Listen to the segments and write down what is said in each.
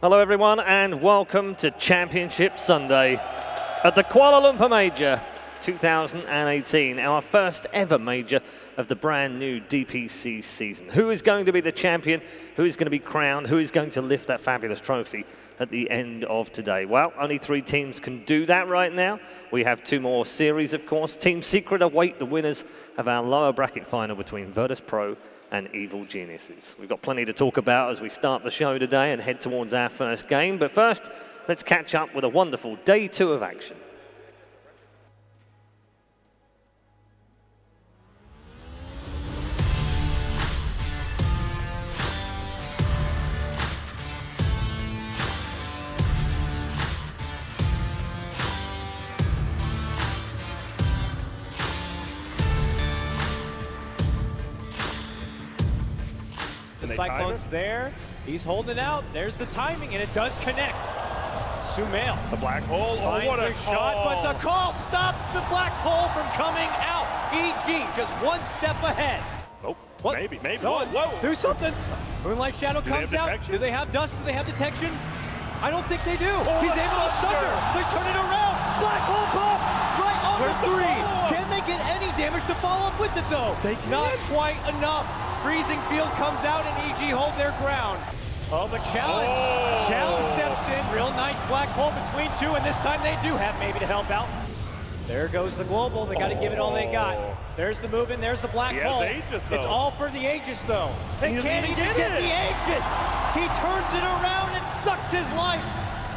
Hello everyone and welcome to Championship Sunday at the Kuala Lumpur Major 2018, our first ever major of the brand new DPC season. Who is going to be the champion? Who is going to be crowned? Who is going to lift that fabulous trophy at the end of today? Well, only 3 teams can do that right now. We have 2 more series, of course. Team Secret await the winners of our lower bracket final between Virtus.pro and Evil Geniuses. We've got plenty to talk about as we start the show today and head towards our first game. But first, let's catch up with a wonderful day 2 of action. The Cyclone's there, he's holding it out, there's the timing, and it does connect. Sumail. The black hole, Oh, what a shot, but the call stops the black hole from coming out. EG just 1 step ahead. Oh, what? maybe. So, Whoa. Do something. Moonlight Shadow Do they comes have out. detection? Do they have dust? Do they have detection? I don't think they do. Oh, He's the able to sunder. They turn it around. Black hole pop right on Where's the the 3. follow-up? Can they get any damage to follow up with it though? They Not can't. quite enough. Freezing Field comes out and EG hold their ground. Oh, but Chalice. Oh. Chalice steps in. Real nice black hole between 2, and this time they do have maybe to help out. There goes the global. They got to give it all they got. There's the move in. There's the black He has hole. Aegis, though. It's all for the Aegis, though. They He can't doesn't even even get get the it. Aegis. He turns it around and sucks his life.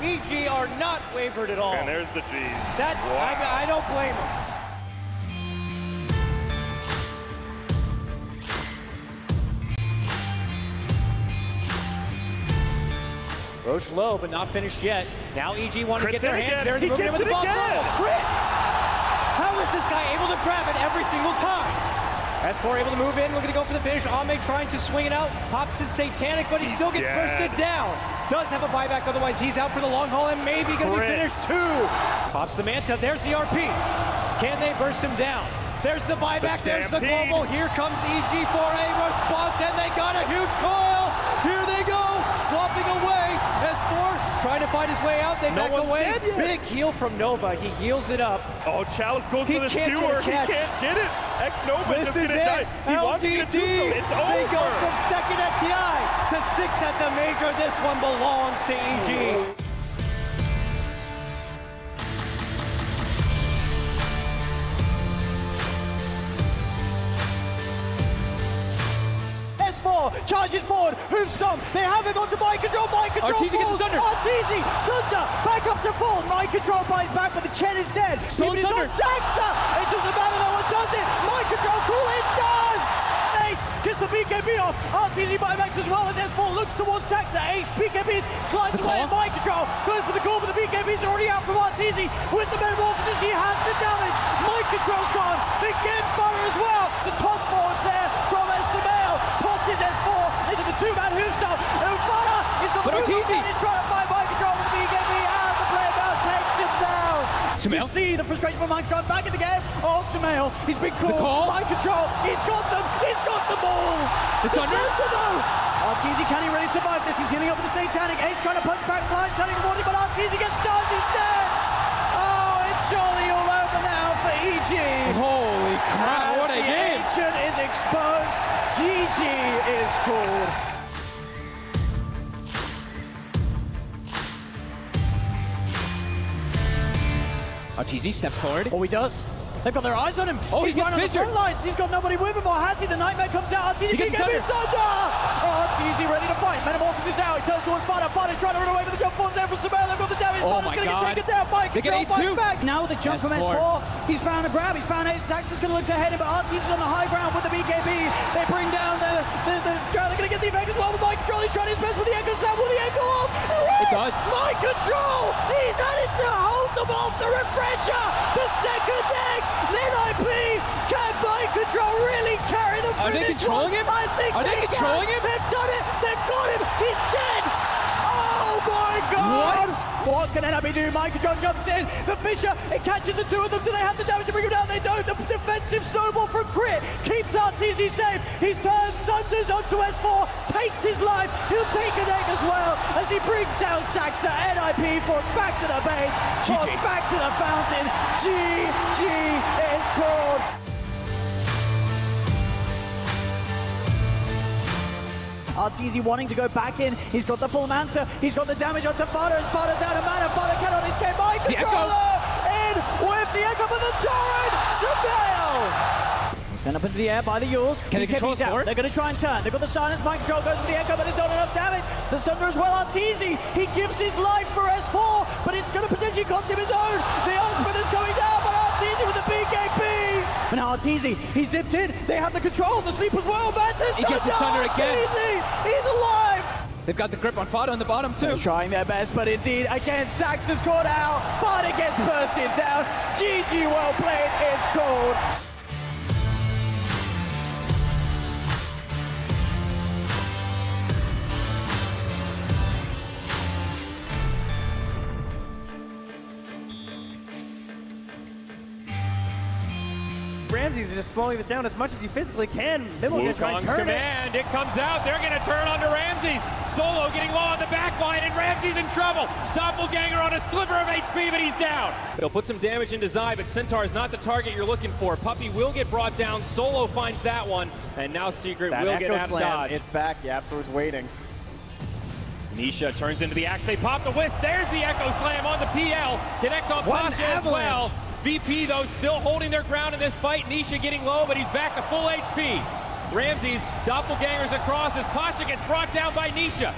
EG are not wavered at all. And there's the G's. That Wow. I don't blame him. Roche low, but not finished yet. Now EG want to Crits get their it hands again. there. He They're moving in gets with the it ball. again. Crit! How is this guy able to grab it every single time? S4 able to move in, looking to go for the finish. Ame trying to swing it out. Pops his Satanic, but he still gets dead. bursted down. Does have a buyback, otherwise he's out for the long haul and maybe going to be Crit. finished too. Pops the Manta. There's the RP. Can they burst him down? There's the buyback. There's the Stampede. global. Here comes EG for a response, and they got a huge coil. Here they go, flopping away. S4 trying to find his way out. They No back one's away. dead yet. Big heal from Nova. He heals it up. Oh, Chalice goes He for the can't get a skewer. He catch. can't get it. X-Nova This just is gonna it. die. He wants to get a LTD. two-throw. It's They go over. from 2nd at TI to 6th at the major. This one belongs to EG. S4 charges forward, hoof stomp, they have him onto mind control Arteezy gets falls, Sunder. Arteezy, Sunder, back up to full, mind control buys back, but the Chen is dead. Stolen Even Sunder. it's not Saxa, it doesn't matter though, what does it? Mind control, cool, it does! Ace gets the BKB off, Arteezy buybacks as well as S4 looks towards Saxa, Ace, BKBs, slides away in mind control, goes for the call, but the BKBs are already out from Arteezy, with the metamorphosis, he has the damage, mind control's gone, the Genfire as well, the toss forward there from Sumail, tosses S4 into the 2-man hoof stomp, Ufana is the But move Arteezy. on, he's trying to find mind control with the BKB, and the player now takes him down. Sumail. You see the frustration from mind control back in the game, oh Sumail, he's been call. called, mind control, he's got them all. The Sunder. Arteezy, can he really survive this? He's healing up with the Satanic, Ace trying to punch back, blind selling the body, but Arteezy gets stunned, he's dead. Oh, it's surely all over now for EG. Holy crap, what a the game. Ancient is exposed, GG is called. Arteezy steps forward. Oh, he does. They've got their eyes on him. Oh, he's he gets running on the fissured. front lines. He's got nobody with him, or has he? The Nightmare comes out. Arteezy He gets BKB Sunder. Sunder. Oh, Arteezy ready to fight. Metamorphosis out. He turns towards Fada. Fada trying to run away with the jump forward there from Sumail. They've got the damage. Oh Fada's my going to get God. taken down. Mike They get control ace fights too. back. Now with the jump from S4. S4. He's found a grab. He's found Ace. Saxon's going to look to head him, but Arteezy's on the high ground with the BKB. They bring down the they're going to get the effect as well with Mike control. He's trying his best with the Echo Sound. Will the Echo off? It does. Mike control. He's had it to hold them off. The refresher. The second egg. Then IP. Can Mike control really carry them Are through they this controlling one? him? I think Are they controlling can. him? They've done it. They've got him. He's dead. Oh my God! What can NIP do? Micah John jumps in. The Fisher, it catches the two of them. Do they have the damage to bring him down? They don't. The defensive snowball from Crit keeps Arteezy safe. He's turned Sunders onto S4, takes his life. He'll take an egg as well as he brings down Saxa. NIP forced back to the base, forced back to the fountain. GG is called. Arteezy wanting to go back in. He's got the full Manta. He's got the damage onto Fada. Fada's out of mana. Fada cannot escape. My controller in with the echo of the torrent. Sabale. Sent up into the air by the Yules. Can they control out. They're going to try and turn. They've got the silence. Mind control goes to the echo, but it's not enough damage. The Sunder as well. Arteezy, he gives his life for S4, but it's going to potentially cost him his own. The Osprey is going down, but Arteezy with the BKB. And now Arteezy, he's zipped in. They have the control. The sleep as well. Mantis, he gets the Sunder again. He's alive. They've got the grip on Fada on the bottom too. They're trying their best, but indeed, again, Sax is caught out. Fada gets bursted down. GG, well played, it's called. Ramsey's just slowing this down as much as he physically can. Mibble gonna try and turn command. It comes out. They're going to turn onto Ramses. Solo getting low on the back line, and Ramsey's in trouble. Doppelganger on a sliver of HP, but he's down. It'll put some damage into Zai, but Centaur is not the target you're looking for. Puppey will get brought down. Solo finds that one, and now Secret will get out of dodge. It's back. Yapsor's waiting. Nisha turns into the axe. They pop the whisk. There's the Echo Slam on the PL. Connects on Pasha as well. VP, though, still holding their ground in this fight. Nisha getting low, but he's back to full HP. Ramses, doppelgangers across as Pasha gets brought down by Nisha.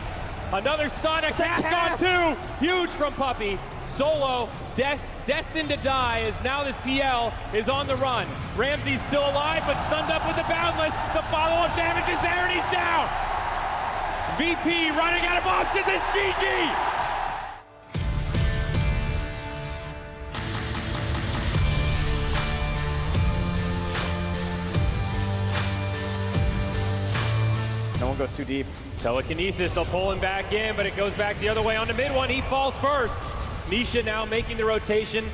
Another stun, a cast on two. Huge from Puppey. Solo, destined to die, as now this PL is on the run. Ramses still alive, but stunned up with the Boundless. The follow-up damage is there, and he's down. VP running out of options. It's GG. No one goes too deep. Telekinesis, they'll pull him back in, but it goes back the other way on the mid one. He falls first. Nisha now making the rotation.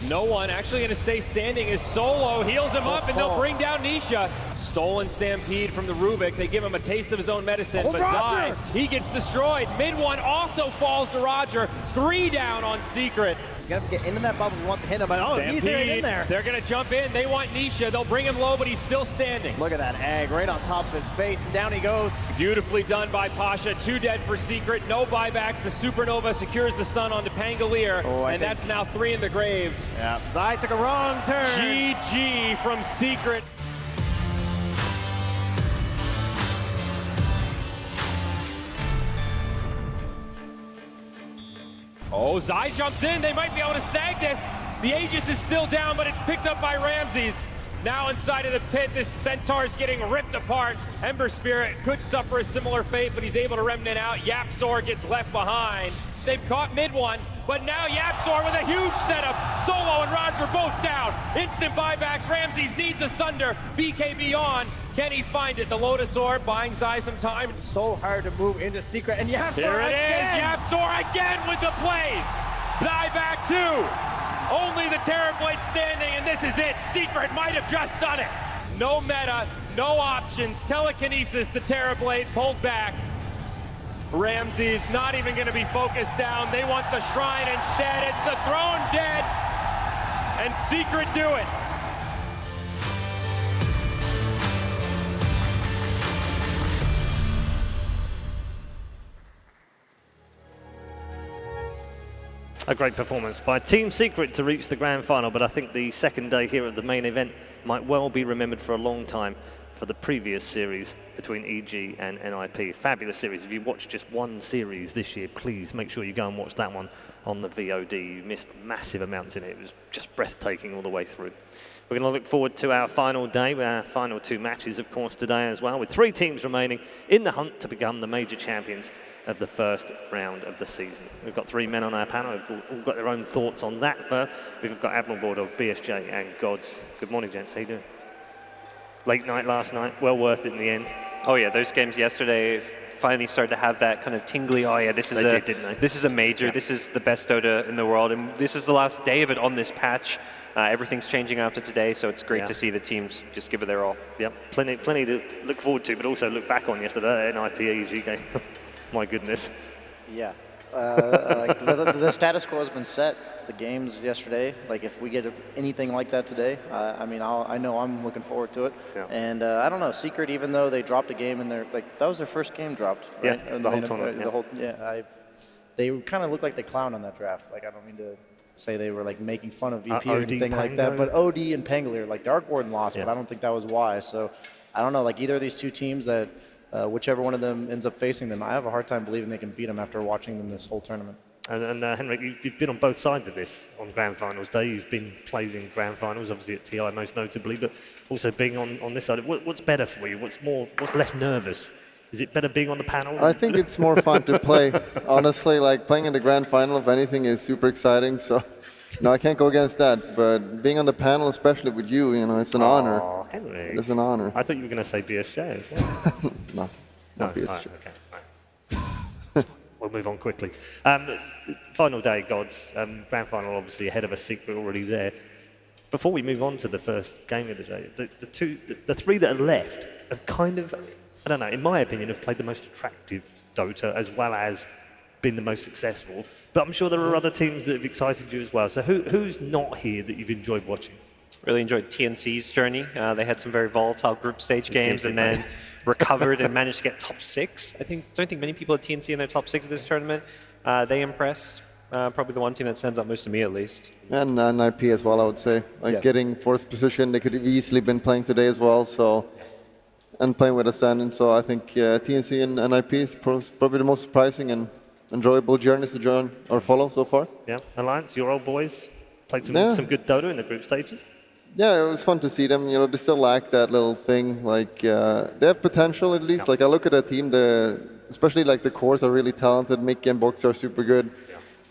No one actually going to stay standing as Solo heals him up, and they'll bring down Nisha. Stolen Stampede from the Rubik. They give him a taste of his own medicine, but Zai, he gets destroyed. Mid one also falls to Roger. 3 down on Secret. He's going to have to get into that bubble if he wants to hit him, but he's in there. They're going to jump in. They want Nisha. They'll bring him low, but he's still standing. Look at that egg right on top of his face, and down he goes. Beautifully done by Pasha. 2 dead for Secret. No buybacks. The Supernova secures the stun onto Pangolier, and that's now 3 in the grave. Yeah, Zai took a wrong turn. GG from Secret. Oh, Zai jumps in. They might be able to snag this. The Aegis is still down, but it's picked up by Ramses. Now inside of the pit, this Centaur's getting ripped apart. Ember Spirit could suffer a similar fate, but he's able to remnant out. Yapsor gets left behind. They've caught mid one, but now Yapsor with a huge setup. Solo and Roger both down. Instant buybacks. Ramses needs a Sunder. BKB on. Can he find it? The Lotus Orb buying Zai some time. It's so hard to move into Secret, and Yapsor there it is. Yapsor again with the plays. Dieback 2. Only the Terrorblade standing, and this is it. Secret might have just done it. No meta, no options. Telekinesis, the Terrorblade pulled back. Ramses not even going to be focused down. They want the Shrine instead. It's the Throne dead, and Secret do it. A great performance by Team Secret to reach the grand final, but I think the second day here at the main event might well be remembered for a long time for the previous series between EG and NIP. Fabulous series. If you watched just one series this year, please make sure you go and watch that one on the VOD. You missed massive amounts in it. It was just breathtaking all the way through. We're going to look forward to our final day, our final 2 matches, of course, today as well, with 3 teams remaining in the hunt to become the major champions of the first round of the season. We've got 3 men on our panel who've all got their own thoughts on that. We've got Admiral Bulldog, BSJ, and Gods. Good morning, gents. How you doing? Late night last night, well worth it in the end. Oh yeah, those games yesterday finally started to have that kind of tingly, oh yeah, this is this is a major, this is the best Dota in the world, and this is the last day of it on this patch. Everything's changing after today, so it's great to see the teams just give it their all. Yep, plenty to look forward to, but also look back on yesterday, an IPAG game. My goodness. Yeah, like the status quo has been set. The games yesterday, like if we get anything like that today, I mean, I know I'm looking forward to it. Yeah. And I don't know, Secret, even though they dropped a game in there, like that was their first game dropped. Right? Yeah, the whole tournament. They kind of look like the clown on that draft. Like I don't mean to say they were like making fun of VP or anything like that, but OD and Pangolier, like Dark Warden lost, but I don't think that was why. So I don't know, like either of these two teams that, whichever one of them ends up facing them, I have a hard time believing they can beat them after watching them this whole tournament. And Henrik, you've been on both sides of this on Grand Finals day. You've been played in Grand Finals, obviously at TI most notably, but also being on this side. What's better for you? What's less nervous? Is it better being on the panel? I think it's more fun to play. Honestly, like playing in the Grand Final, if anything, is super exciting. So, no, I can't go against that. But being on the panel, especially with you, you know, it's an honor. Henrik. It's an honor. I thought you were going to say BSJ as well. No, not BSJ. Right, okay. We'll move on quickly. Final day, gods. Grand final, obviously ahead of us, Secret already there. Before we move on to the first game of the day, the three that are left have kind of, I don't know, in my opinion, have played the most attractive Dota as well as been the most successful. But I'm sure there are other teams that have excited you as well. So who's not here that you've enjoyed watching? Really enjoyed TNC's journey. They had some very volatile group stage games and then recovered and managed to get top 6. Don't think many people at TNC in their top 6 of this tournament. They impressed. Probably the one team that stands out most to me, at least. And IP as well, I would say. Like getting 4th position, they could have easily been playing today as well. So, and playing with Ascendant. So I think TNC and IP is probably the most surprising and enjoyable journeys to join or follow so far. Yeah, Alliance, your old boys played some good Dota in the group stages. Yeah, it was fun to see them. You know, they still lack that little thing. Like they have potential at least. Like I look at that team, especially like the cores are really talented. Mickey and Box are super good.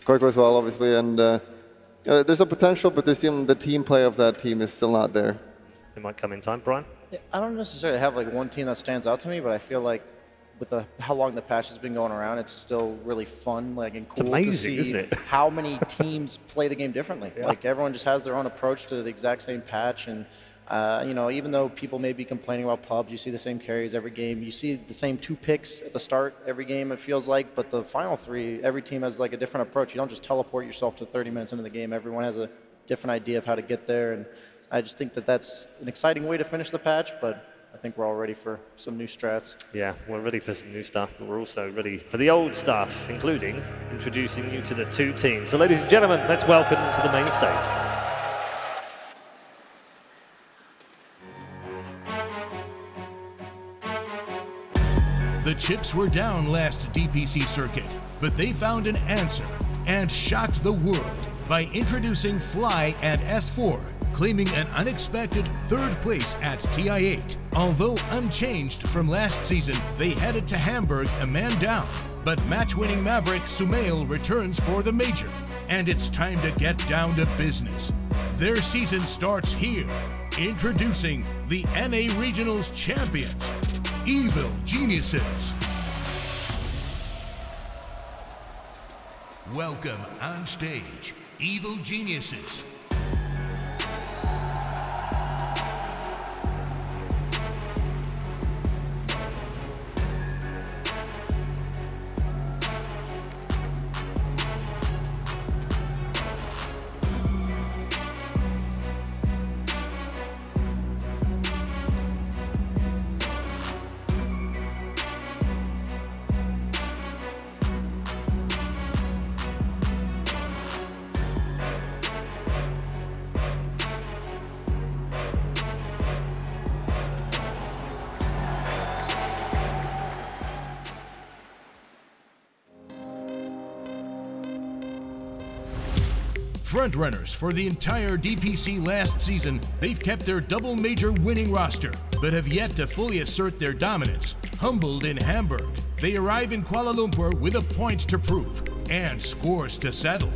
Koiko as well, obviously. And there's a potential, but the team play of that team is still not there. It might come in time, Brian. Yeah, I don't necessarily have like one team that stands out to me, but I feel like with how long the patch has been going around, it's still really fun, like and cool amazing, to see isn't it? how many teams play the game differently. Yeah. Like everyone just has their own approach to the exact same patch, and you know, even though people may be complaining about pubs, you see the same carries every game. You see the same 2 picks at the start every game. It feels like, but the final 3, every team has like a different approach. You don't just teleport yourself to 30 minutes into the game. Everyone has a different idea of how to get there, and I just think that that's an exciting way to finish the patch, but I think we're all ready for some new strats. Yeah, we're ready for some new stuff, but we're also ready for the old stuff, including introducing you to the 2 teams. So ladies and gentlemen, let's welcome them to the main stage. The chips were down last DPC circuit, but they found an answer and shocked the world by introducing Fly and S4, claiming an unexpected 3rd place at TI8. Although unchanged from last season, they headed to Hamburg a man down. But match-winning Maverick Sumail returns for the major, and it's time to get down to business. Their season starts here. Introducing the NA Regionals champions, Evil Geniuses. Welcome on stage, Evil Geniuses. Frontrunners for the entire DPC last season, they've kept their double major winning roster, but have yet to fully assert their dominance. Humbled in Hamburg, they arrive in Kuala Lumpur with a point to prove and scores to settle.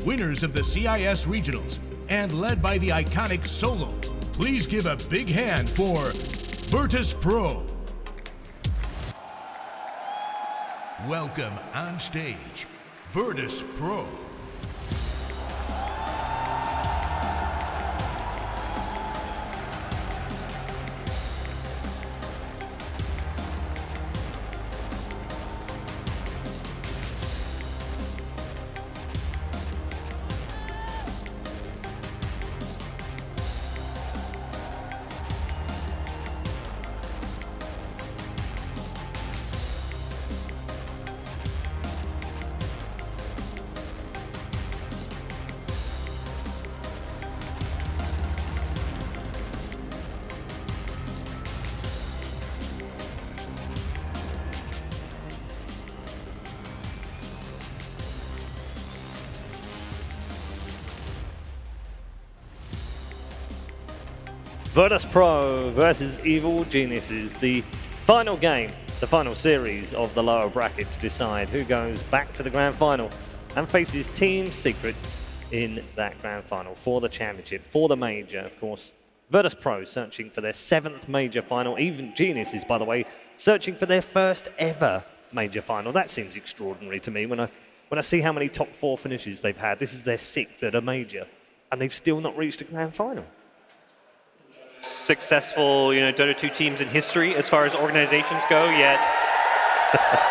Winners of the CIS Regionals and led by the iconic Solo. Please give a big hand for Virtus.pro. Welcome on stage, Virtus.pro. Virtus.pro versus Evil Geniuses, the final game, the final series of the lower bracket to decide who goes back to the grand final and faces Team Secret in that grand final for the championship, for the major. Of course, Virtus.pro searching for their 7th major final. Evil Geniuses, by the way, searching for their first ever major final. That seems extraordinary to me when I see how many top 4 finishes they've had. This is their 6th at a major, and they've still not reached a grand final. Successful, Dota 2 teams in history as far as organizations go, yet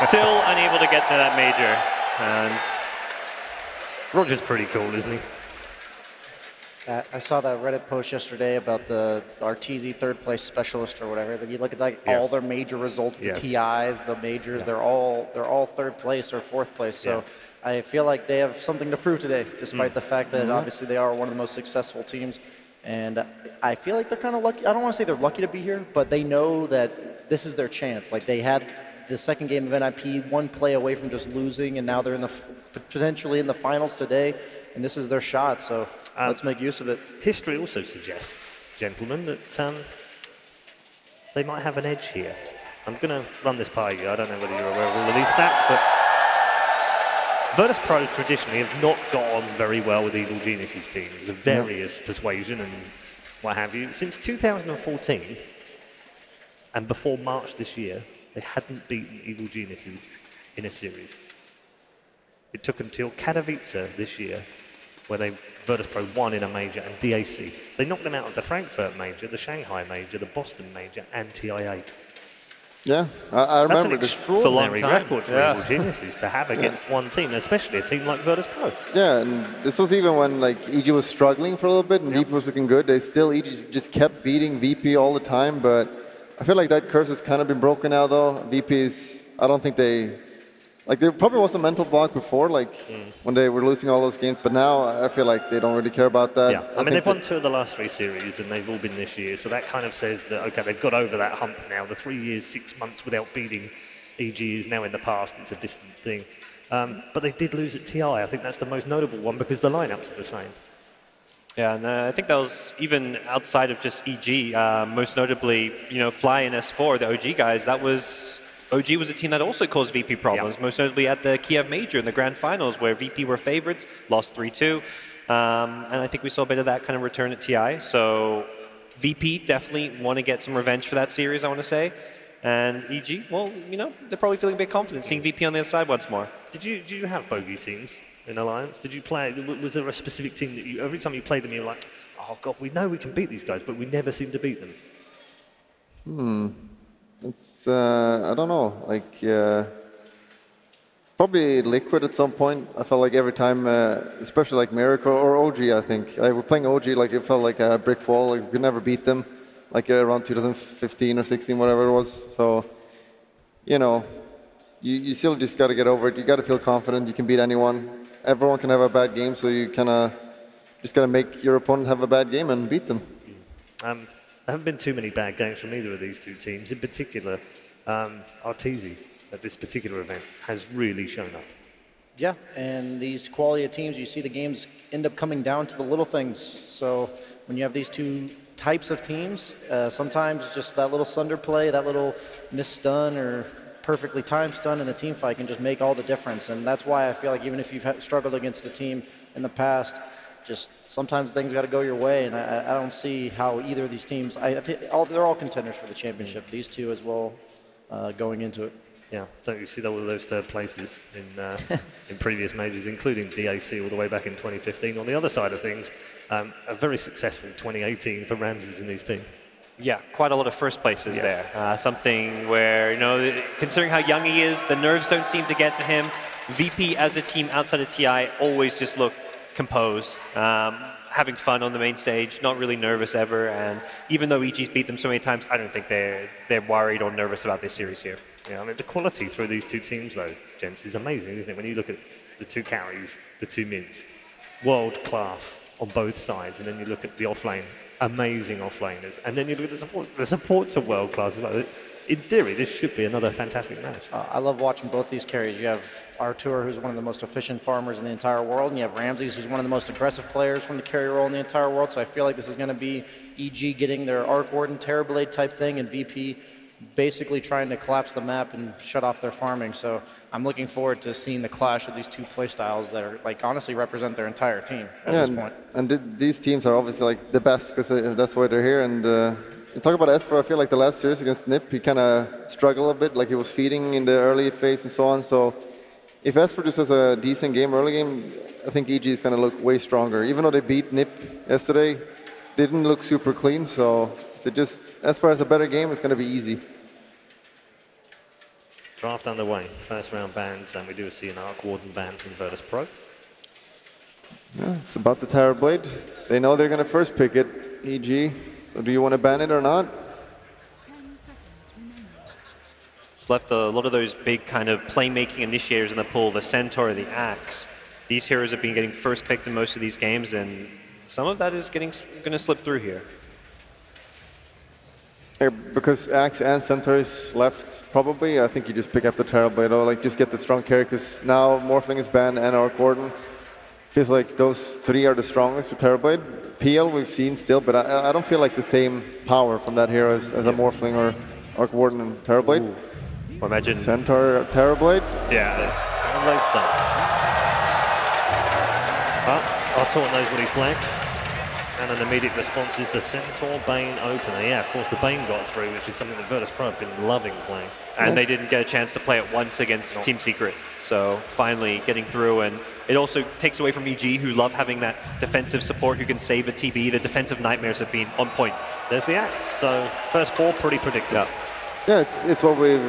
still unable to get to that major. And Roger's pretty cool, isn't he? I saw that Reddit post yesterday about the Arteezy 3rd place specialist or whatever. You look at all their major results, the TIs, the majors, they're all 3rd place or 4th place. So I feel like they have something to prove today, despite the fact that obviously they are one of the most successful teams. And I feel like they're kind of lucky. I don't want to say they're lucky to be here, but they know that this is their chance. Like, they had the 2nd game of NIP, 1 play away from just losing, and now they're potentially in the finals today, and this is their shot. So let's make use of it. History also suggests, gentlemen, that they might have an edge here. I'm going to run this by you. I don't know whether you're aware of all of these stats, but Virtus.pro traditionally have not got on very well with Evil Geniuses teams of various persuasion and what have you. Since 2014, and before March this year, they hadn't beaten Evil Geniuses in a series. It took until Katowice this year, where Virtus.pro won in a major, and DAC. They knocked them out of the Frankfurt major, the Shanghai major, the Boston major, and TI8. Yeah, I remember this. That's an extraordinary record for Evil Geniuses to have against one team, especially a team like Virtus.pro. Yeah, and this was even when EG was struggling for a little bit and VP was looking good. EG just kept beating VP all the time, but I feel like that curse has kind of been broken now though. VP's, I don't think there probably was a mental block before, when they were losing all those games, but now I feel like they don't really care about that. Yeah, I mean, they've won 2 of the last 3 series, and they've all been this year, so that kind of says that, okay, they've got over that hump now. The 3 years, 6 months without beating EG is now in the past. It's a distant thing. But they did lose at TI. I think that's the most notable one because the lineups are the same. Yeah, and I think that was even outside of just EG, most notably, Fly and S4, the OG guys, OG was a team that also caused VP problems, most notably at the Kiev Major in the Grand Finals, where VP were favorites, lost 3-2. And I think we saw a bit of that kind of return at TI. So VP definitely want to get some revenge for that series, I want to say. And EG, well, they're probably feeling a bit confident seeing VP on the other side once more. Did you have bogey teams in Alliance? Did you play, was there a specific team that every time you played them, you were like, oh God, we know we can beat these guys, but we never seem to beat them? It's, I don't know, probably Liquid at some point. I felt like every time, especially like Miracle or OG, I think. We're playing OG, it felt like a brick wall. We could never beat them, around 2015 or 16, whatever it was. So, you still just got to get over it. You got to feel confident you can beat anyone. Everyone can have a bad game, so you kind of just got to make your opponent have a bad game and beat them. There haven't been too many bad games from either of these 2 teams. In particular, Arteezy at this particular event has really shown up. Yeah, and these quality of teams, you see the games end up coming down to the little things. So when you have these 2 types of teams, sometimes just that little sunder play, that little missed stun or perfectly timed stun in a team fight can just make all the difference. And that's why I feel like even if you've struggled against a team in the past, just sometimes things got to go your way, and I don't see how either of these teams. I think they're all contenders for the championship. These 2 as well, going into it. Yeah, don't you see all of those third places in previous majors, including DAC all the way back in 2015. On the other side of things, a very successful 2018 for Ramses and his team. Yeah, quite a lot of first places there. Something where, you know, considering how young he is, the nerves don't seem to get to him. VP as a team outside of TI always just look composed, having fun on the main stage, not really nervous ever. And even though EG's beat them so many times, I don't think they're worried or nervous about this series here. Yeah, I mean, the quality through these two teams, though, gents, is amazing, isn't it? When you look at the two carries, the two mids, world class on both sides, and then you look at the offlane, amazing offlaners, and then you look at the support. The supports are world class as well. In theory, this should be another fantastic match. I love watching both these carries. You have Artur, who's one of the most efficient farmers in the entire world, and you have Ramses, who's one of the most aggressive players from the carry role in the entire world. So I feel like this is going to be EG getting their Arc Warden, Terrorblade type thing, and VP basically trying to collapse the map and shut off their farming. So I'm looking forward to seeing the clash of these two playstyles that are, like, honestly represent their entire team at this point. And these teams are obviously like the best because that's why they're here. And you talk about S4, I feel like the last series against NIP, he kind of struggled a bit, like he was feeding in the early phase and so on. So if S4 just has a decent game, early game, I think EG is going to look way stronger. Even though they beat NIP yesterday, they didn't look super clean. So just S4 has a better game, it's going to be easy. Draft underway. First round bans, and we do see an Arc Warden ban from Virtus.pro. Yeah, it's about the Terrorblade. They know they're going to first pick it, EG. So do you want to ban it or not? It's left a lot of those big kind of playmaking initiators in the pool, the Centaur, the Axe. These heroes have been getting first picked in most of these games, and some of that is going to slip through here. Because Axe and Centaur is left, probably, I think you just pick up the Terrorblade or like just get the strong carry, because now Morphling is banned and Arc Warden. Feels like those three are the strongest with Terrorblade. PL we've seen still, but I don't feel like the same power from that hero as a Morphling or Arc Warden and Terrorblade. Well, imagine Centaur, Terrorblade. Yeah, it's Terrorblade stuff. But Artur knows what he's playing. And an immediate response is the Centaur Bane opener. Yeah, of course, the Bane got through, which is something that Virtus.pro have been loving playing. And they didn't get a chance to play it once against Team Secret. So finally getting through, and it also takes away from EG, who love having that defensive support who can save a TB. The defensive nightmares have been on point. There's the Axe. So first four, pretty predictable. Yeah, it's what we've,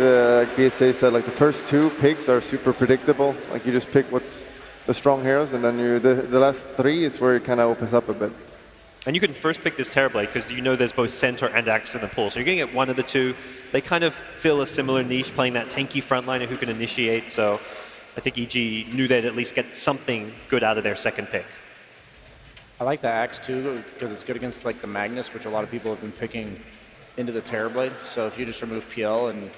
BHA said, like the first two picks are super predictable. Like you just pick what's the strong heroes, and then the last three is where it kind of opens up a bit. And you can first pick this Terrorblade because you know there's both Centaur and Axe in the pool. So you're going to get one of the two. They kind of fill a similar niche, playing that tanky frontliner who can initiate. So I think EG knew they'd at least get something good out of their second pick. I like the Axe too because it's good against like the Magnus, which a lot of people have been picking into the Terrorblade. So if you just remove PL and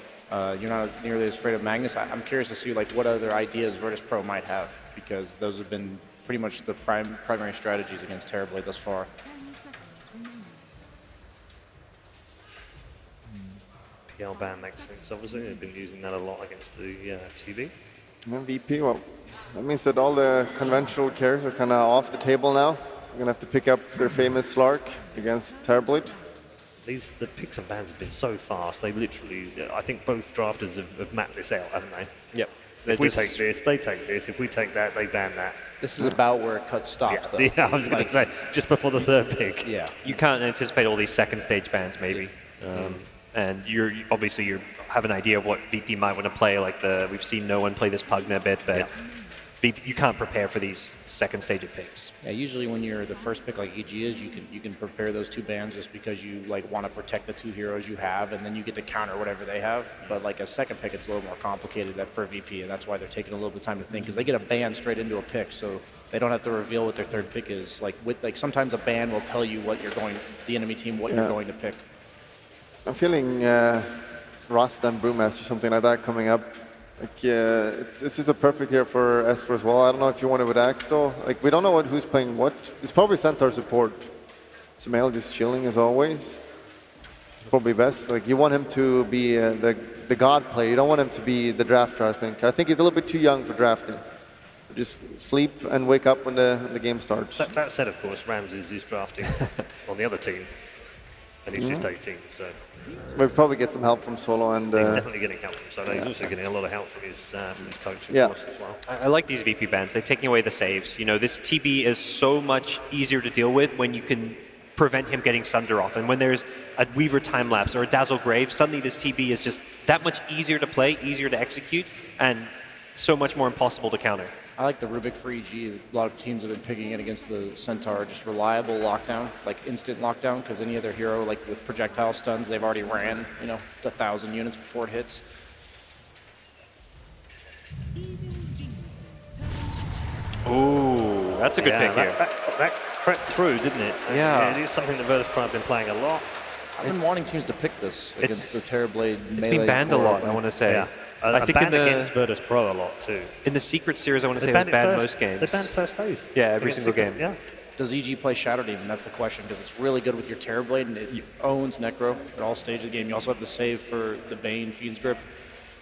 you're not nearly as afraid of Magnus, I'm curious to see like what other ideas Virtus.pro might have, because those have been pretty much the primary strategies against Terrorblade thus far. PL ban makes sense, obviously. They've been using that a lot against the TV. MVP, well, that means that all the conventional carries are kind of off the table now. We're going to have to pick up their famous Slark against Terrorblade. The picks and bans have been so fast. They literally, I think both drafters have mapped this out, haven't they? Yep. If we take this, they take this. If we take that, they ban that. This is about where it cut stops, though. Yeah, I was going to say, just before the third pick. Yeah. You can't anticipate all these second stage bans, maybe. And you have an idea of what VP might want to play. Like we've seen no one play this Pugna a bit, but VP, you can't prepare for these second stage picks. Yeah, usually when you're the first pick like EG is, you can prepare those two bans just because you like want to protect the two heroes you have, and then you get to counter whatever they have. But like a second pick, it's a little more complicated for VP, and that's why they're taking a little bit of time to think, because they get a ban straight into a pick, so they don't have to reveal what their third pick is. Like sometimes a ban will tell you what you're going, the enemy team, what you're going to pick. I'm feeling Rust and Brewmaster, something like that coming up. Like, this is a perfect here for S4 as well. I don't know if you want it with Axe though. Like, we don't know who's playing what. It's probably Centaur support. Sumail just chilling as always. Probably best. Like, you want him to be the god play. You don't want him to be the drafter, I think. I think he's a little bit too young for drafting. Just sleep and wake up when the game starts. That said, of course, Ramses is drafting on the other team. and he's just 18, so We'll probably get some help from Solo, and he's definitely getting help from Solo. He's also getting a lot of help from his coach, of course, as well. I like these VP bans. They're taking away the saves. You know, this TB is so much easier to deal with when you can prevent him getting Sunder off. And when there's a Weaver time lapse or a Dazzle Grave, suddenly this TB is just that much easier to play, easier to execute, and so much more impossible to counter. I like the Rubik for EG. A lot of teams have been picking it against the Centaur. Just reliable lockdown, like instant lockdown, because any other hero, like with projectile stuns, they've already ran, you know, 1,000 units before it hits. Ooh, that's a good pick here. That crept through, didn't it? Yeah. It is something that Virtus.pro have been playing a lot. I've been wanting teams to pick this against the Terrorblade melee. It's been banned a lot, I want to say. Yeah. I think in the against Virtus.pro a lot too. In the Secret Series, I want to say it was banned most games. They banned first phase. Yeah, every single game. Yeah. Does EG play Shadow Demon? That's the question, because it's really good with your Terrorblade, and it owns Necro at all stages of the game. You also have the save for the Bane Fiend's Grip.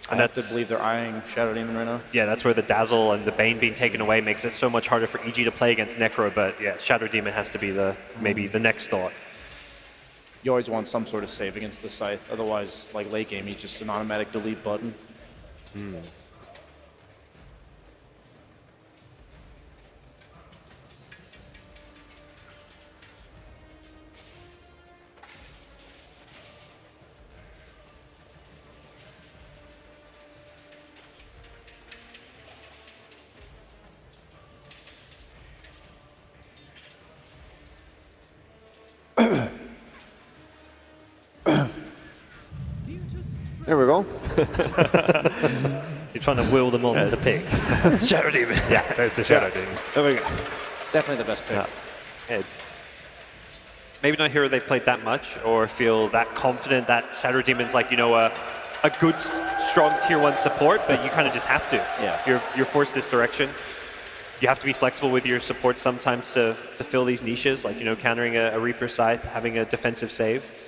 And I have to believe they're eyeing Shadow Demon right now. Yeah, that's where the Dazzle and the Bane being taken away makes it so much harder for EG to play against Necro, but yeah, Shadow Demon has to be maybe the next thought. You always want some sort of save against the Scythe, otherwise, like late game, he's just an automatic delete button. There we go. You're trying to will them on to pick. Shadow Demon. Yeah, there's the Shadow Demon. There we go. It's definitely the best pick. Yeah. It's maybe not a hero they've played that much or feel that confident that Shadow Demon's like, you know, a good, strong tier 1 support, but you kind of just have to. Yeah. You're forced this direction. You have to be flexible with your support sometimes to fill these niches, like, you know, countering a Reaper Scythe, having a defensive save.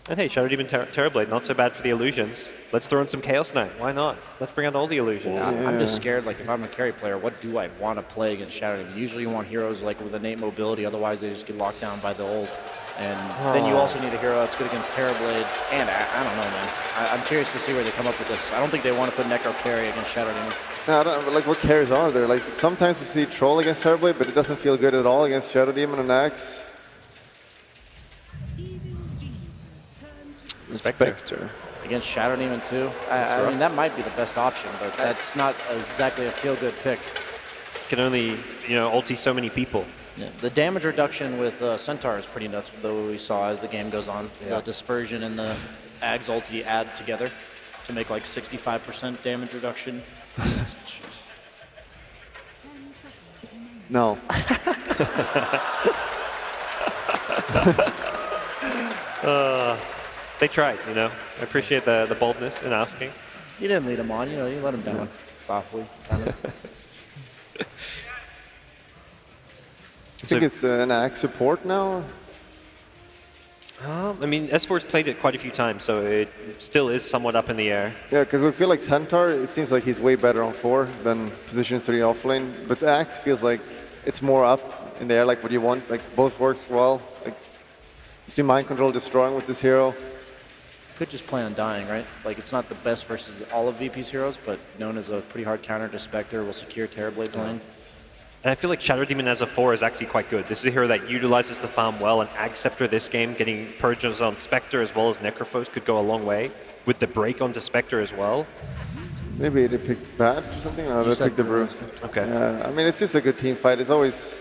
And hey, Shadow Demon Terrorblade, not so bad for the illusions. Let's throw in some Chaos Knight. Why not? Let's bring out all the illusions. Yeah. I'm just scared, like, if I'm a carry player, what do I want to play against Shadow Demon? Usually you want heroes, like, with innate mobility, otherwise they just get locked down by the ult. And then you also need a hero that's good against Terrorblade. And I don't know, man. I'm curious to see where they come up with this. I don't think they want to put Necro carry against Shadow Demon. No, I don't, like, what carries are there? Like, sometimes you see Troll against Terrorblade, but it doesn't feel good at all against Shadow Demon and Axe. Spectre. Against Shadow Demon too. I mean, that might be the best option, but that's not exactly a feel-good pick. Can only, you know, ulti so many people. Yeah. The damage reduction with Centaur is pretty nuts, though, we saw as the game goes on. Yeah. The Dispersion and the Ag's ulti add together to make like 65% damage reduction. No. They tried, you know. I appreciate the boldness in asking. You didn't lead him on, you know, you let him down softly. Kind of. I think it's an Axe support now. I mean, S4's played it quite a few times, so it still is somewhat up in the air. Yeah, because we feel like Centaur, it seems like he's way better on 4 than position 3 offlane. But Axe feels like it's more up in the air, like what you want. Like, both works well. Like, you see Mind Control destroying with this hero. Could just plan on dying, right? Like, it's not the best versus all of VP's heroes, but known as a pretty hard counter to Spectre, will secure Terrorblade's lane. And I feel like Shadow Demon as a 4 is actually quite good. This is a hero that utilizes the farm well, and Ag Scepter this game, getting purges on Spectre as well as Necrophos could go a long way. With the break onto Spectre as well. Maybe they picked Bat or something? No, they picked the Brew. Okay. I mean, it's just a good team fight. It's always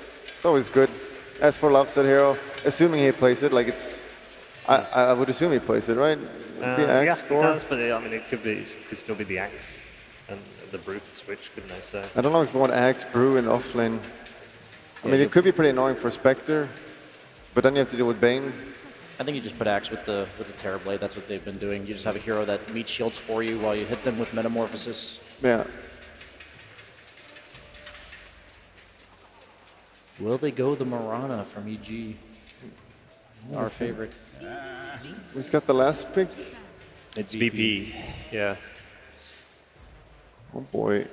good. S4 loves that hero, assuming he plays it. Like, it's, I would assume he plays it, right? Yeah, he does, but I mean, it could still be the Axe, and the Brew could switch, couldn't they? So I don't know if you want Axe, Brew, and offlane. I mean, it could be pretty annoying for Spectre, but then you have to deal with Bane. I think you just put Axe with the Terrorblade. That's what they've been doing. You just have a hero that meets shields for you while you hit them with Metamorphosis. Yeah. Will they go the Marana from EG? Our favorite. Who's got the last pick? It's VP, yeah. Oh boy.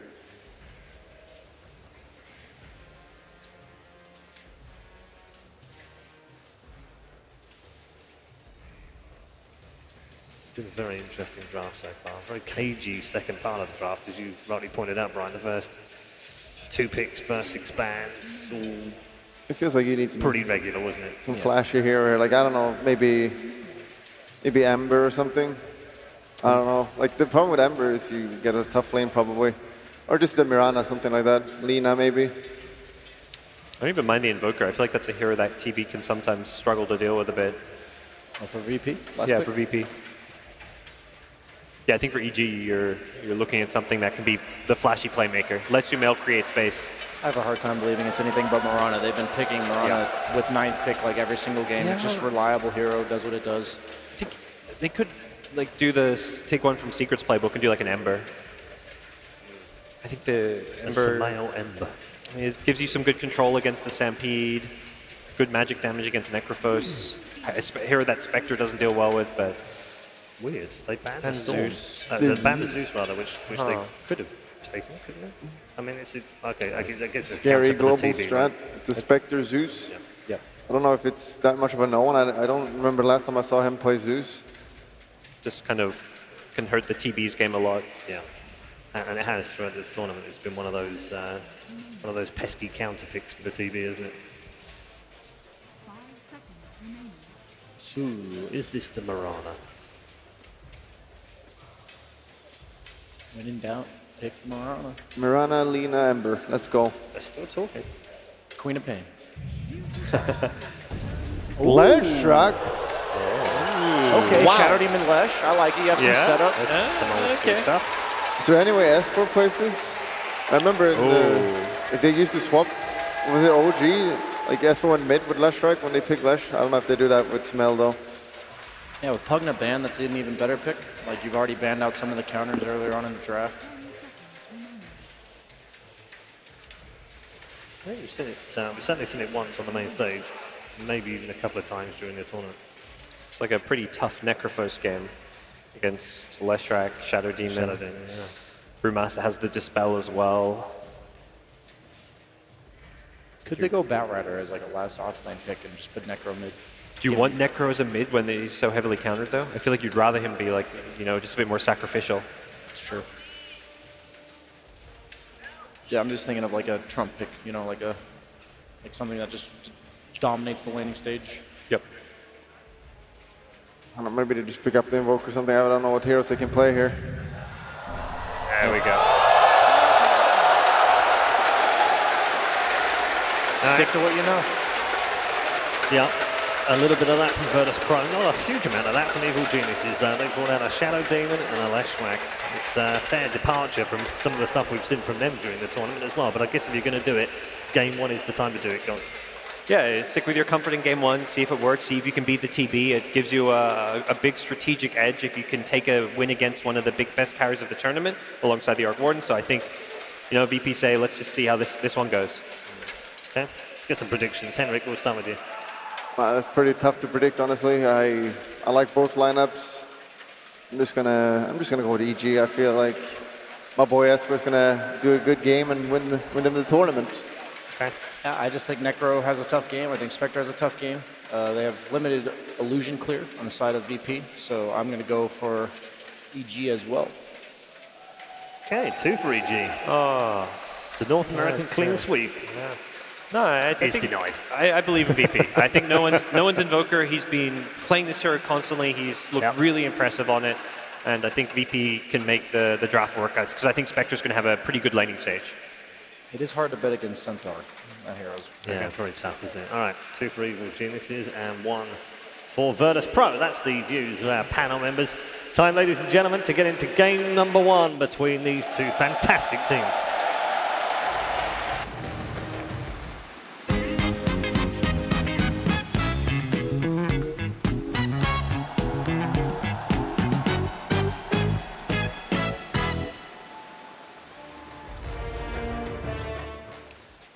been a very interesting draft so far. Very cagey second part of the draft, as you rightly pointed out, Brian. The first 2 picks, first 6 bands, all It feels like you need some pretty regular, wasn't it? some flashy here. Like, I don't know, maybe Ember or something. I don't know. Like, the problem with Ember is you get a tough lane probably. Or just the Mirana, something like that. Lina, maybe. I don't even mind the Invoker. I feel like that's a hero that TB can sometimes struggle to deal with a bit. Oh, for VP? Yeah, for VP. Yeah, I think for EG, you're looking at something that can be the flashy playmaker. Lets you mail create space. I have a hard time believing it's anything but Mirana. They've been picking Mirana with 9th pick like every single game. It's just reliable hero, does what it does. I think they could like do this, take one from Secret's playbook and do like an Ember. I think the Ember. Ember. I mean, it gives you some good control against the Stampede, good magic damage against Necrophos. A hero that Spectre doesn't deal well with, but weird. They banned the Zeus. They banned the Zeus rather, which they could have taken, couldn't they? I mean, it's okay. I guess it's Scary global TV, strat. right? The Spectre Zeus. Yeah. I don't know if it's that much of a known. I don't remember last time I saw him play Zeus. Just kind of can hurt the TB's game a lot. Yeah. And it has throughout this tournament. It's been one of those pesky counter picks for the TB, isn't it? 5 seconds remaining. So, is this the Mirana? When in doubt, pick Mirana. Mirana, Lina, Ember. Let's go. They're still talking. Queen of Pain. Leshrac. Okay, Shadow Demon Lesh. I like it. You have some setup. That's some old school stuff. Is there any way S4 places? I remember like they used to swap. Was it OG? Like S4 went mid with Leshrac when they picked Lesh. I don't know if they do that with Smell though. Yeah, with Pugna ban, that's an even better pick. Like, you've already banned out some of the counters earlier on in the draft. 10 seconds remaining. I think we've seen it. We've certainly seen it once on the main stage, maybe even a couple of times during the tournament. It's like a pretty tough Necrophos game against Leshrac, Shadow Demon. Shadow Demon, yeah. Brewmaster has the Dispel as well. Could they go Batrider as like a last offlane pick and just put Necro mid? Do you want Necro as a mid when he's so heavily countered, though? I feel like you'd rather him be like, you know, just a bit more sacrificial. It's true. Yeah, I'm just thinking of like a Trump pick, you know, like something that just dominates the laning stage. Yep. I don't know, maybe they just pick up the Invoke or something. I don't know what heroes they can play here. There we go. Stick to what you know. Yeah, a little bit of that from Virtus.pro. Not a huge amount of that from Evil Geniuses, though. They brought out a Shadow Demon and a Leshrac. It's a fair departure from some of the stuff we've seen from them during the tournament as well. But I guess if you're going to do it, game 1 is the time to do it, Gods. Yeah, stick with your comfort in game 1, see if it works, see if you can beat the TB. It gives you a big strategic edge if you can take a win against one of the best carries of the tournament alongside the Arc Warden. So I think, you know, VP say, let's just see how this one goes. Okay, let's get some predictions. Henrik, we'll start with you. Well, that's pretty tough to predict, honestly. I like both lineups. I'm just gonna go with EG. I feel like my boy Esper is gonna do a good game and win them the tournament. Okay. Yeah, I just think Necro has a tough game. I think Spectre has a tough game. They have limited illusion clear on the side of VP, so I'm going to go for EG as well. Okay, 2 for EG. Oh, The North American clean sweep. yeah. No, I think denied. I believe in VP. I think no one's Invoker. He's been playing this hero constantly. He's looked really impressive on it, and I think VP can make the draft work because I think Spectre's going to have a pretty good laning stage. It is hard to bet against Centaur. That hero's Yeah, very tough, isn't it? All right, 2 for Evil Geniuses and 1 for Virtus.pro. That's the views of our panel members. Time, ladies and gentlemen, to get into game number 1 between these two fantastic teams.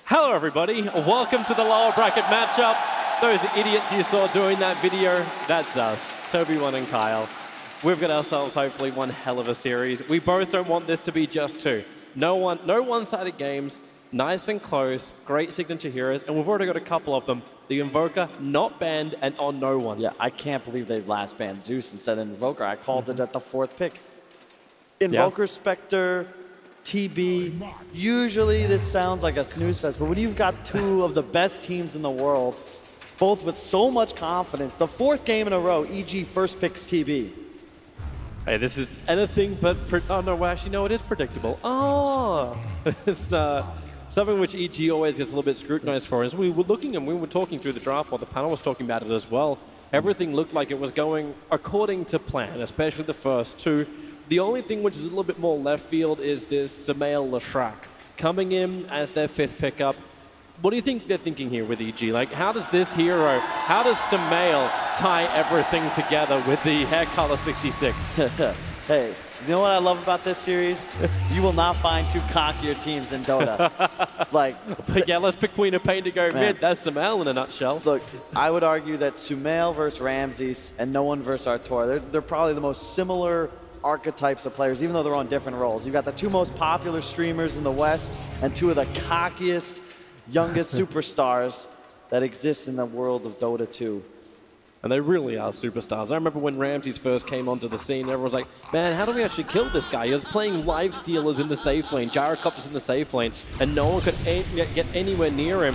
Hello everybody, welcome to the lower bracket matchup. Those idiots you saw doing that video, that's us, Toby1 and Kyle. We've got ourselves hopefully one hell of a series. We both don't want this to be just 2. No one-sided games, nice and close, great signature heroes, and we've already got a couple of them. The Invoker, not banned, and on no one. Yeah, I can't believe they last banned Zeus instead of Invoker. I called it at the 4th pick. Invoker, Spectre, TB. Usually this sounds like a snooze fest, but when you've got 2 of the best teams in the world, both with so much confidence, the 4th game in a row, EG first picks TB. Hey, this is anything but... oh, no, actually, no, it is predictable. Oh! It's something which EG always gets a little bit scrutinized for. As we were looking and we were talking through the draft while the panel was talking about it as well, everything looked like it was going according to plan, especially the first 2. The only thing which is a little bit more left field is this Samael Leshrac coming in as their 5th pickup. What do you think they're thinking here with EG? Like, how does this hero, how does Samael tie everything together with the hair color 66? Hey, you know what I love about this series? You will not find 2 cockier teams in Dota. Yeah, let's pick Queen of Pain to go mid. That's Samael in a nutshell. Look, I would argue that Sumail versus Ramses and no one versus Artur, they're probably the most similar archetypes of players, even though they're on different roles. You've got the 2 most popular streamers in the West and 2 of the cockiest, youngest superstars that exist in the world of Dota 2. And they really are superstars. I remember when Ramses first came onto the scene, everyone was like, man, how do we actually kill this guy? He was playing live stealers in the safe lane, gyrocopters in the safe lane, and no one could get anywhere near him.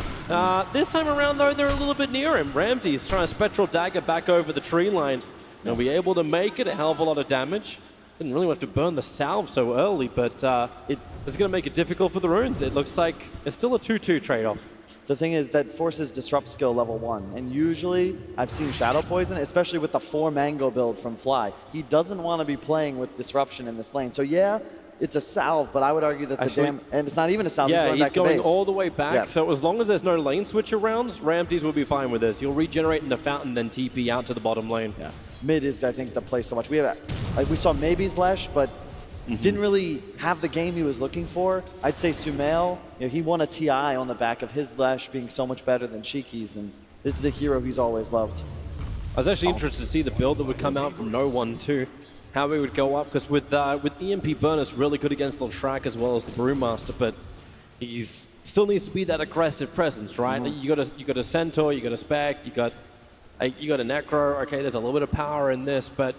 This time around, though, they're a little bit near him. Ramses trying to Spectral Dagger back over the tree line. They'll be able to make it a hell of a lot of damage. Didn't really have to burn the salve so early, but it's going to make it difficult for the runes. It looks like it's still a 2-2 trade-off. The thing is that forces disrupt skill level 1, and usually I've seen Shadow Poison, especially with the 4 Mango build from Fly. He doesn't want to be playing with disruption in this lane. So yeah, it's a salve, but I would argue that and it's not even a salve. Yeah, he's going base. all the way back. Yeah. So as long as there's no lane switch around, Ramses will be fine with this. He'll regenerate in the fountain, then TP out to the bottom lane. Yeah. Mid is, I think, the place so much. We saw maybe's Lesh, but didn't really have the game he was looking for. I'd say Sumail, he won a TI on the back of his Lesh being so much better than Shiki's, and this is a hero he's always loved. I was actually interested to see the build that would come out from No One too, how he would go up, because with EMP Burnus really good against Leshrac as well as the Brewmaster, but he's still needs to be that aggressive presence, right? You got a Centaur, you got a Spec, you got a Necro. Okay, there's a little bit of power in this, but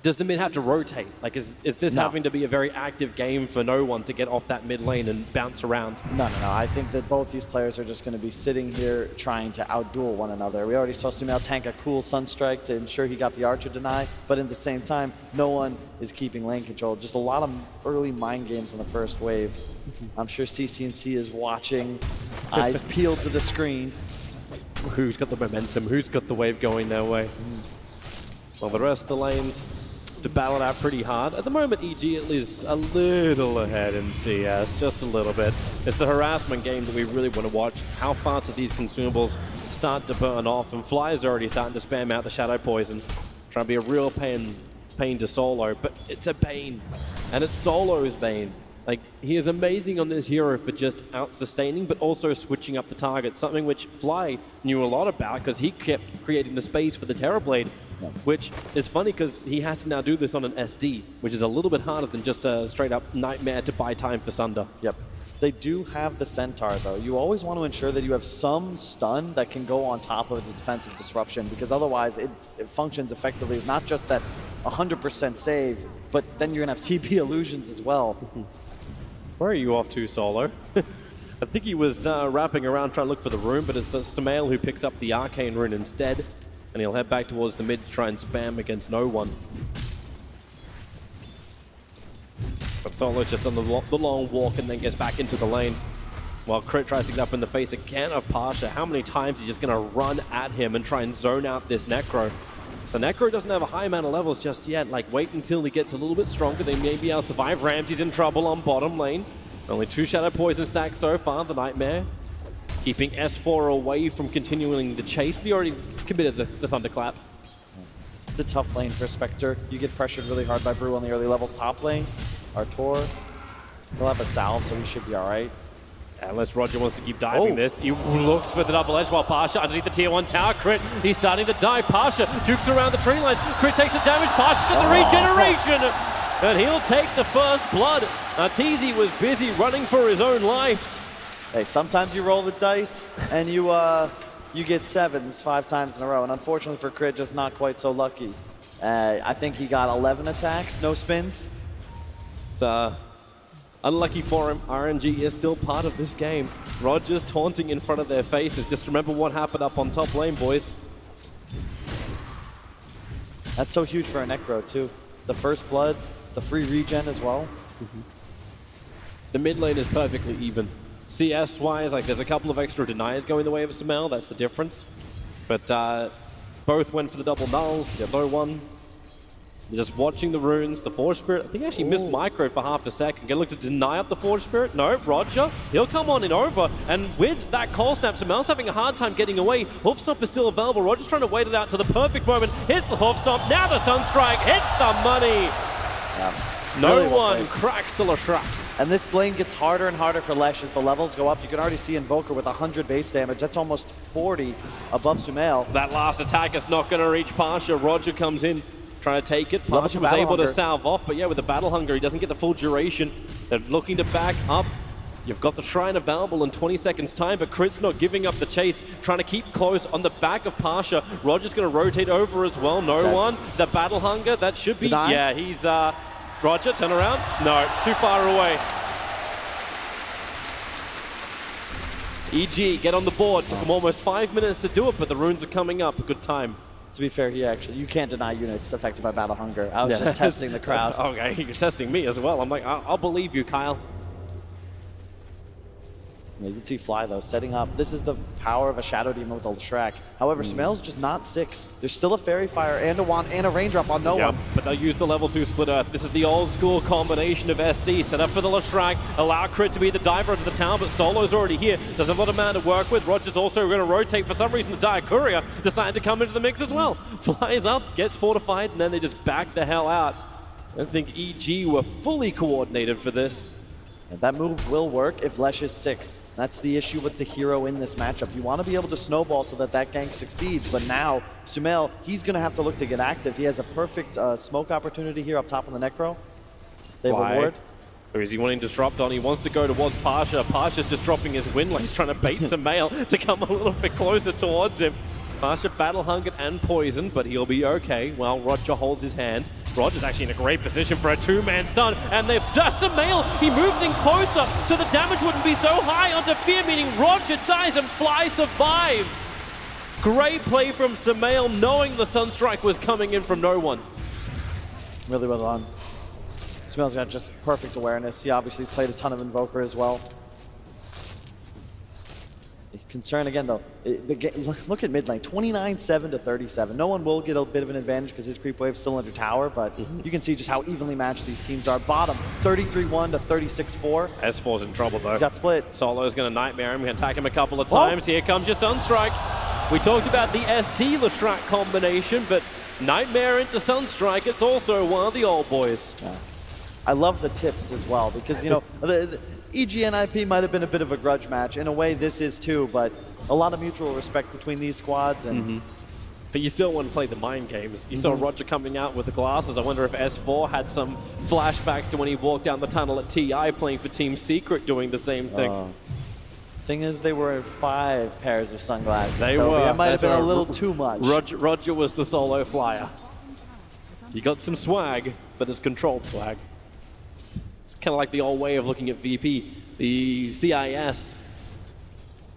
does the mid have to rotate? Like, is this having to be a very active game for No One to get off that mid lane and bounce around? No. I think that both these players are just going to be sitting here trying to outduel one another. We already saw Sumail tank a cool Sunstrike to ensure he got the Archer deny, but at the same time, no one is keeping lane control. Just a lot of early mind games in the first wave. I'm sure CCNC is watching, eyes peeled to the screen. Who's got the momentum? Who's got the wave going their way? Well, the rest of the lanes to battle it out pretty hard. At the moment, EG is a little ahead in CS, just a little bit. It's the harassment game that we really want to watch. How fast do these consumables start to burn off? And Fly is already starting to spam out the Shadow Poison, trying to be a real pain to Solo, but it's a Bane, and it's Solo's Bane. Like, he is amazing on this hero for just out-sustaining, but also switching up the target, something which Fly knew a lot about because he kept creating the space for the Terrorblade, which is funny because he has to now do this on an SD, which is a little bit harder than just a straight-up nightmare to buy time for Sunder. Yep. They do have the Centaur, though. You always want to ensure that you have some stun that can go on top of the defensive disruption, because otherwise it functions effectively as not just that 100% save, but then you're going to have TP illusions as well. Where are you off to, Solo? I think he was wrapping around trying to look for the rune, but it's Samael who picks up the Arcane Rune instead, and he'll head back towards the mid to try and spam against No One. But Solo's just on the long walk and then gets back into the lane. While Crit tries to get up in the face again of Pasha. How many times is he just going to run at him and try and zone out this Necro? So Necro doesn't have a high amount of levels just yet. Like, wait until he gets a little bit stronger. They may be able to survive. Ramsey's in trouble on bottom lane. Only 2 Shadow Poison stacks so far. The Nightmare keeping S4 away from continuing the chase. But he already committed the Thunderclap. It's a tough lane for Spectre. You get pressured really hard by Brew on the early levels top lane. Artur, he'll have a salve, so he should be all right. Unless Roger wants to keep diving this. He looks for the double edge while Pasha underneath the tier 1 tower. Crit, he's starting to dive. Pasha jukes around the tree lines. Crit takes the damage. Pasha's got the regeneration. And he'll take the first blood. Arteezy was busy running for his own life. Hey, sometimes you roll the dice and you get 7s 5 times in a row. And unfortunately for Crit, just not quite so lucky. I think he got 11 attacks, no spins. It's unlucky for him. RNG is still part of this game. Rogers taunting in front of their faces. Just remember what happened up on top lane, boys. That's so huge for a Necro, too. The first blood, the free regen as well. The mid lane is perfectly even. CS-wise, like there's a couple of extra deniers going the way of Sumail. That's the difference. But both went for the double nulls. The other one, just watching the runes. The Forge Spirit, I think he actually missed micro for half a second. Gonna look to deny up the Forge Spirit. No, Roger, he'll come on in over. And with that cold snap, Sumail's having a hard time getting away. Hoof Stomp is still available. Roger's trying to wait it out to the perfect moment. Hits the Hoof Stomp. Now the Sunstrike hits the money. Yeah. No Really well one played. cracks the Leshrac. And this lane gets harder and harder for Lesh as the levels go up. You can already see Invoker with 100 base damage. That's almost 40 above Sumail. That last attack is not going to reach Pasha. Roger comes in, trying to take it. Level Pasha two was battle able to hunger. salve off, but yeah, with the Battle Hunger, he doesn't get the full duration. They're looking to back up. You've got the Shrine available in 20 seconds time, but Crit's not giving up the chase, trying to keep close on the back of Pasha. Roger's going to rotate over as well. No one. The Battle Hunger, that should be... Deny? Yeah, he's... Roger, turn around. No, too far away. EG, get on the board. Took him almost 5 minutes to do it, but the runes are coming up. A good time. To be fair, you can't deny units affected by Battle Hunger. I was just testing the crowd. Okay, you're testing me as well. I'm like, I'll believe you, Kyle. You can see Fly, though, setting up. This is the power of a Shadow Demon with a Leshrac. However, Sumail's just not 6. There's still a Fairy Fire and a Wand and a Raindrop on no one. But they'll use the level 2 Split Earth. This is the old school combination of SD. Set up for the Leshrac. Allow Crit to be the diver into the town, but Solo's already here. There's a lot of man to work with. Roger's also going to rotate. For some reason, the Dire Courier decided to come into the mix as well. Flies up, gets fortified, and then they just back the hell out. I think EG were fully coordinated for this. And that move will work if Lesh is 6. That's the issue with the hero in this matchup. You want to be able to snowball so that that gank succeeds, but now Sumail, he's going to have to look to get active. He has a perfect smoke opportunity here up top on the Necro. They reward. Or is he wanting to disrupt on? He wants to go towards Pasha. Pasha's just dropping his wind like he's trying to bait Sumail to come a little bit closer towards him. Pasha battle hungered and poisoned, but he'll be okay while Roger holds his hand. Roger's actually in a great position for a 2-man stun, and they've just Sumail. He moved in closer, so the damage wouldn't be so high onto Fear, meaning Roger dies and Fly survives. Great play from Sumail, knowing the Sunstrike was coming in from no one. Really well done. Sumail's got just perfect awareness. He obviously has played a ton of Invoker as well. Concern again, though, look at mid lane, 29-7 to 37. No one will get a bit of an advantage because his creep wave's still under tower, but you can see just how evenly matched these teams are. Bottom, 33-1 to 36-4. S4's in trouble, though. He's got split. Solo's going to Nightmare him, going to attack him a couple of times. Here comes your Sunstrike. We talked about the SD Leshrac combination, but Nightmare into Sunstrike, it's also one of the old boys. Yeah. I love the tips as well, because, you know, the EG and IP might have been a bit of a grudge match. In a way, this is too, but a lot of mutual respect between these squads. And But you still want to play the mind games. You saw Roger coming out with the glasses. I wonder if S4 had some flashbacks to when he walked down the tunnel at TI playing for Team Secret doing the same thing. Thing is, they were 5 pairs of sunglasses. They were. That might have been a little too much. Roger was the solo flyer. You got some swag, but it's controlled swag. It's kind of like the old way of looking at VP. The CIS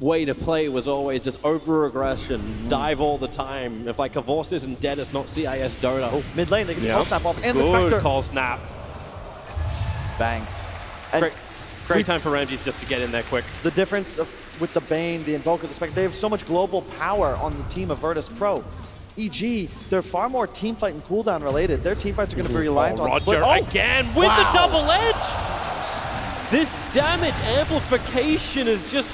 way to play was always just over-aggression, dive all the time. If like Kavos isn't dead, it's not CIS Dota. Oh, mid lane, they get the cold snap off, and Good the Spectre. call snap. Bang. And Great time for Ramses just to get in there quick. the difference with the Bane, the Invoker, the Spectre, they have so much global power on the team of Virtus.pro. EG, they're far more teamfight and cooldown related. Their teamfights are going to be reliant on Roger split. again with the double edge. This damage amplification is just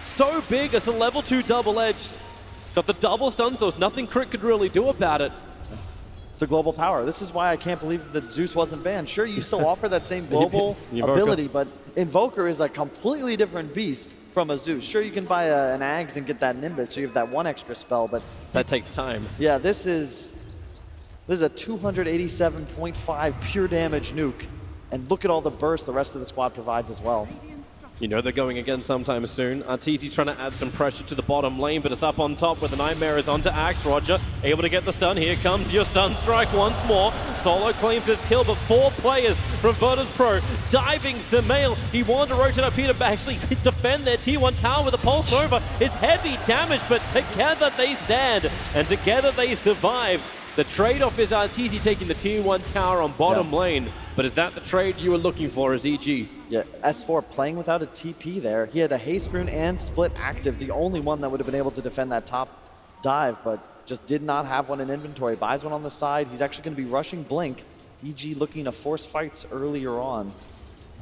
so big. It's a level 2 double edge. Got the double stuns. There was nothing Crit could really do about it. It's the global power. This is why I can't believe that Zeus wasn't banned. Sure, you still offer that same global ability, but Invoker is a completely different beast from a Zeus. Sure, you can buy an Ags and get that Nimbus, so you have that one extra spell, but that takes time. Yeah, this is a 287.5 pure damage nuke, and look at all the burst the rest of the squad provides as well. You know they're going again sometime soon. Arteezy's trying to add some pressure to the bottom lane, but it's up on top where the Nightmare is onto Axe. Roger able to get the stun. Here comes your stun strike once more. Solo claims his kill, but 4 players from Virtus.pro diving Samael. He wanted to rotate up here to actually defend their tier 1 tower with a pulse over. It's heavy damage, but together they stand, and together they survive. The trade-off is Arteezy taking the tier 1 tower on bottom lane, but is that the trade you were looking for as EG? Yeah, S4 playing without a TP there. He had a haste rune and split active, the only one that would have been able to defend that top dive, but just did not have one in inventory. Buys one on the side. He's actually going to be rushing Blink. EG looking to force fights earlier on.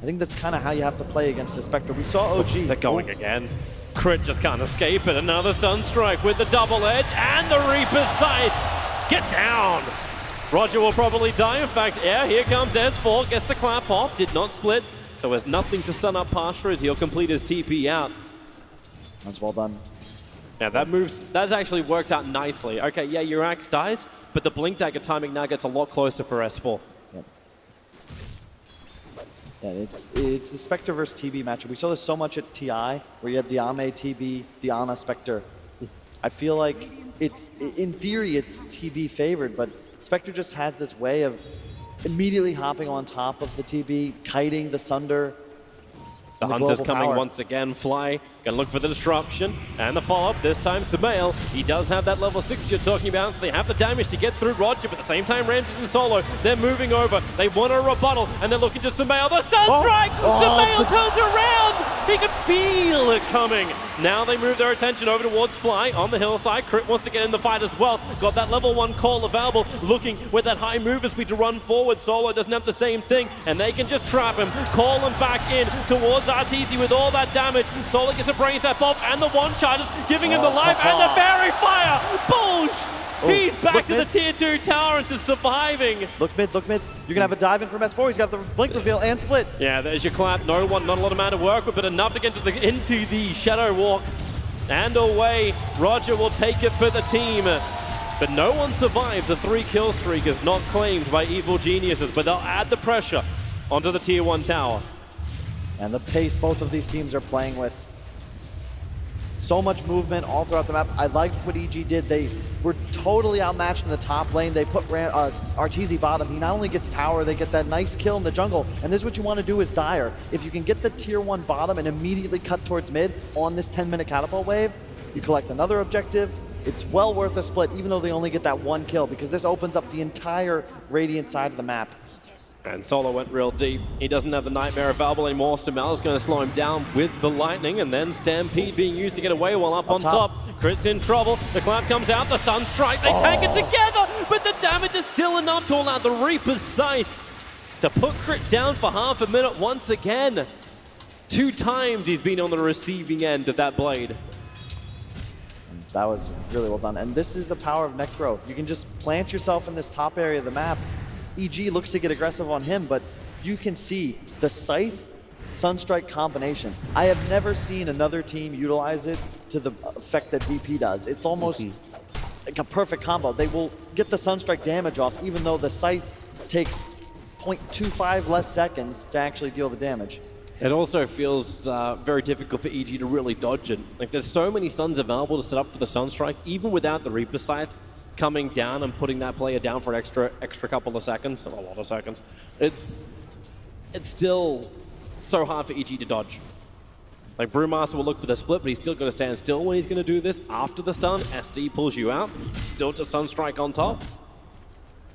I think that's kind of how you have to play against a Spectre. We saw OG. They're going again. Crit just can't escape it. Another Sunstrike with the double edge and the Reaper's Scythe. Get down! Roger will probably die. In fact, yeah, here comes S4. Gets the clap off. Did not split. So there's nothing to stun up Pasha as he'll complete his TP out. That's well done. Yeah, that actually worked out nicely. Okay, yeah, your Axe dies, but the Blink Dagger timing now gets a lot closer for S4. Yep. Yeah, it's the Spectre versus TB matchup. We saw this so much at TI, where you had the Ame TB, the Ana Spectre. I feel like in theory, it's TB favored, but Spectre just has this way of immediately hopping on top of the TB, kiting the Sunder. The Hunter's coming once again. Fly, gonna look for the disruption and the follow-up. This time, Samael, he does have that level 6 you're talking about, so they have the damage to get through Roger, but at the same time, Ramses and Solo, they're moving over. They want a rebuttal, and they're looking to Samael. The Sunstrike! Samael turns around! He could feel it coming. Now they move their attention over towards Fly on the hillside. Crit wants to get in the fight as well. Got that level 1 call available, looking with that high mover speed to run forward. Solo doesn't have the same thing, and they can just trap him, call him back in towards Arteezy with all that damage. Solo gets a brain tap off, and the one-charters giving him the life, and the fairy fire! Boosh! He's back to the tier 2 tower and to surviving. Look mid, look mid. You're going to have a dive in from S4. He's got the Blink reveal and split. Yeah, there's your clap. Not a lot of mana to work with, but enough to get into the Shadow Walk. And away. Roger will take it for the team. But no one survives. A 3-kill streak is not claimed by Evil Geniuses, but they'll add the pressure onto the tier 1 tower. And the pace both of these teams are playing with. So much movement all throughout the map. I liked what EG did. They were totally outmatched in the top lane. They put Arteezy bottom. He not only gets tower, they get that nice kill in the jungle. And this is what you want to do as Dire. If you can get the tier 1 bottom and immediately cut towards mid on this 10-minute catapult wave, you collect another objective. It's well worth a split, even though they only get that 1 kill, because this opens up the entire Radiant side of the map. And Solo went real deep. He doesn't have the Nightmare available anymore. Samael's going to slow him down with the Lightning, and then Stampede being used to get away while up on top. Crit's in trouble. The Cloud comes out. The Sunstrike. They take it together, but the damage is still enough to allow the Reaper's Scythe to put Crit down for half a minute once again. 2 times he's been on the receiving end of that blade. That was really well done. And this is the power of Necro. You can just plant yourself in this top area of the map. EG looks to get aggressive on him, but you can see the Scythe Sunstrike combination. I have never seen another team utilize it to the effect that VP does. It's almost like a perfect combo. They will get the Sunstrike damage off, even though the Scythe takes 0.25 less seconds to actually deal the damage. It also feels very difficult for EG to really dodge it. Like, there's so many stuns available to set up for the Sunstrike, even without the Reaper Scythe coming down and putting that player down for an extra couple of seconds, a lot of seconds. It's still so hard for EG to dodge. Like, Brewmaster will look for the split, but he's still going to stand still when he's going to do this. After the stun, SD pulls you out. Still just Sunstrike on top.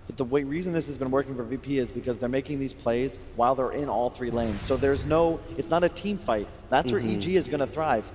But the reason this has been working for VP is because they're making these plays while they're in all 3 lanes. So there's no, it's not a team fight. That's where EG is going to thrive.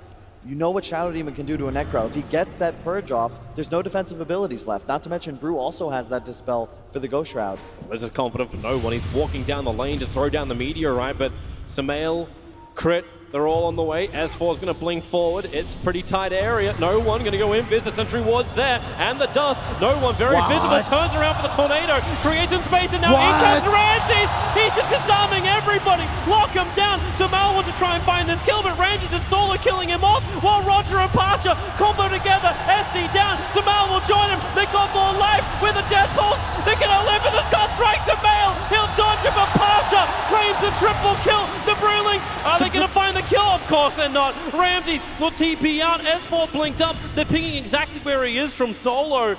You know what Shadow Demon can do to a Necro. If he gets that Purge off, there's no defensive abilities left. Not to mention, Brew also has that Dispel for the Ghost Shroud. This is confident for no one. He's walking down the lane to throw down the Meteorite, but Samael, Crit, they're all on the way. S4's going to blink forward. It's pretty tight area. No one going to go in. Visit Sentry Ward's there. And the dust. No one very visible. Turns around for the Tornado. Creates some space, and now in comes Ramses. He's just disarming everybody. Lock him down. Samael wants to try and find this kill, but Ramses is solo killing him off, while Roger and Pasha combo together. SD down. Samael will join him. They got more life with a Death Pulse. They're going to live with the Sunstrike. Samael, he'll dodge him, but Pasha claims the triple kill. The Brewlings, are they going to find the kill off? Of course they're not. Ramses will TP out. S4 blinked up. They're pinging exactly where he is from Solo.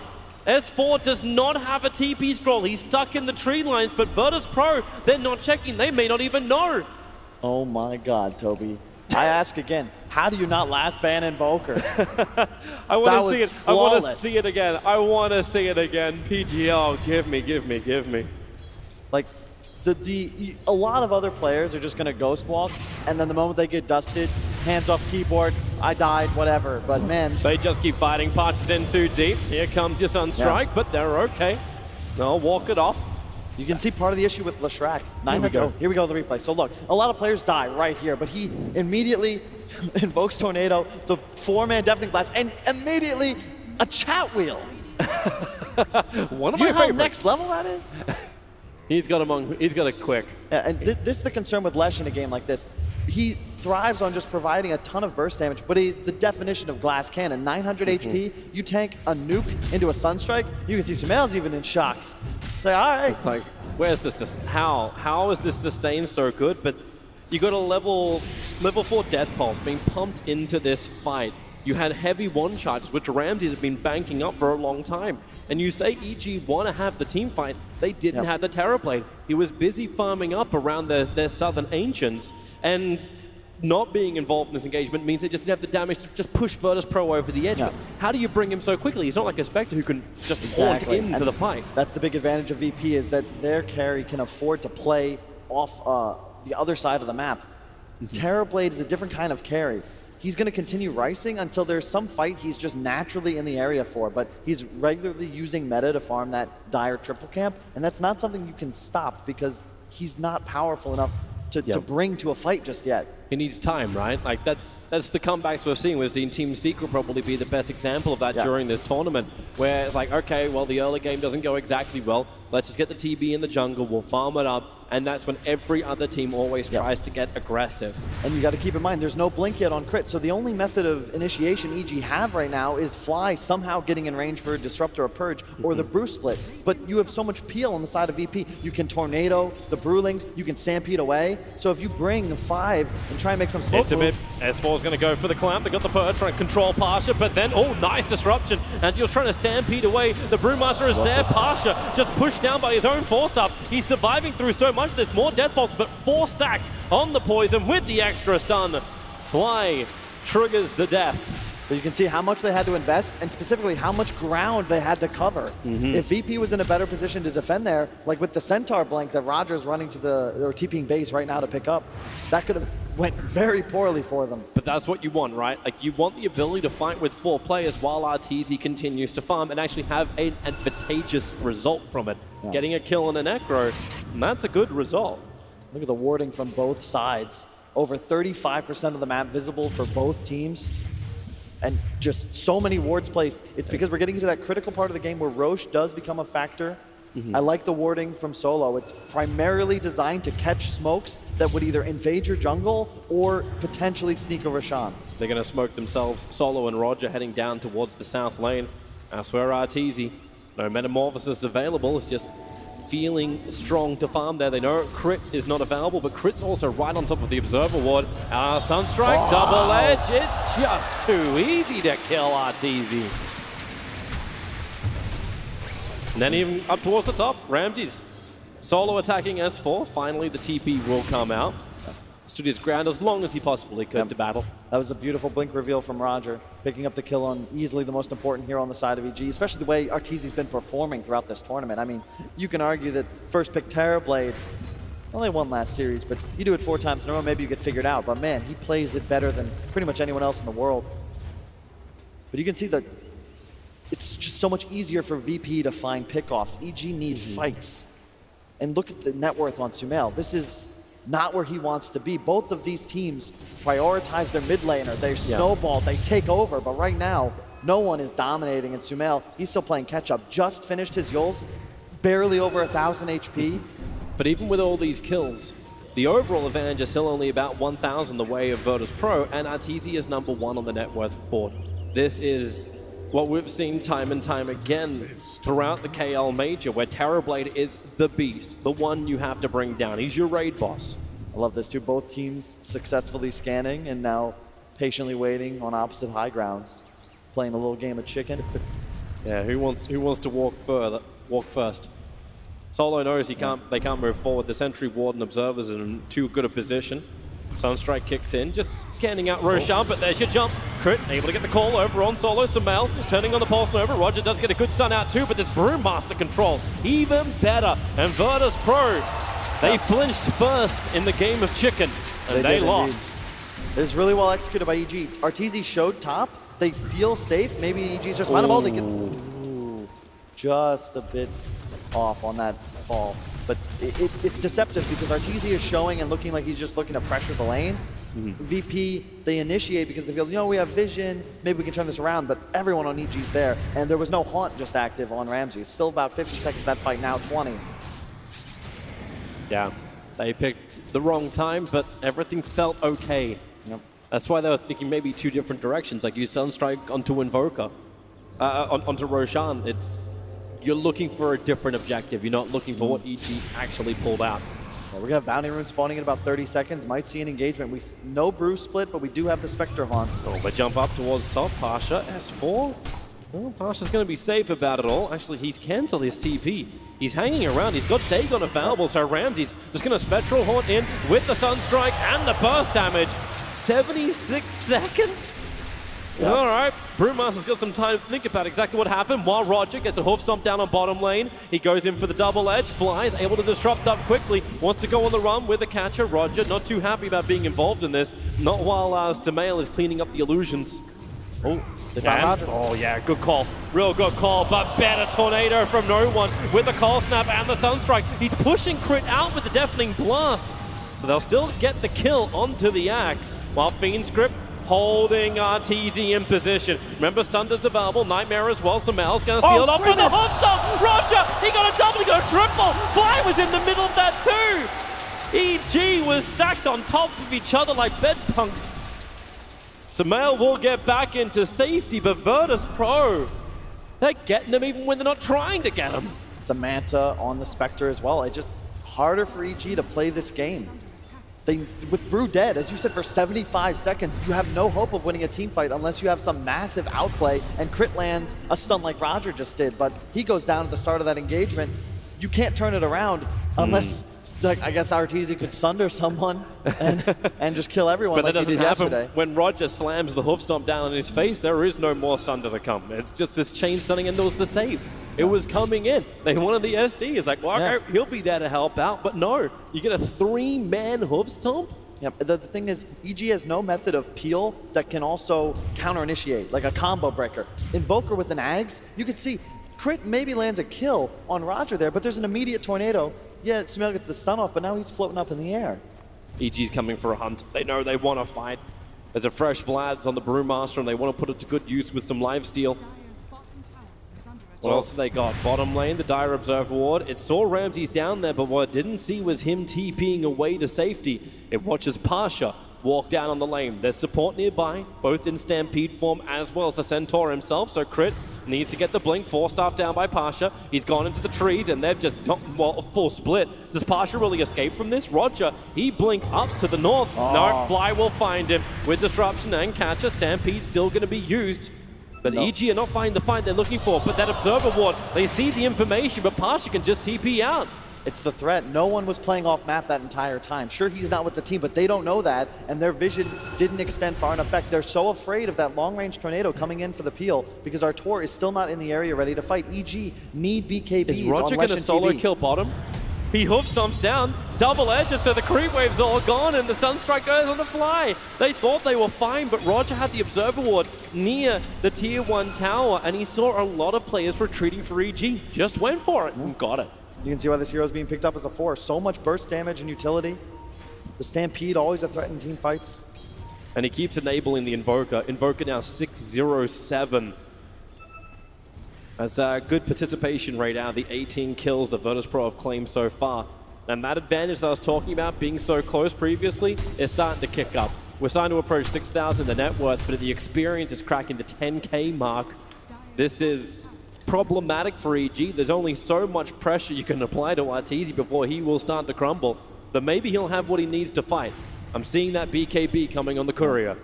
S4 does not have a TP scroll. He's stuck in the tree lines, but Virtus.pro, they're not checking. They may not even know. Oh my God, Toby. I ask again, how do you not last ban Invoker? I want to see it. Flawless. I want to see it again. I want to see it again. PGL, give me, give me, give me. Like, a lot of other players are just going to ghost walk, and then the moment they get dusted, hands off keyboard, I died, whatever. But man, they just keep fighting. Parches in too deep. Here comes your Sunstrike, but they're okay. They'll walk it off. You can see part of the issue with Leshrac. Here we go, the replay. So look, a lot of players die right here, but he immediately invokes Tornado, the 4-man Deafening Blast, and immediately a chat wheel. One of you my know favorites. How next level that is? He's got it quick. Yeah, and this is the concern with Lesh in a game like this. He thrives on just providing a ton of burst damage, but he's the definition of glass cannon. 900 HP, you tank a nuke into a Sunstrike, you can see Sumail's even in shock. It's like, all right. It's like, where's this? How is this sustain so good? But you got a level 4 Death Pulse being pumped into this fight. You had heavy one charges, which Ramses had been banking up for a long time. And you say EG want to have the team fight. They didn't have the Terrorblade. He was busy farming up around their southern Ancients. And not being involved in this engagement means they just didn't have the damage to just push Virtus.pro over the edge. But how do you bring him so quickly? He's not like a Spectre who can just haunt into the fight. That's the big advantage of VP, is that their carry can afford to play off the other side of the map. Terrorblade is a different kind of carry. He's going to continue ricing until there's some fight he's just naturally in the area for, but he's regularly using meta to farm that dire triple camp, and that's not something you can stop because he's not powerful enough to bring to a fight just yet. He needs time, right? Like that's the comebacks we're seeing. We've seen Team Secret probably be the best example of that during this tournament, where it's like, okay, well, the early game doesn't go exactly well. Let's just get the TB in the jungle, we'll farm it up, and that's when every other team always tries to get aggressive. And you got to keep in mind, there's no blink yet on crit, so the only method of initiation EG have right now is Fly somehow getting in range for a Disrupt or a Purge, or the Brew Split. But you have so much peel on the side of VP. You can Tornado the Brewlings, you can Stampede away. So if you bring 5 and try and make some smoke Intimate. S4 is going to go for the clamp. They got the Purge, trying to control Pasha, but then, oh, nice disruption. As he was trying to Stampede away, the Brewmaster is there. Pasha just pushed down by his own force up. He's surviving through so much. There's more Death Bolts, but 4 stacks on the poison with the extra stun. Fly triggers the death. So you can see how much they had to invest, and specifically how much ground they had to cover. If VP was in a better position to defend there, like with the Centaur blink that Roger's running to or TPing base right now to pick up, that could have went very poorly for them. But that's what you want, right? Like, you want the ability to fight with 4 players while RTZ continues to farm and actually have an advantageous result from it. Getting a kill on an Necro, and that's a good result. Look at the warding from both sides. Over 35% of the map visible for both teams. And just so many wards placed. It's because we're getting into that critical part of the game where Roche does become a factor. I like the warding from Solo. It's primarily designed to catch smokes that would either invade your jungle or potentially sneak a Roshan. They're going to smoke themselves. Solo and Roger heading down towards the south lane. I swear Arteezy, no Metamorphosis available. It's just feeling strong to farm there. They know crit is not available, but crit's also right on top of the Observer Ward. Sunstrike, double edge. It's just too easy to kill Arteezy. And then even up towards the top, Ramses. Solo attacking S4. Finally, the TP will come out. Stood his ground as long as he possibly could to battle. That was a beautiful blink reveal from Roger, picking up the kill on easily the most important hero on the side of EG, especially the way Arteezy's been performing throughout this tournament. I mean, you can argue that first pick Terrorblade, only won last series, but you do it 4 times in a row, maybe you get figured out. But man, he plays it better than pretty much anyone else in the world. But you can see that it's just so much easier for VP to find pickoffs. EG need fights. And look at the net worth on Sumail. This is not where he wants to be. Both of these teams prioritize their mid laner. They snowball, they take over, but right now, no one is dominating. And Sumail, he's still playing catch up. Just finished his Yules, barely over 1,000 HP. But even with all these kills, the overall advantage is still only about 1,000 the way of Virtus.pro, and Arteezy is #1 on the net worth board. This is what we've seen time and time again throughout the KL Major, where Terrorblade is the beast, the one you have to bring down. He's your raid boss. I love this too. Both teams successfully scanning and now patiently waiting on opposite high grounds, playing a little game of chicken. Yeah, who wants to walk first? Solo knows they can't move forward. The Sentry Ward and Observer's in too good a position. Sunstrike kicks in, just scanning out Roshan, but there's your jump. Crit, able to get the call over on Solo. Sumail turning on the Pulse Nova. Roger does get a good stun out too, but this Brewmaster control, even better. And Virtus.pro, they flinched first in the game of chicken, and they lost. It was really well executed by EG. Arteezy showed top. They feel safe. Maybe EG's just manageable. They get just a bit off on that fall. But it's deceptive because Arteezy is showing and looking like he's just looking to pressure the lane. VP, they initiate because they feel, you know, we have vision, maybe we can turn this around, but everyone on EG's there, and there was no Haunt just active on Ramsey. It's still about 50 seconds of that fight, now 20. Yeah, they picked the wrong time, but everything felt okay. Yep. That's why they were thinking maybe two different directions, like you Sunstrike onto Invoker, onto Roshan. You're looking for a different objective. You're not looking for what EG actually pulled out. Yeah, we're gonna have Bounty Rune spawning in about 30 seconds. Might see an engagement. No Brew split, but we do have the Spectre Haunt. Oh, they jump up towards top. Pasha, S4. Well, Pasha's gonna be safe about it all. Actually, he's canceled his TP. He's hanging around. He's got Dagon available, so Ramsey's just gonna Spectral Haunt in with the Sunstrike and the burst damage. 76 seconds? Yep. All right, Brewmaster's got some time to think about exactly what happened while Roger gets a hoof stomp down on bottom lane. He goes in for the double edge, flies, able to disrupt up quickly, wants to go on the run with the catcher. Roger not too happy about being involved in this, not while Sumail is cleaning up the illusions. Oh, yeah, good call. Real good call, but better tornado from no one with the Cold Snap and the Sunstrike. He's pushing Crit out with the Deafening Blast. So they'll still get the kill onto the Axe, while Fiend's Grip holding Arteezy in position. Remember, Sunder's available, Nightmare as well. Sumail's going to steal it off with the hoof stomp. Roger, he got a double, he got a triple. Fly was in the middle of that too. EG was stacked on top of each other like bed punks. Sumail will get back into safety, but Virtus.pro, they're getting him even when they're not trying to get him. Samantha on the Spectre as well. It's just harder for EG to play this game. With Brew dead, as you said, for 75 seconds, you have no hope of winning a team fight unless you have some massive outplay and Crit lands a stun like Roger just did, but he goes down at the start of that engagement. You can't turn it around unless, like, I guess Arteezy could sunder someone and just kill everyone but like that doesn't he did happen. yesterday. When Roger slams the hoof stomp down on his face, there is no more sunder to come. It's just this chain stunning, and there was the save. It was coming in. They wanted the SD. It's like, well, okay, he'll be there to help out. But no, you get a 3-man hoof stomp? Yeah, the thing is, EG has no method of peel that can also counter-initiate, like a combo breaker. Invoker with an Ags, you can see Crit maybe lands a kill on Roger there, but there's an immediate tornado. Yeah, Sumail gets the stun off, but now he's floating up in the air. EG's coming for a hunt. They know they want to fight. There's a fresh Vlad's on the Brewmaster, and they want to put it to good use with some lifesteal. What else have they got? Bottom lane, the Dire Observer Ward. It saw Ramsey's down there, but what it didn't see was him TPing away to safety. It watches Pasha walk down on the lane. There's support nearby, both in Stampede form as well as the Centaur himself, so Crit needs to get the blink. 4-staff down by Pasha. He's gone into the trees, and they've just not, well, a full split. Does Pasha really escape from this? Roger, he blink up to the north. No, Fly will find him with Disruption and Catcher. Stampede still going to be used. But EG are not finding the fight they're looking for. But that Observer Ward, they see the information, but Pasha can just TP out. It's the threat. No one was playing off map that entire time. Sure, he's not with the team, but they don't know that, and their vision didn't extend far enough back. They're so afraid of that long-range tornado coming in for the peel because our Tor is still not in the area ready to fight. EG need BKBs. Is Roger going to solo kill bottom? He hoof stomps down, double edges, so the creep wave's all gone, and the Sunstrike goes on the fly. They thought they were fine, but Roger had the Observer Ward near the Tier 1 tower, and he saw a lot of players retreating for EG. Just went for it and got it. You can see why this hero is being picked up as a 4. So much burst damage and utility. The Stampede, always a threat in team fights. And he keeps enabling the Invoker. Invoker now 607. That's a good participation rate out of the 18 kills that Virtus.pro have claimed so far. And that advantage that I was talking about, being so close previously, is starting to kick up. We're starting to approach 6,000 the net worth, but the experience is cracking the 10K mark. This is problematic for EG. There's only so much pressure you can apply to Arteezy before he will start to crumble. but maybe he'll have what he needs to fight. I'm seeing that BKB coming on the courier.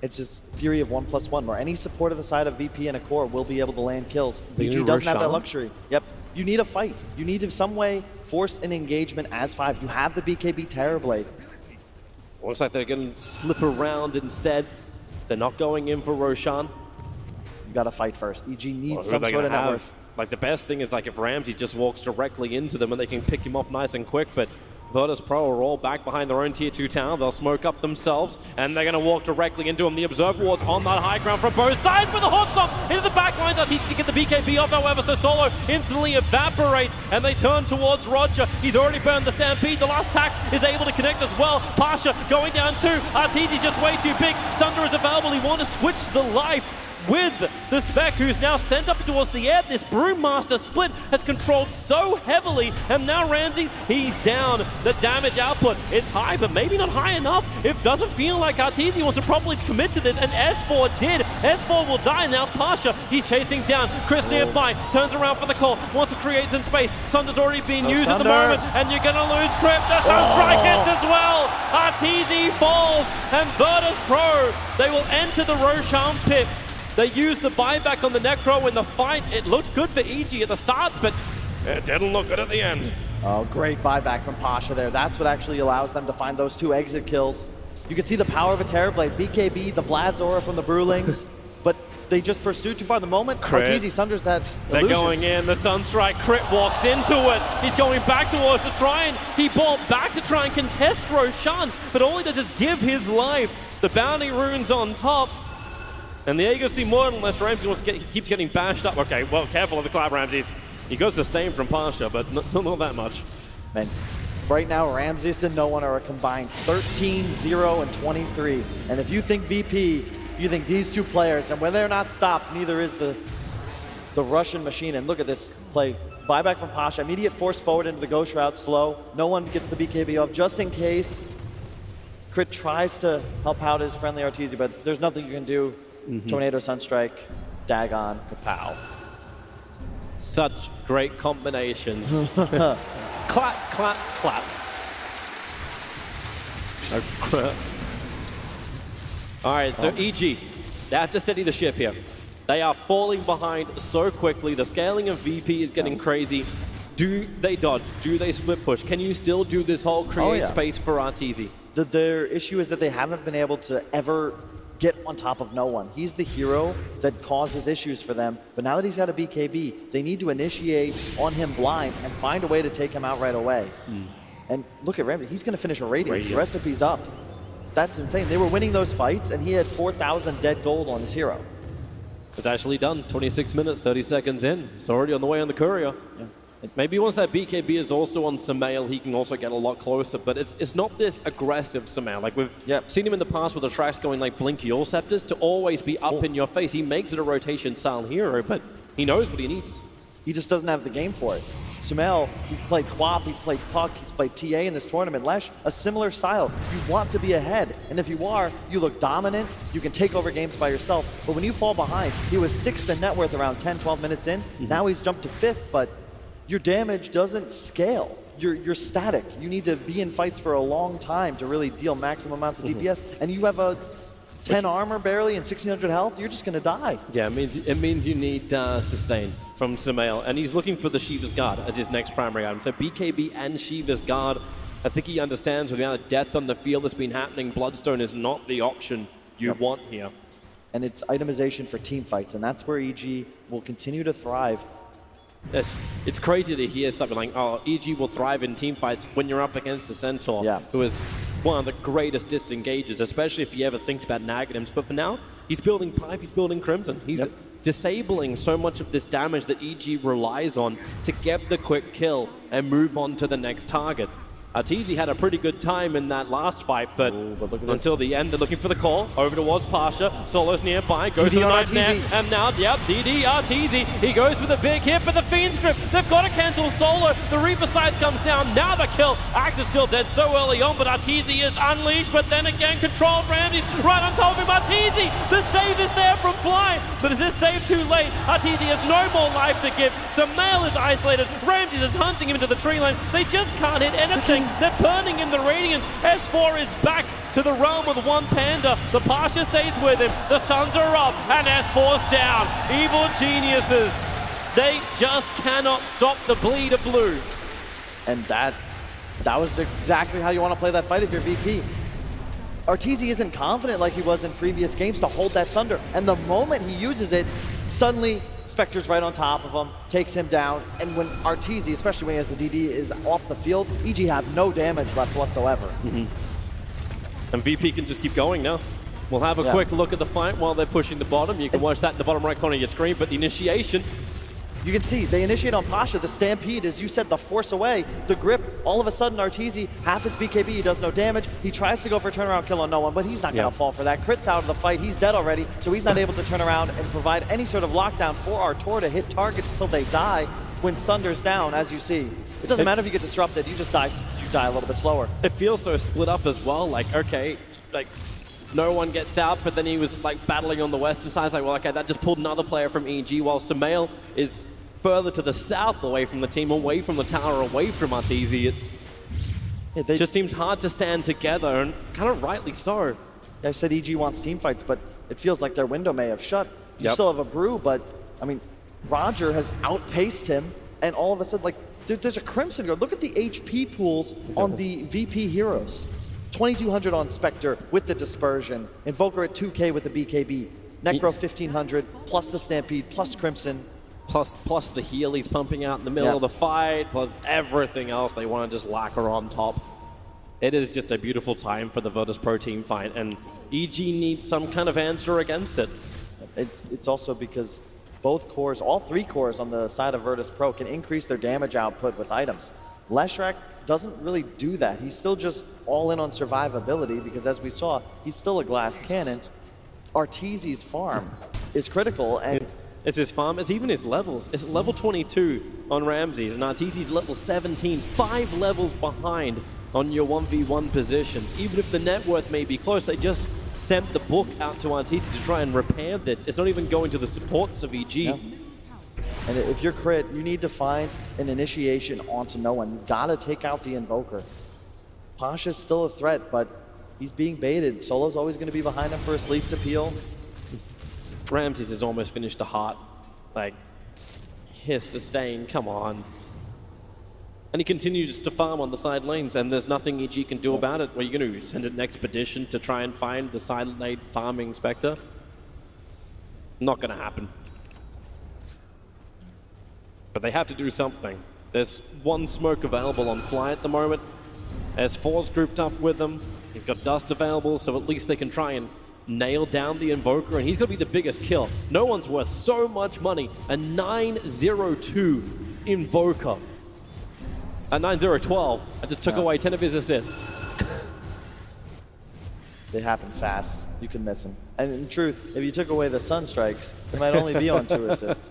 It's just theory of 1+1, where any support of the side of VP and a core will be able to land kills. The VG doesn't have that Roshan? luxury. Yep. You need a fight. You need to some way force an engagement as 5. You have the BKB Terrorblade. Looks like they're going to slip around instead. They're not going in for Roshan. You got to fight first. EG needs Who are some they sort of gonna net have? worth. Like, the best thing is, like, if Ramsey just walks directly into them and they can pick him off nice and quick, but Virtus.pro are all back behind their own tier 2 tower. They'll smoke up themselves, and they're going to walk directly into him. The Observer Ward's on that high ground from both sides, but the hot stomp into the back lines. He to get the BKB off, however, so Solo instantly evaporates, and they turn towards Roger. He's already burned the Stampede. The last tack is able to connect as well. Pasha going down too. Arteezy just way too big. Sunder is available. He wants to switch the life with the Spec, who's now sent up towards the air. This Brewmaster split has controlled so heavily, and now Ramsey's, he's down. The damage output, it's high, but maybe not high enough. It doesn't feel like Arteezy wants to properly commit to this, and S4 did. S4 will die now. Pasha, he's chasing down. Chris nearby, turns around for the call, wants to create some space. Sunder's already being used at the moment, and you're gonna lose Crypt. The Sunstrike hits as well. Arteezy falls, and Virtus.pro, they will enter the Roshan pit. They used the buyback on the Necro in the fight. It looked good for EG at the start, but it didn't look good at the end. Oh, great buyback from Pasha there. That's what actually allows them to find those 2 exit kills. You can see the power of a Terrorblade. BKB, the Vlad's aura from the Brewlings, but they just pursued too far. The moment Arteezy sunders that They're illusion. going in. The Sunstrike. Crit walks into it. He's going back towards the try, and he bought back to try and contest Roshan, but all he does is give his life. The bounty runes on top. And the Aegis Immortal, unless Ramsey wants to he keeps getting bashed up. Okay, well, careful of the Cloud Ramses. He goes sustained from Pasha, but not that much. Man, right now, Ramses and no one are a combined 13, 0, and 23. And if you think VP, you think these 2 players, and when they're not stopped, neither is the Russian machine. And look at this play. Buyback from Pasha, immediate force forward into the Ghost Route, slow. No one gets the BKB off, just in case. Crit tries to help out his friendly Arteezy, but there's nothing you can do. Tornado, Sunstrike, Dagon, Kapow. Such great combinations. Clap, clap, clap. All right, so EG, they have to steady the ship here. They are falling behind so quickly. The scaling of VP is getting crazy. Do they dodge? Do they split push? Can you still do this whole create space for Arteezy? Their issue is that they haven't been able to ever get on top of no one. He's the hero that causes issues for them, but now that he's got a BKB, they need to initiate on him blind and find a way to take him out right away. And look at Ramsey, he's going to finish a Radiance. The recipe's up. That's insane. They were winning those fights, and he had 4,000 dead gold on his hero. It's actually done. 26 minutes, 30 seconds in. It's already on the way on the courier. Yeah. Maybe once that BKB is also on Sumail, he can also get a lot closer, but it's not this aggressive Sumail. Like we've seen him in the past with the tracks going like Blinky All Scepters to always be up in your face. He makes it a rotation style hero, but he knows what he needs. He just doesn't have the game for it. Sumail, he's played Quap, he's played Puck, he's played TA in this tournament. Lesh, a similar style. You want to be ahead, and if you are, you look dominant, you can take over games by yourself. But when you fall behind, he was 6th in net worth around 10, 12 minutes in. Now he's jumped to 5th, but your damage doesn't scale. You're static. You need to be in fights for a long time to really deal maximum amounts of DPS, and you have a 10 armor barely and 1600 health, you're just going to die. Yeah, it means you need sustain from Sumail, and he's looking for the Shiva's Guard as his next primary item. So BKB and Shiva's Guard, I think he understands with the amount of death on the field that's been happening, Bloodstone is not the option you want here. And it's itemization for team fights, and that's where EG will continue to thrive. It's crazy to hear something like, oh, EG will thrive in team fights when you're up against a Centaur, who is one of the greatest disengagers, especially if he ever thinks about negatives. But for now, he's building Pipe, he's building Crimson. He's disabling so much of this damage that EG relies on to get the quick kill and move on to the next target. Arteezy had a pretty good time in that last fight, but until the end, they're looking for the call. Over towards Pasha. Solo's nearby, goes to the nightmare, and now, DD Arteezy. He goes for the big hit, but the Fiend's Grip, they've got to cancel Solo. The Reaper side comes down, now the kill. Axe is still dead so early on, but Arteezy is unleashed, but then again, controlled. Ramsey's right on top of him. Arteezy, the save is there from Fly, but is this save too late? Arteezy has no more life to give. Sumail is isolated. Ramsey is hunting him into the tree line. They just can't hit anything. They're burning in the Radiance. S4 is back to the realm with one Panda. The Pasha stays with him. The stuns are up, and S4's down. Evil geniuses. They just cannot stop the bleed of blue. And that was exactly how you want to play that fight if you're VP. Arteezy isn't confident like he was in previous games to hold that Sunder. And the moment he uses it, suddenly Spectre's right on top of him, takes him down. And when Arteezy, especially when he has the DD, is off the field, EG have no damage left whatsoever. And VP can just keep going now. We'll have a quick look at the fight while they're pushing the bottom. You can watch that in the bottom right corner of your screen, but the initiation. You can see, they initiate on Pasha, the Stampede, as you said, the force away, the grip. All of a sudden, Arteezy, half his BKB, he does no damage. He tries to go for a turnaround kill on no one, but he's not going to fall for that. Crit's out of the fight, he's dead already, so he's not able to turn around and provide any sort of lockdown for Artor to hit targets until they die when Sunder's down, as you see. It doesn't matter if you get disrupted, you just die, a little bit slower. It feels so split up as well, like, okay, like, no one gets out, but then he was like battling on the western side. It's like, well, okay, that just pulled another player from EG, while Sumail is further to the south away from the team, away from the tower, away from Arteezy. It just seems hard to stand together, and kind of rightly so. I said EG wants team fights, but it feels like their window may have shut. You still have a Brew, but, I mean, Roger has outpaced him, and all of a sudden, like, there's a Crimson Guard. Look at the HP pools on the VP heroes. 2200 on Spectre with the Dispersion. Invoker at 2K with the BKB. Necro 1500, plus the Stampede, plus Crimson. Plus the heal he's pumping out in the middle of the fight, plus everything else they want to just lacquer on top. It is just a beautiful time for the Virtus.pro team fight, and EG needs some kind of answer against it. It's also because both cores, all three cores on the side of Virtus.pro can increase their damage output with items. Leshrac doesn't really do that. He's still just all in on survivability because, as we saw, he's still a glass cannon. Arteezy's farm is critical, and it's his farm, it's even his levels. It's level 22 on Ramses, and Arteezy's level 17, 5 levels behind on your 1v1 positions. Even if the net worth may be close, they just sent the book out to Arteezy to try and repair this. It's not even going to the supports of EG. Yeah. And if you're Crit, you need to find an initiation onto no one. You've got to take out the Invoker. Pasha's still a threat, but he's being baited. Solo's always going to be behind him for a sleep to peel. Ramses has almost finished the heart. Like, his sustain, come on. And he continues to farm on the side lanes, and there's nothing EG can do about it. What are you going to do? Send an expedition to try and find the side lane farming Spectre? Not going to happen. But they have to do something. There's one smoke available on Fly at the moment. S4's grouped up with them. He's got Dust available, so at least they can try and nail down the Invoker, and he's going to be the biggest kill. No one's worth so much money. A 902 Invoker. A 9012. I just took away 10 of his assists. They happen fast. You can miss him. And in truth, if you took away the Sunstrikes, it might only be on 2 assists.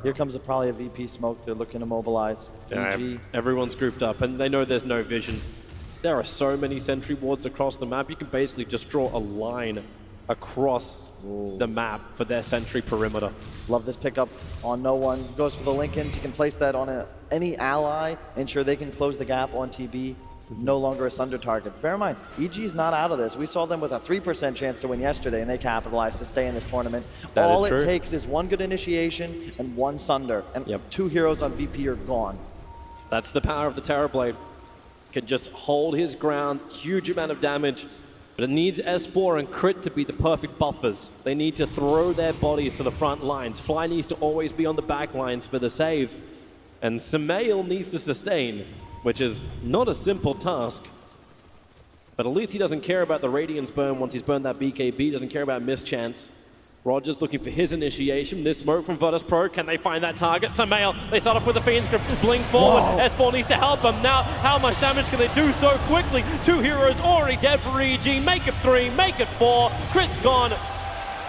Here comes probably a VP smoke. They're looking to mobilize. EG. Everyone's grouped up, and they know there's no vision. There are so many sentry wards across the map. You can basically just draw a line across the map for their sentry perimeter. Love this pickup on no one. Goes for the Lincolns. You can place that on any ally, ensure they can close the gap on TB. No longer a Sunder target. Bear in mind, EG's not out of this. We saw them with a 3% chance to win yesterday, and they capitalized to stay in this tournament. All it takes is one good initiation and one Sunder, and 2 heroes on VP are gone. That's the power of the Terrorblade. Can just hold his ground, huge amount of damage, but it needs S4 and Crit to be the perfect buffers. They need to throw their bodies to the front lines. Fly needs to always be on the back lines for the save, and Sumail needs to sustain, which is not a simple task. But at least he doesn't care about the Radiance burn once he's burned that BKB, doesn't care about mischance. Roger's looking for his initiation. This smoke from Virtus.pro. Can they find that target? Sumail, they start off with the Fiend's Grip. Blink forward. Whoa. S4 needs to help him. Now, how much damage can they do so quickly? 2 heroes already dead for EG. Make it 3, make it 4. Crit's gone.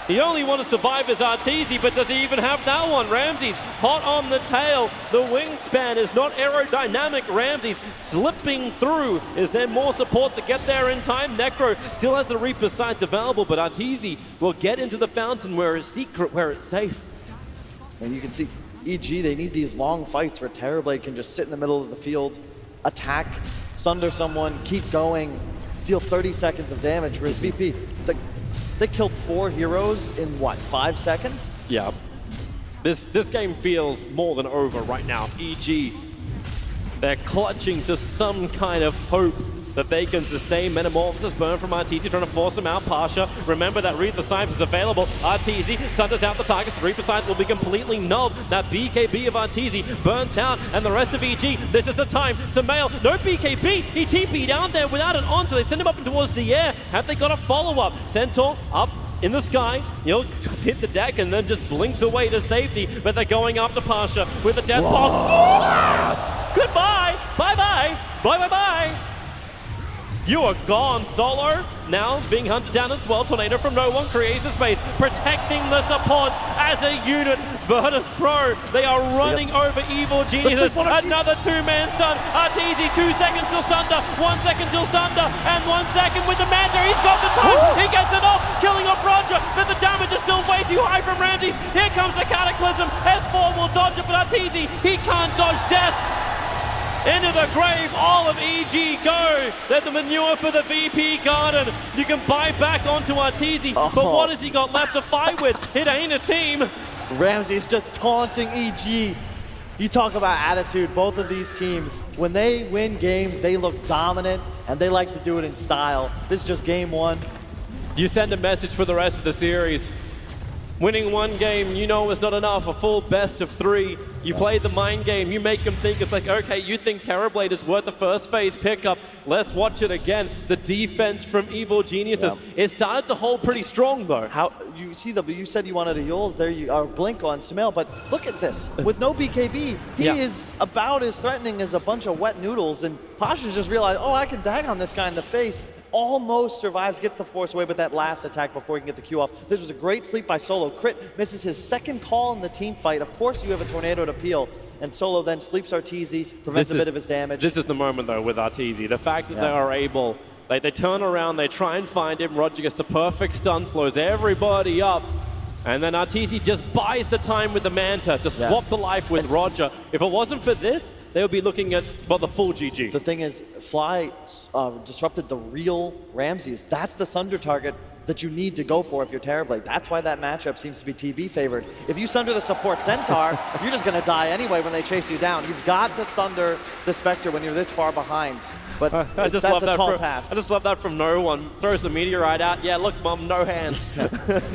The only one to survive is Arteezy, but does he even have that one? Ramses hot on the tail. The wingspan is not aerodynamic. Ramses slipping through. Is there more support to get there in time? Necro still has the Reaper sights available, but Arteezy will get into the fountain where it's secret, where it's safe. And you can see EG, they need these long fights where Terrorblade can just sit in the middle of the field, attack, sunder someone, keep going, deal 30 seconds of damage, whereas VP, they killed 4 heroes in what, 5 seconds? Yeah. This game feels more than over right now. EG, they're clutching to some kind of hope that they can sustain. Metamorphosis burn from RTZ, trying to force him out. Pasha, remember that Read the Science is available. RTZ sunders out the target. 3% will be completely nulled. That BKB of RTZ burnt out, and the rest of EG, this is the time. Samael, no BKB. He TP'd down there without an on, so they send him up and towards the air. Have they got a follow-up? Centaur up in the sky, he'll hit the deck and then just blinks away to safety, but they're going after Pasha with a death pulse. Goodbye! Bye-bye! Bye-bye-bye! You are gone, Solo. Now being hunted down as well. Tornado from no one creates a space, protecting the supports as a unit. Virtus.pro, they are running over Evil Geniuses. Another 2-man stun. RTZ, 2 seconds till Sunder, 1 second till Sunder, and 1 second with the Manta. He's got the time. He gets it off, killing off Roger, but the damage is still way too high from Ramses. Here comes the Cataclysm. S4 will dodge it, but RTZ, he can't dodge death. Into the grave, all of EG go. They're the manure for the VP garden. You can buy back onto Arteezy, but what has he got left to fight with? It ain't a team. Ramsey's just taunting EG. You talk about attitude, both of these teams, when they win games, they look dominant, and they like to do it in style. This is just game 1. You send a message for the rest of the series. Winning 1 game, you know is not enough, a full best of 3. You play the mind game, you make them think it's like, okay, you think Terrorblade is worth the first phase pickup, let's watch it again. The defense from Evil Geniuses, it started to hold pretty strong though. How you see you said you wanted a Yules, there you are, blink on Samael, but look at this. With no BKB, he is about as threatening as a bunch of wet noodles, and Pasha just realized, oh, I can dag on this guy in the face. Almost survives, gets the force away with that last attack before he can get the Q off. This was a great sleep by Solo. Crit misses his 2nd call in the team fight. Of course you have a tornado to peel, and Solo then sleeps Arteezy, prevents a bit of his damage. This is the moment though with Arteezy. The fact that they are able, they turn around, they try and find him. Roger gets the perfect stun, slows everybody up. And then Arteezy just buys the time with the Manta to swap the life with Roger. If it wasn't for this, they would be looking at, well, the full GG. The thing is, Fly disrupted the real Ramses. That's the Sunder target that you need to go for if you're Terrorblade. That's why that matchup seems to be TV favored. If you Sunder the support Centaur, you're just going to die anyway when they chase you down. You've got to Sunder the Spectre when you're this far behind. But that's a tall task. I just love that from no one. Throws the meteorite out. Yeah, look, Mom, no hands.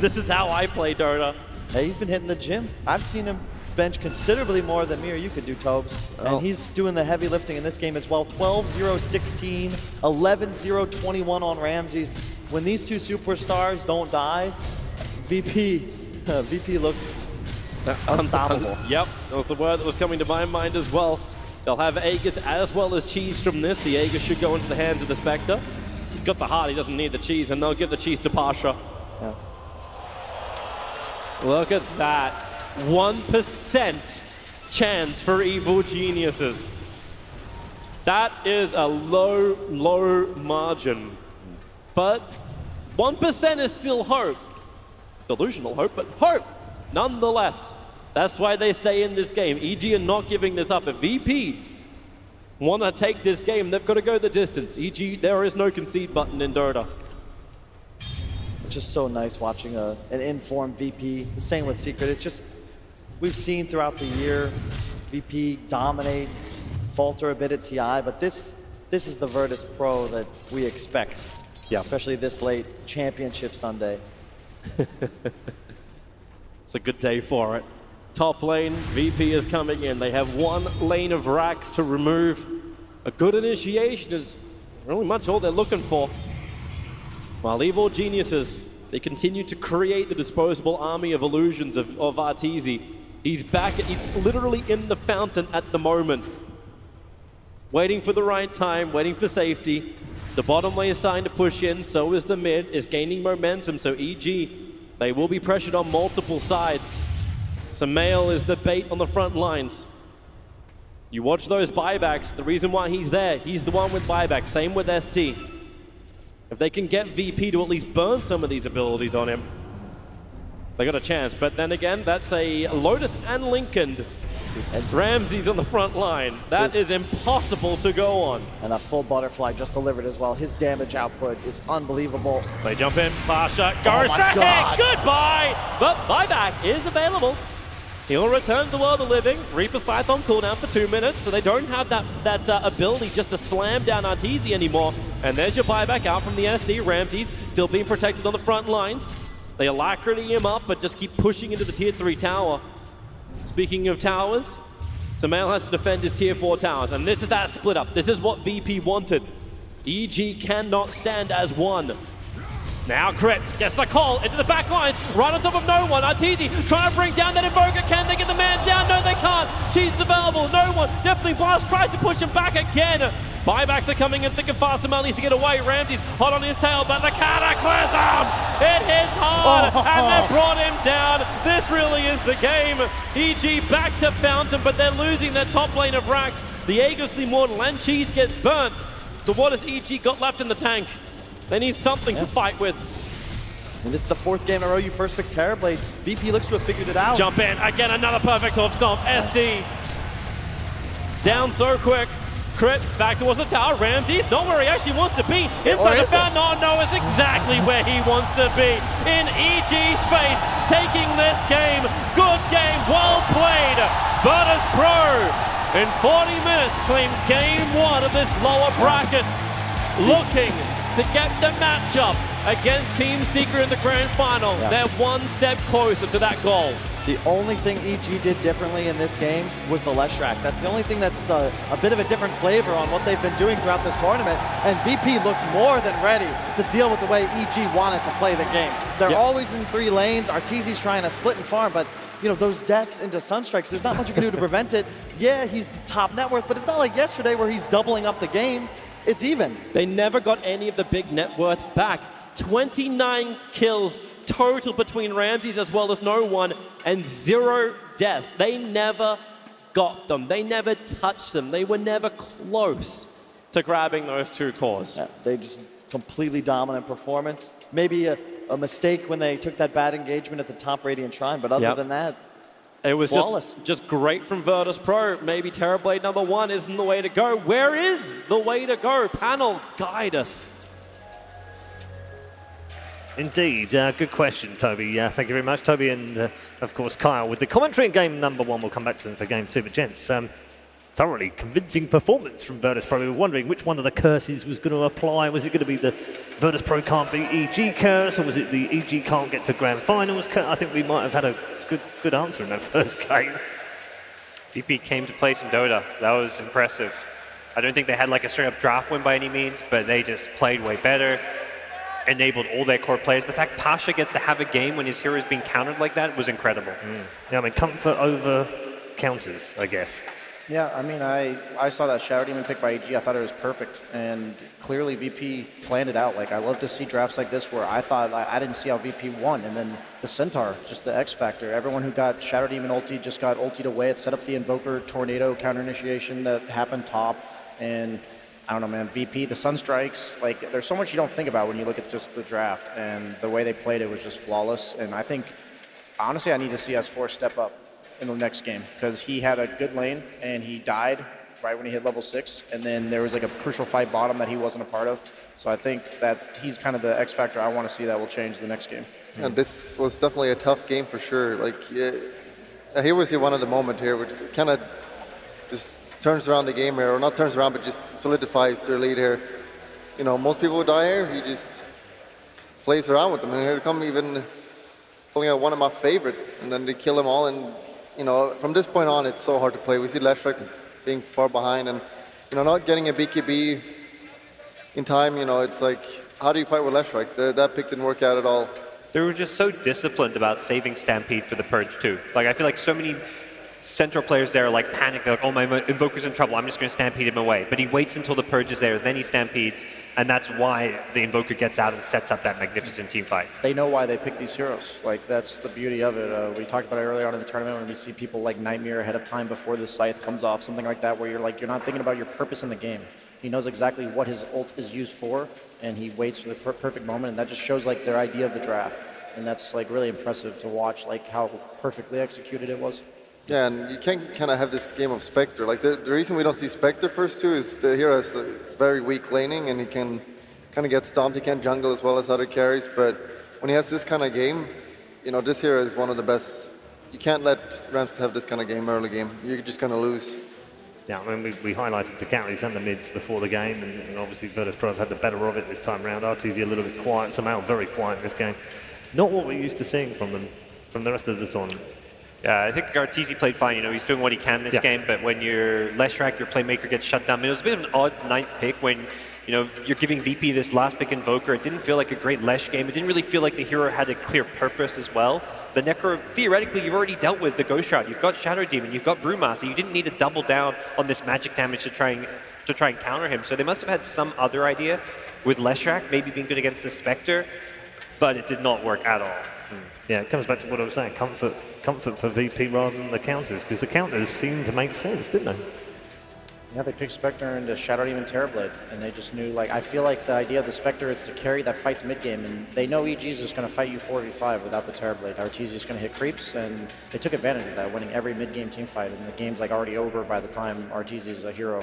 This is how I play Dota. Hey, he's been hitting the gym. I've seen him bench considerably more than me or you could do, Tobes. And he's doing the heavy lifting in this game as well. 12-0-16, 11-0-21 on Ramses. When these two superstars don't die, VP looked unstoppable. Yep, that was the word that was coming to my mind as well. They'll have Aegis as well as cheese from this. The Aegis should go into the hands of the Spectre. He's got the heart, he doesn't need the cheese, and they'll give the cheese to Pasha. Yeah. Look at that. 1% chance for Evil Geniuses. That is a low, low margin. But 1% is still hope. Delusional hope, but hope nonetheless. That's why they stay in this game. EG are not giving this up. If VP want to take this game, they've got to go the distance. EG, there is no concede button in Dota. It's just so nice watching an informed VP. The same with Secret. It's just, we've seen throughout the year, VP dominate, falter a bit at TI, but this is the Virtus.pro that we expect. Yeah. Especially this late, Championship Sunday. It's a good day for it. Top lane, VP is coming in. They have 1 lane of racks to remove. A good initiation is really much all they're looking for. While Evil Geniuses, they continue to create the disposable army of illusions of Arteezy. He's back, he's literally in the fountain at the moment. Waiting for the right time, waiting for safety. The bottom lane is starting to push in, so is the mid, is gaining momentum, so EG, they will be pressured on multiple sides. Samael is the bait on the front lines. You watch those buybacks, the reason why he's there, he's the one with buyback, same with ST. If they can get VP to at least burn some of these abilities on him, they got a chance. But then again, that's a Lotus and Lincoln And Ramsey's on the front line. That is impossible to go on. And a full butterfly just delivered as well. His damage output is unbelievable. They jump in. Pasha goes my the God. hit. Goodbye. But buyback is available. He'll return to the world of living. Reaper Scythe on cooldown for 2 minutes, so they don't have that ability just to slam down Arteezy anymore. And there's your buyback out from the SD. Ramsey's still being protected on the front lines. They alacrity him up, but just keep pushing into the tier 3 tower. Speaking of towers, Samael has to defend his tier 4 towers, and this is that split up. This is what VP wanted. EG cannot stand as one. Now Crit gets the call into the back lines, right on top of no one. Arteezy trying to bring down that Invoker. Can they get the man down? No, they can't. Cheese is available. No one. Definitely Blast tries to push him back again. Buybacks are coming in thick and fast. Samel needs to get away. Ramsey's hot on his tail, but the Cataclysm! It hits hard, and they brought him down. This really is the game. EG back to Fountain, but they're losing their top lane of Rax. The Aegis, the Immortal, and Cheese gets burnt. So what has EG got left in the tank? They need something to fight with. And this is the 4th game in a row you first picked Terrorblade. VP looks to have figured it out. Jump in. Again, another perfect hoof stomp. SD. Down so quick. Crit back towards the tower. Ramsey's not where he actually wants to be. Inside the fountain. Oh no, it's exactly where he wants to be. In EG's face, taking this game. Good game, well played. Virtus.pro in 40 minutes claimed game 1 of this lower bracket. Looking to get the matchup against Team Secret in the grand final. Yeah. They're one step closer to that goal. The only thing EG did differently in this game was the Leshrac. That's the only thing that's a bit of a different flavor on what they've been doing throughout this tournament. And VP looked more than ready to deal with the way EG wanted to play the game. They're always in 3 lanes. Arteezy's trying to split and farm, but you know, those deaths into Sunstrikes, there's not much you can do to prevent it. Yeah, he's the top net worth, but it's not like yesterday where he's doubling up the game. It's even. They never got any of the big net worth back. 29 kills total between Ramsey's as well as no one, and 0 deaths. They never got them. They never touched them. They were never close to grabbing those 2 cores. Yeah, they just completely dominant performance. Maybe a mistake when they took that bad engagement at the top Radiant Shrine, but other than that, it was flawless. just great from Virtus.pro. Maybe Terrorblade #1 isn't the way to go. Where is the way to go? Panel, guide us. Indeed, good question, Toby. Thank you very much, Toby, and of course Kyle with the commentary in game #1. We'll come back to them for game 2. But gents, thoroughly convincing performance from Virtus.pro. We were wondering which one of the curses was going to apply. Was it going to be the Virtus.pro can't beat EG curse, or was it the EG can't get to grand finals curse? I think we might have had a good answer in that first game. VP came to play some Dota. That was impressive. I don't think they had like a straight up draft win by any means, but they just played way better. Enabled all their core players. The fact Pasha gets to have a game when his hero is being countered like that was incredible. Yeah, I mean, comfort over counters, I guess. Yeah, I mean, I saw that Shadow Demon pick by EG. I thought it was perfect, and clearly VP planned it out. Like, I love to see drafts like this where I thought I didn't see how VP won, and then the Centaur, just the X factor. Everyone who got Shadow Demon ulti just got ultied away. It set up the Invoker Tornado counter initiation that happened top, and I don't know, man, VP, the Sunstrikes, like, there's so much you don't think about when you look at just the draft, and the way they played it was just flawless, and I think, honestly, I need to see S4 step up in the next game, because he had a good lane, and he died right when he hit level 6, and then there was like a crucial fight bottom that he wasn't a part of, so I think that he's kind of the X factor I want to see that will change the next game. And this was definitely a tough game for sure. Like, here was one of the moment here, which kind of just turns around the game here, or not turns around, but just solidifies their lead here. You know, most people would die here. He just plays around with them, and here to come even pulling out one of my favorite, and then they kill them all. And you know, from this point on, it's so hard to play. We see Leshrac being far behind, and you know, not getting a BKB in time. You know, it's like, how do you fight with Leshrac? That pick didn't work out at all. They were just so disciplined about saving Stampede for the Purge too. Like, I feel like so many Central players there are like panic. They're like, oh, my Invoker's in trouble. I'm just going to Stampede him away. But he waits until the Purge is there, then he Stampedes, and that's why the Invoker gets out and sets up that magnificent team fight. They know why they pick these heroes. Like, that's the beauty of it. We talked about it earlier on in the tournament when we see people like Nightmare ahead of time before the Scythe comes off, something like that, where you're like, you're not thinking about your purpose in the game. He knows exactly what his ult is used for, and he waits for the perfect moment, and that just shows like their idea of the draft. And that's like really impressive to watch, like how perfectly executed it was. Yeah, and you can't kind of have this game of Spectre. Like the reason we don't see Spectre first two is the hero has very weak laning, and he can kind of get stomped. He can't jungle as well as other carries, but when he has this kind of game, you know, this hero is one of the best. You can't let Ramses have this kind of game early game. You're just going to lose. Yeah, I mean, we highlighted the carries and the mids before the game, and obviously Virtus.pro have had the better of it this time round. RTZ a little bit quiet, somehow very quiet in this game. Not what we're used to seeing from them, from the rest of the tournament. Yeah, I think Arteezy played fine. You know, he's doing what he can this game, but when your Leshrac, your playmaker, gets shut down, I mean, it was a bit of an odd ninth pick when, you know, you're giving VP this last pick Invoker. It didn't feel like a great Lesh game. It didn't really feel like the hero had a clear purpose as well. The Necro, theoretically, you've already dealt with the Ghost Shroud. You've got Shadow Demon. You've got Brewmaster. You didn't need to double down on this magic damage to try and counter him. So they must have had some other idea with Leshrac, maybe being good against the Spectre, but it did not work at all. Yeah, it comes back to what I was saying, comfort for VP rather than the counters, because the counters seemed to make sense, didn't they? Yeah, they picked Spectre into Shadow Demon Terrorblade, and they just knew, like, I feel like the idea of the Spectre is a carry that fights mid-game, and they know EG is just going to fight you 4v5 without the Terrorblade. RTZ is just going to hit creeps, and they took advantage of that, winning every mid-game team fight, and the game's, like, already over by the time RTZ is a hero.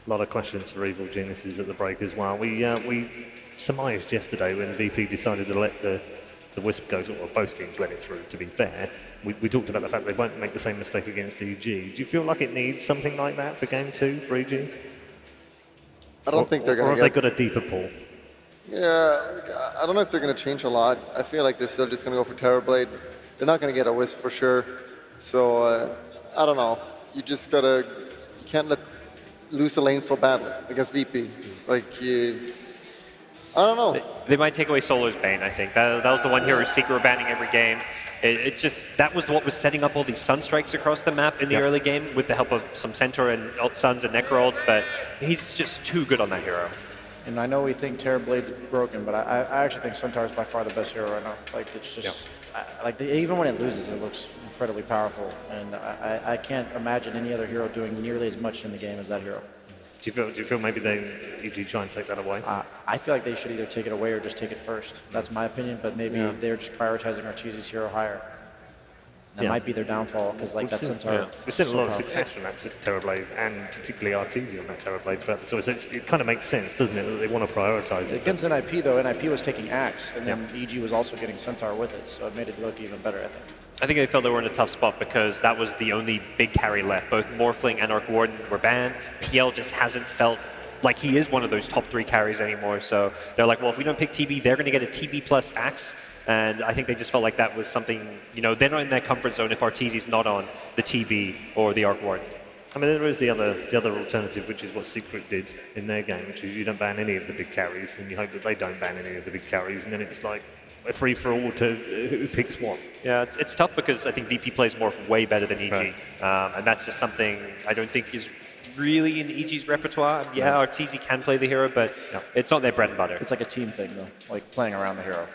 A lot of questions for Evil Geniuses at the break as well. We surmised yesterday when VP decided to let the Wisp go, or both teams let it through, to be fair. We talked about the fact they won't make the same mistake against EG. Do you feel like it needs something like that for Game 2 for EG? I don't think they're going to Or have they got a deeper pool? Yeah, I don't know if they're going to change a lot. I feel like they're still just going to go for Terrorblade. They're not going to get a Wisp for sure. So, I don't know. You just got to... You can't lose the lane so badly against VP. Like, I don't know. They might take away Solar's Bane, I think. That was the one hero Seeker were banning every game. It just, that was what was setting up all these Sunstrikes across the map in the early game with the help of some Centaur and Suns and Necro ults, but he's just too good on that hero. And I know we think Terrorblade's broken, but I actually think Centaur is by far the best hero right now. Like, it's just, even when it loses, it looks incredibly powerful. And I can't imagine any other hero doing nearly as much in the game as that hero. Do you feel maybe EG try and take that away? I feel like they should either take it away or just take it first. That's my opinion, but maybe they're just prioritizing Arteezy's hero higher. That might be their downfall, because like that's Centaur. We've seen a lot of success from that Terrorblade, and particularly Arteezy on that Terrorblade throughout the tour. So it kind of makes sense, doesn't it, that they want to prioritize it. Against NIP, though, NIP was taking Axe, and then EG was also getting Centaur with it, so it made it look even better, I think. I think they felt they were in a tough spot because that was the only big carry left. Both Morphling and Arc Warden were banned. PL just hasn't felt like he is one of those top 3 carries anymore. So they're like, well, if we don't pick TB, they're going to get a TB plus Axe. And I think they just felt like that was something, you know, they're not in their comfort zone if Arteezy's not on the TB or the Arc Warden. I mean, there is the other alternative, which is what Secret did in their game, which is you don't ban any of the big carries, and you hope that they don't ban any of the big carries, and then it's like a free-for-all to who picks what. Yeah, it's tough because I think VP plays Morph way better than EG. Right. And that's just something I don't think is really in EG's repertoire. Yeah, Arteezy can play the hero, but it's not their bread and butter. It's like a team thing, though, like playing around the hero.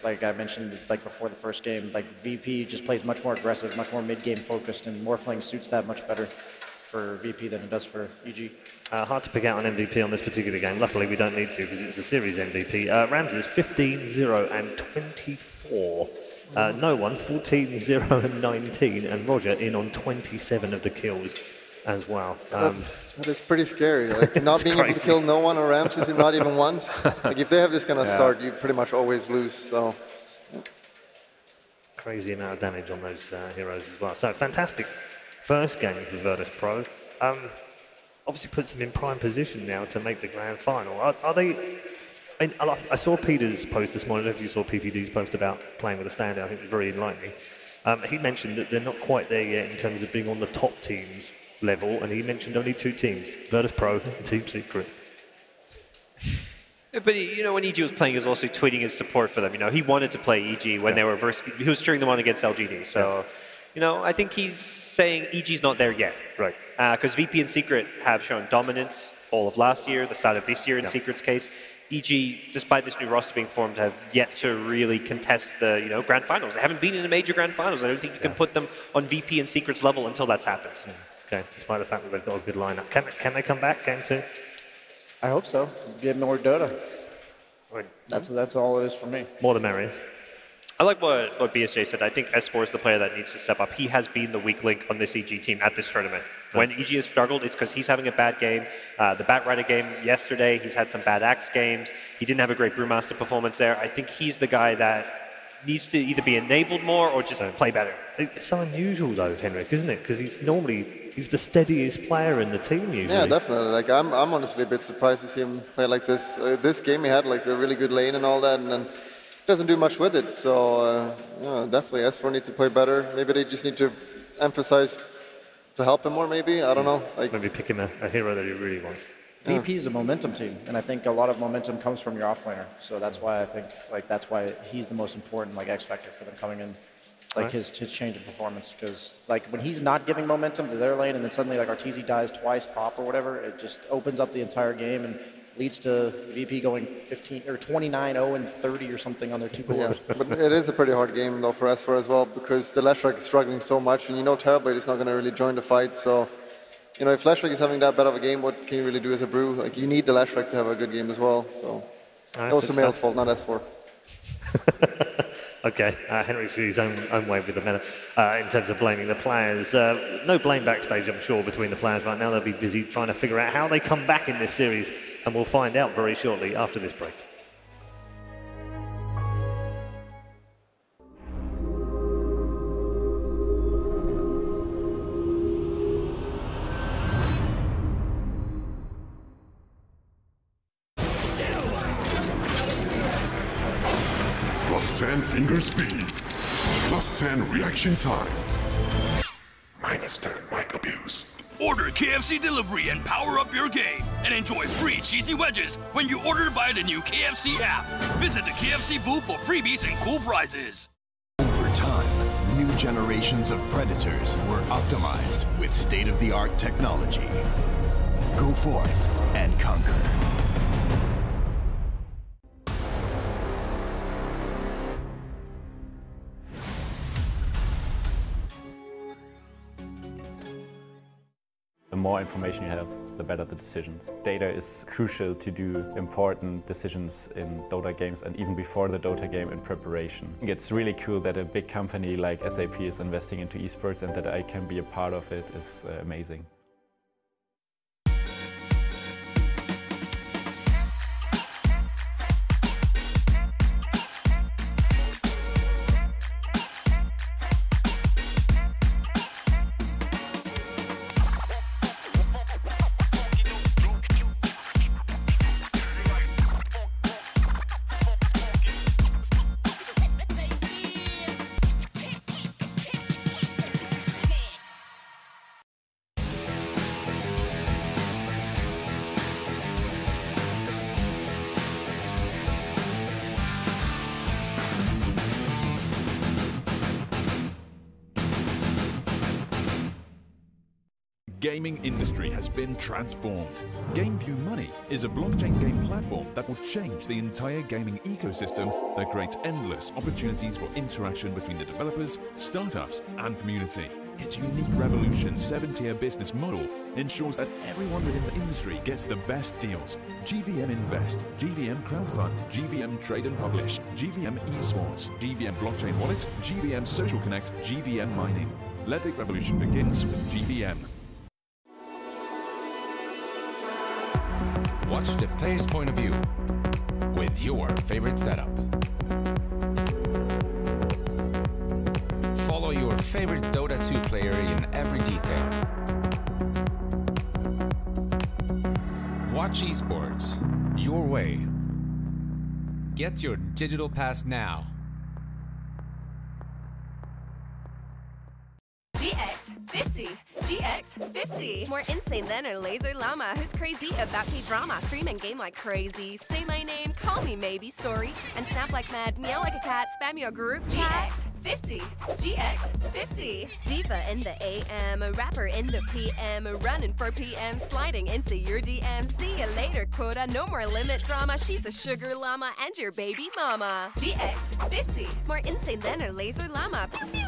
Like I mentioned, like before the first game, like VP just plays much more aggressive, much more mid-game focused, and Morphling suits that much better for VP than it does for EG. Hard to pick out an MVP on this particular game. Luckily, we don't need to because it's a series MVP. Ramses 15-0 and 24. No one 14-0 and 19, and Roger in on 27 of the kills as well. That is pretty scary. Like not being able to kill no one or Ramses, not even once. Like if they have this kind of start, you pretty much always lose. So crazy amount of damage on those heroes as well. So fantastic first game for Virtus.pro. Obviously puts them in prime position now to make the grand final. Are they? I saw Peter's post this morning. I don't know if you saw PPD's post about playing with a standout. I think it was very enlightening. He mentioned that they're not quite there yet in terms of being on the top teams level, and he mentioned only 2 teams: Virtus.pro and Team Secret. But you know, when EG was playing, he was also tweeting his support for them. You know, he wanted to play EG when they were he was cheering them on against LGD. So. You know, I think he's saying EG's not there yet. Right. Because VP and Secret have shown dominance all of last year, the start of this year in Secret's case. EG, despite this new roster being formed, have yet to really contest the grand finals. They haven't been in the major grand finals. I don't think you can put them on VP and Secret's level until that's happened. Okay, despite the fact that they've got a good lineup. Can they come back, game 2? I hope so. Get more Dota. Right. That's all it is for me. More the merrier. I like what BSJ said. I think S4 is the player that needs to step up. He has been the weak link on this EG team at this tournament. When EG has struggled, it's because he's having a bad game. The Batrider game yesterday, he's had some bad Axe games. He didn't have a great Brewmaster performance there. I think he's the guy that needs to either be enabled more or just play better. It's so unusual though, Henrik, isn't it? Because he's the steadiest player in the team usually. Yeah, definitely. Like I'm honestly a bit surprised to see him play like this. This game he had like a really good lane and all that, and then doesn't do much with it. So yeah, definitely S4 need to play better. Maybe they just need to emphasize to help him more. Maybe I don't know. Like maybe pick him a hero that he really wants. VP is a momentum team, and I think a lot of momentum comes from your offlaner. So that's why I think that's why he's the most important X factor for them coming in, his change of performance. Because when he's not giving momentum to their lane, and then suddenly RTZ dies twice top or whatever, it just opens up the entire game and leads to VP going 15 or 29-0 and 30 or something on their two cores. Yeah, but it is a pretty hard game though for S4 as well, because the Leshrac is struggling so much, and Terrorblade is not going to really join the fight. So. If Leshrac is having that bad of a game, what can you really do as a brew? You need the Leshrac to have a good game as well. So, also Mail's fault, not S4. Okay, Henrik's his own way with the meta in terms of blaming the players. No blame backstage, I'm sure, between the players right now. They'll be busy trying to figure out how they come back in this series, and we'll find out very shortly after this break. +10 finger speed, +10 reaction time, -10 mic abuse. Order KFC delivery and power up your game, and enjoy free cheesy wedges when you order via the new KFC app. Visit the KFC booth for freebies and cool prizes. Over time, new generations of Predators were optimized with state-of-the-art technology. Go forth and conquer. The more information you have, the better the decisions. Data is crucial to do important decisions in Dota games and even before the Dota game in preparation. It's really cool that a big company like SAP is investing into esports, and that I can be a part of it is amazing. Gaming industry has been transformed. GameView Money is a blockchain game platform that will change the entire gaming ecosystem that creates endless opportunities for interaction between the developers, startups, and community. Its unique Revolution 7-tier business model ensures that everyone within the industry gets the best deals. GVM Invest, GVM Crowdfund, GVM Trade and Publish, GVM Esports, GVM Blockchain Wallet, GVM Social Connect, GVM Mining. Let the revolution begins with GVM. Watch the player's point of view with your favorite setup. Follow your favorite Dota 2 player in every detail. Watch esports your way. Get your digital pass now. GX50, GX50. More insane than a laser llama who's crazy about K-drama. Stream and game like crazy. Say my name, call me maybe, sorry. And snap like mad, meow like a cat, spam your group chat. GX50, GX50. Diva in the AM, a rapper in the PM, running for PM, sliding into your DM. See you later, quota, no more limit drama. She's a sugar llama and your baby mama. GX50, more insane than a laser llama. Pew, pew, pew.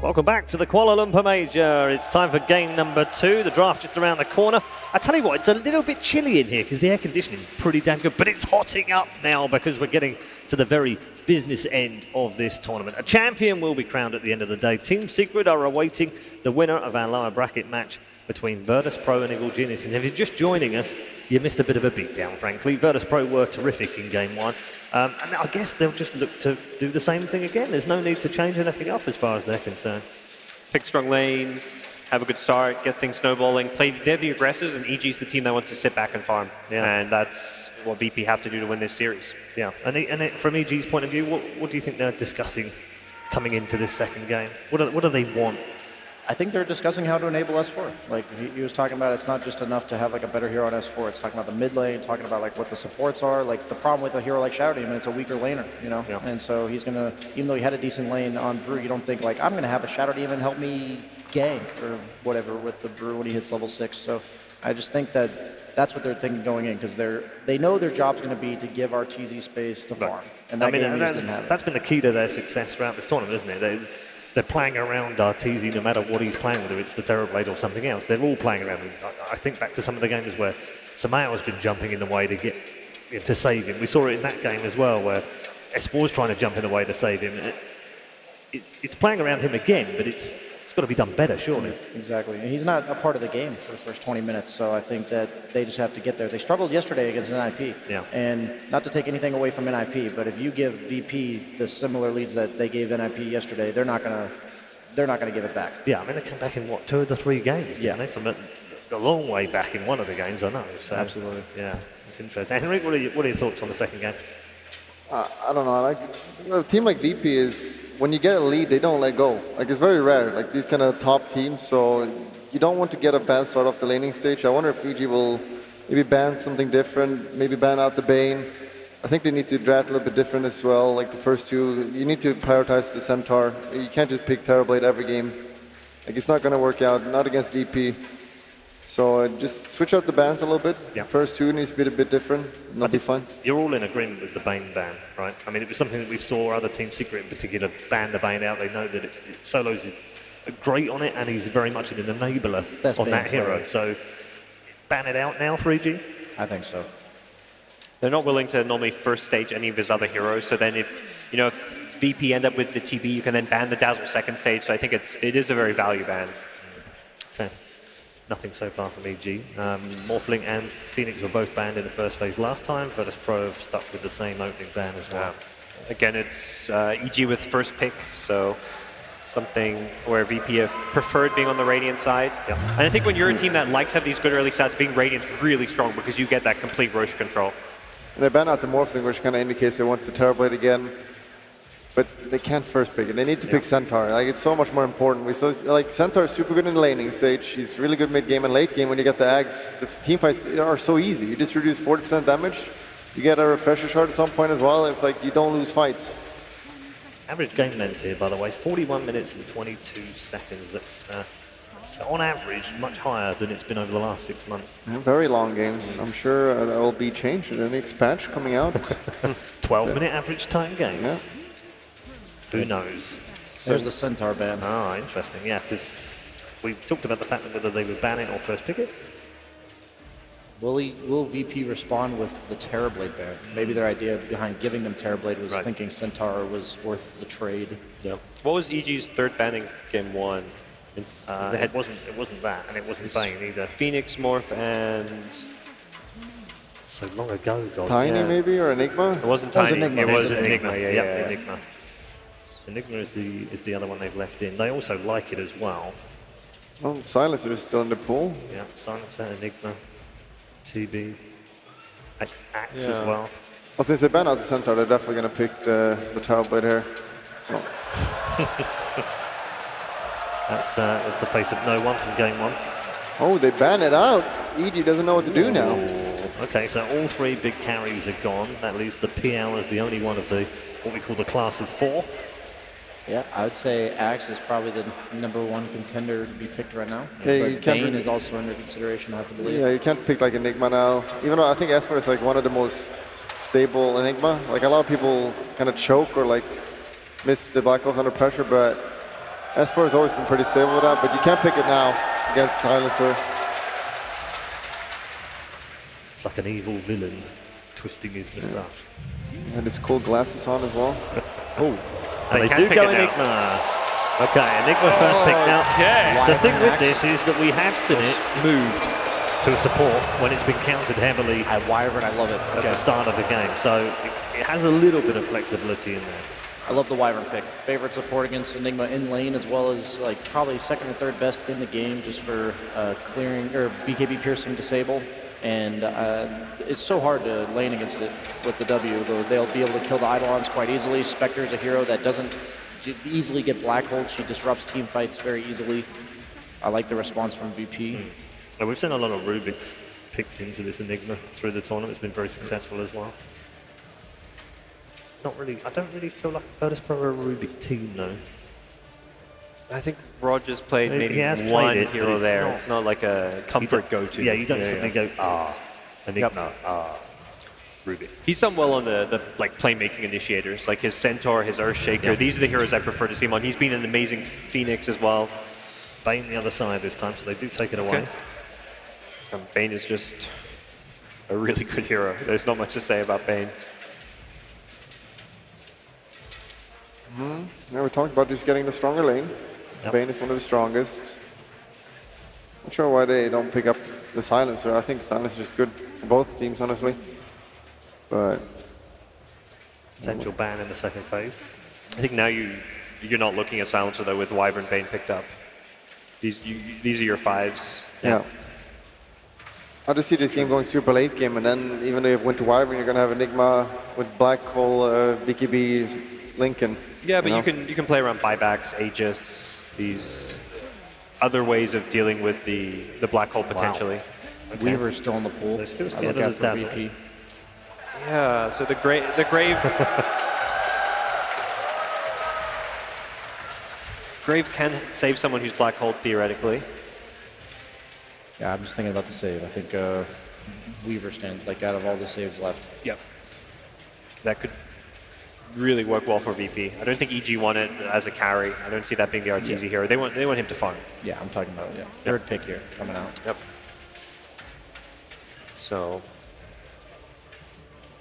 Welcome back to the Kuala Lumpur Major. It's time for game number 2. The draft just around the corner. I tell you what, it's a little bit chilly in here because the air conditioning is pretty damn good, but it's hotting up now because we're getting to the very business end of this tournament. A champion will be crowned at the end of the day. Team Secret are awaiting the winner of our lower bracket match between Virtus.pro and Evil Genius. And if you're just joining us, you missed a bit of a beatdown, frankly. Virtus.pro were terrific in game 1. And I guess they'll just look to do the same thing again. There's no need to change anything up as far as they're concerned. Pick strong lanes, have a good start, get things snowballing. They're the aggressors, and EG's the team that wants to sit back and farm. Yeah. And that's what VP have to do to win this series. Yeah, and from EG's point of view, what do you think they're discussing coming into this second game? What do they want? I think they're discussing how to enable S4. Like he was talking about, it's not just enough to have like a better hero on S4. It's talking about the mid lane, talking about like what the supports are. Like the problem with a hero like Shadow Demon, it's a weaker laner, you know. Yeah. And so he's gonna, even though he had a decent lane on Brew, you don't think like I'm gonna have a Shadow Demon help me gank or whatever with the Brew when he hits level 6. So I just think that that's what they're thinking going in because they know their job's going to be to give RTZ space to farm. And that game just didn't have it. That's been the key to their success throughout this tournament, isn't it? They're playing around Arteezy no matter what he's playing, whether it's the Terrorblade or something else. They're all playing around him. I think back to some of the games where Samao has been jumping in the way to get to save him. We saw it in that game as well, where S4's trying to jump in the way to save him. It's playing around him again, but it's got to be done better, surely. Exactly. He's not a part of the game for the first 20 minutes, so I think that they just have to get there. They struggled yesterday against NIP, and not to take anything away from NIP, but if you give VP the similar leads that they gave NIP yesterday, they're not gonna give it back. Yeah, I mean they came back in what, 2 of the 3 games, didn't they? From a long way back in one of the games, I know. So, absolutely. Yeah, it's interesting. Henrik, what are your thoughts on the second game? I don't know. A team like VP is, when you get a lead, they don't let go. Like, it's very rare, like these kind of top teams, so you don't want to get a bad start off the laning stage. I wonder if EG will maybe ban something different, maybe ban out the Bane. I think they need to draft a little bit different as well, like the first 2. You need to prioritize the Centaur. You can't just pick Terrorblade every game. Like, it's not going to work out, not against VP. So just switch out the bans a little bit. Yeah. First 2 needs to be a bit different, and that'll be fine. You're all in agreement with the Bane ban, right? I mean, it was something that we saw other teams, Secret in particular, ban the Bane out. They know that Solo's great on it, and he's very much an enabler on that hero. So ban it out now for EG? I think so. They're not willing to normally first stage any of his other heroes, so then if VP end up with the TB, you can then ban the Dazzle second stage, so I think it is a very value ban. Okay. Nothing so far from EG. Morphling and Phoenix were both banned in the first phase last time. Virtus.pro have stuck with the same opening ban as well. Again, it's EG with first pick, so something where VP have preferred being on the Radiant side. Yeah. And I think when you're a team that likes to have these good early stats, being Radiant's really strong because you get that complete Roche control. And they ban out the Morphling, which kind of indicates they want the Terrorblade again. But they can't first pick it. They need to pick Centaur. Like, it's so much more important. We saw, like, Centaur is super good in the laning stage. He's really good mid game and late game when you get the Ags. The team fights are so easy. You just reduce 40% damage. You get a refresher shard at some point as well. It's like you don't lose fights. Average game length here, by the way, 41 minutes and 22 seconds. That's on average much higher than it's been over the last 6 months. Yeah, very long games. I'm sure that will be changed in the next patch coming out. 12-minute average time games. Yeah. Who knows? There's the Centaur ban. Oh, interesting. Yeah, because we talked about the fact that whether they would ban it or first pick it. Will VP respond with the Terrorblade ban? Maybe their idea behind giving them Terrorblade was thinking Centaur was worth the trade. Yeah. What was EG's third banning game 1? It wasn't that, and it wasn't Bane either. Phoenix, Morph, and so long ago, guys. Tiny maybe, or Enigma? It wasn't Tiny. It was Enigma. Yeah, Enigma. Enigma is the other one they've left in. They also like it as well. Oh, Silencer is still in the pool. Yeah, Silencer, Enigma, TB, Axe as well. Well, since they ban out the Centaur, they're definitely going to pick the Terrorblade here. Oh. That's the face of no one from game 1. Oh, they ban it out. EG doesn't know what to do now. Okay, so all 3 big carries are gone. That leaves the PL as the only one of the what we call the class of 4. Yeah, I would say Axe is probably the #1 contender to be picked right now. Yeah, but Bane is also under consideration, I have to believe. Yeah, you can't pick like Enigma now. Even though I think Esper is like one of the most stable Enigma. Like a lot of people kind of choke or like miss the Black Holes under pressure, but S4 has always been pretty stable with that, but you can't pick it now against Silencer. It's like an evil villain twisting his moustache. And his cool glasses on as well. Oh, and they do go Enigma. Okay, Enigma first pick. Now, the thing with this is that we have seen it moved to a support when it's been countered heavily. At Wyvern, I love it. At the start of the game, so it has a little bit of flexibility in there. I love the Wyvern pick. Favorite support against Enigma in lane, as well as like probably second or third best in the game, just for clearing or BKB piercing disable. And it's so hard to lane against it with the W. They'll be able to kill the Eidolons quite easily. Spectre is a hero that doesn't easily get black hold. She disrupts team fights very easily. I like the response from VP. And we've seen a lot of Rubiks picked into this Enigma through the tournament. It's been very successful as well. Not really. I don't really feel like Virtus.pro are a Rubik team though. I think Roger's played maybe one hero there. It's not like a comfort go-to. Yeah, you don't suddenly go, Enigma, Rubik. He's done well on the like playmaking initiators, like his Centaur, his Earthshaker. These are the heroes I prefer to see him on. He's been an amazing Phoenix as well. Bane the other side this time, so they do take it away. Bane is just a really good hero. There's not much to say about Bane. Now we talked about just getting the stronger lane. Bane is one of the strongest. Not sure why they don't pick up the Silencer. I think Silencer is good for both teams, honestly. But potential ban in the second phase. I think now you're not looking at Silencer though with Wyvern Bane picked up. These are your 5s. Yeah. I just see this game going super late game, and then even though you went to Wyvern, you're gonna have Enigma with Black Hole, BKB, Lincoln. Yeah, but you can play around buybacks, Aegis, these other ways of dealing with the black hole potentially. Wow. Okay. Weaver's still in the pool. They're still scared of the dazzle. VP. Yeah, so the grave Grave can save someone who's black hole theoretically. Yeah, I'm just thinking about the save. I think Weaver stands like out of all the saves left. Yep. That could really work well for VP. I don't think EG won it as a carry. I don't see that being the RTZ hero. They want him to farm. Yeah, I'm talking about third pick here coming out. Yep. So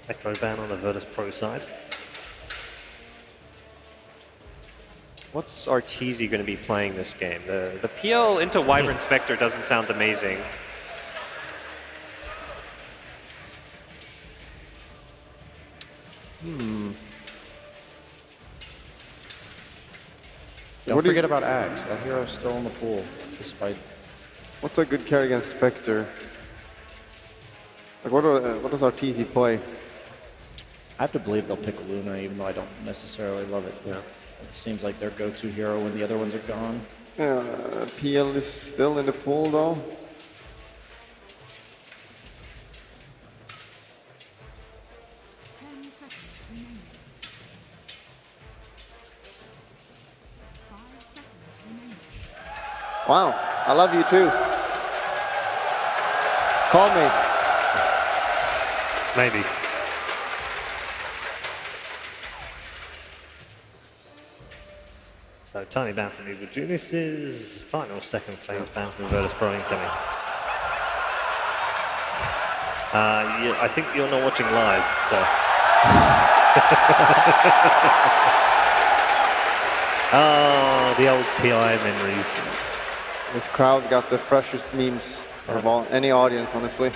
Echo ban on the Virtus.pro side. What's RTZ going to be playing this game? The PL into Wyvern Spectre doesn't sound amazing. Don't forget about Axe. That hero's still in the pool, despite... What's a good carry against Spectre? Like, what does RTZ play? I have to believe they'll pick Luna, even though I don't necessarily love it. Yeah. It seems like their go-to hero when the other ones are gone. Yeah, PL is still in the pool, though. Wow, I love you too. Call me. Maybe. So tiny ban from Evil Geniuses, final second phase ban from Virtus.pro incoming. I think you're not watching live, so. Oh, the old TI memories. This crowd got the freshest memes of any audience, honestly.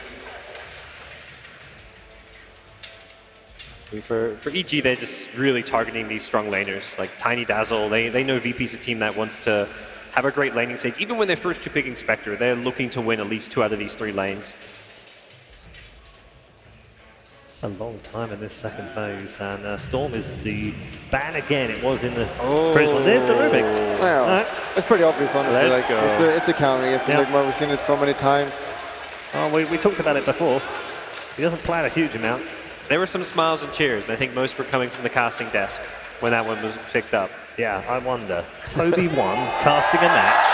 For EG, they're just really targeting these strong laners, like Tiny Dazzle. They know VP's a team that wants to have a great laning stage. Even when they're first to picking Spectre, they're looking to win at least 2 out of these 3 lanes. It's a long time in this second phase, and Storm is the ban again. It was in the previous one. There's the Rubik. Well, it's pretty obvious, honestly. Let's go. It's a counter against Enigma. We've seen it so many times. Oh, we talked about it before. He doesn't plan a huge amount. There were some smiles and cheers, and I think most were coming from the casting desk when that one was picked up. Yeah, I wonder. Toby won, casting a match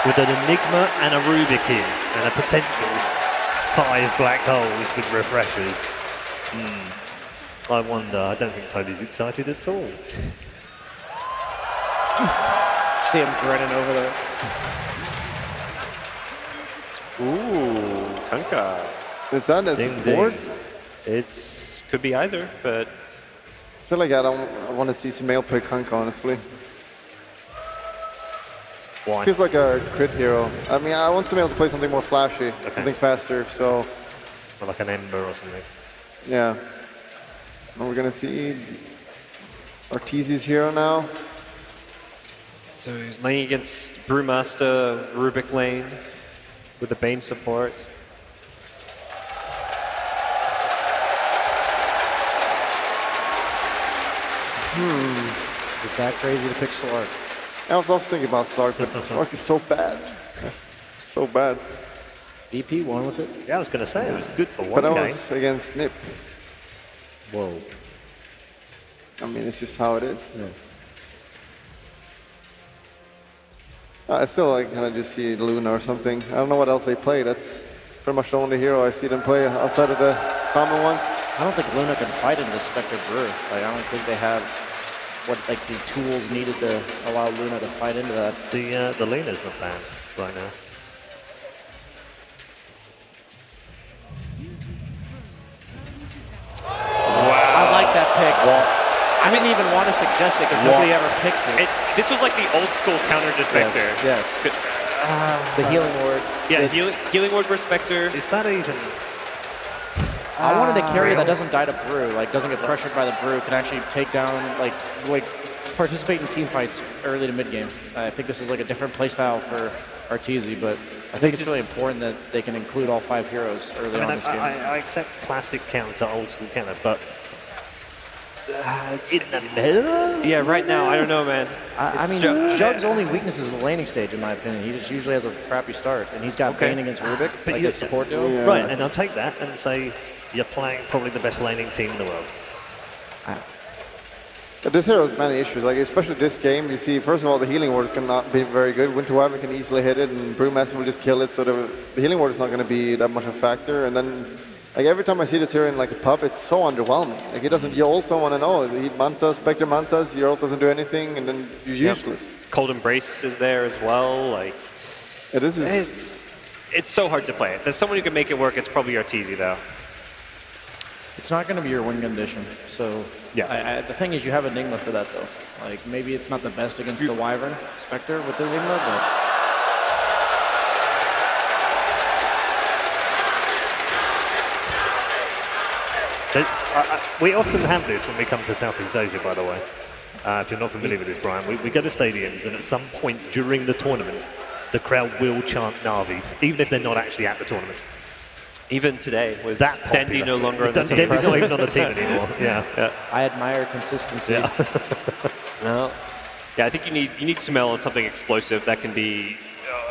with an Enigma and a Rubik in, and a potential 5 black holes with refreshers. I wonder. I don't think Toby's excited at all. See him grinning over there. Ooh, Kunkka. Is that a support? It's could be either, but I feel like I want to see Sumail play Kunkka, honestly. Why? Feels like a crit hero. I mean, I want Sumail to play something more flashy, something faster, so... Or like an Ember or something. Yeah. And we're going to see Arteezy's hero now. So he's laying against Brewmaster, Rubik lane with the Bane support. Is it that crazy to pick Slark? I was also thinking about Slark, but Slark is so bad. So bad. VP won with it? Yeah, I was going to say, it was good for one but game. But I was against Nip. Whoa. I mean, it's just how it is. Yeah. I still like kind of just see Luna or something. I don't know what else they play. That's pretty much the only hero I see them play outside of the common ones. I don't think Luna can fight into Spectre Brew. Like, I don't think they have what the tools needed to allow Luna to fight into that. The Luna's not banned right now. Wow. I like that pick. I didn't even want to suggest it because nobody ever picks it. This was like the old school counter to Spectre. Yes. The Healing Ward. Yeah, Healing Ward for Spectre. Is that even... I wanted a carry that doesn't die to Brew, like doesn't get pressured by the Brew, can actually take down, like participate in team fights early to mid game. I think this is like a different playstyle for Arteezy, but I think it's really important that they can include all 5 heroes early on this game. I accept classic counter, old school counter, but in the middle? Yeah, right now, I don't know, man. I mean, Jug's only weakness is the laning stage, in my opinion. He just usually has a crappy start, and he's got Bane against Rubik, but like a support duo. Yeah. Right, and I'll take that and say you're playing probably the best laning team in the world. But this hero has many issues, like especially this game. You see, first of all, the Healing Ward is going to not be very good. Winter Wyvern can easily hit it, and Brewmaster will just kill it, so the Healing Ward is not going to be that much of a factor. And then, like every time I see this hero in like a pub, it's so underwhelming. Like he doesn't, you ult someone and he Mantas, Spectre Mantas, your ult doesn't do anything, and then you're useless. Cold Embrace is there as well. Like, it's so hard to play. If there's someone who can make it work, it's probably Arteezy though. It's not going to be your win condition, so yeah. The thing is, you have Enigma for that though. Like maybe it's not the best against the Wyvern Spectre with the Enigma, but we often have this when we come to Southeast Asia, by the way. If you're not familiar with this, Brian, we go to stadiums, and at some point during the tournament, the crowd will chant Na'Vi, even if they're not actually at the tournament. Even today, with that Dandy no longer on the team. Dandy's not even on the team anymore. Yeah. I admire consistency. Yeah. No. Yeah, I think you need Sumail on something explosive that can be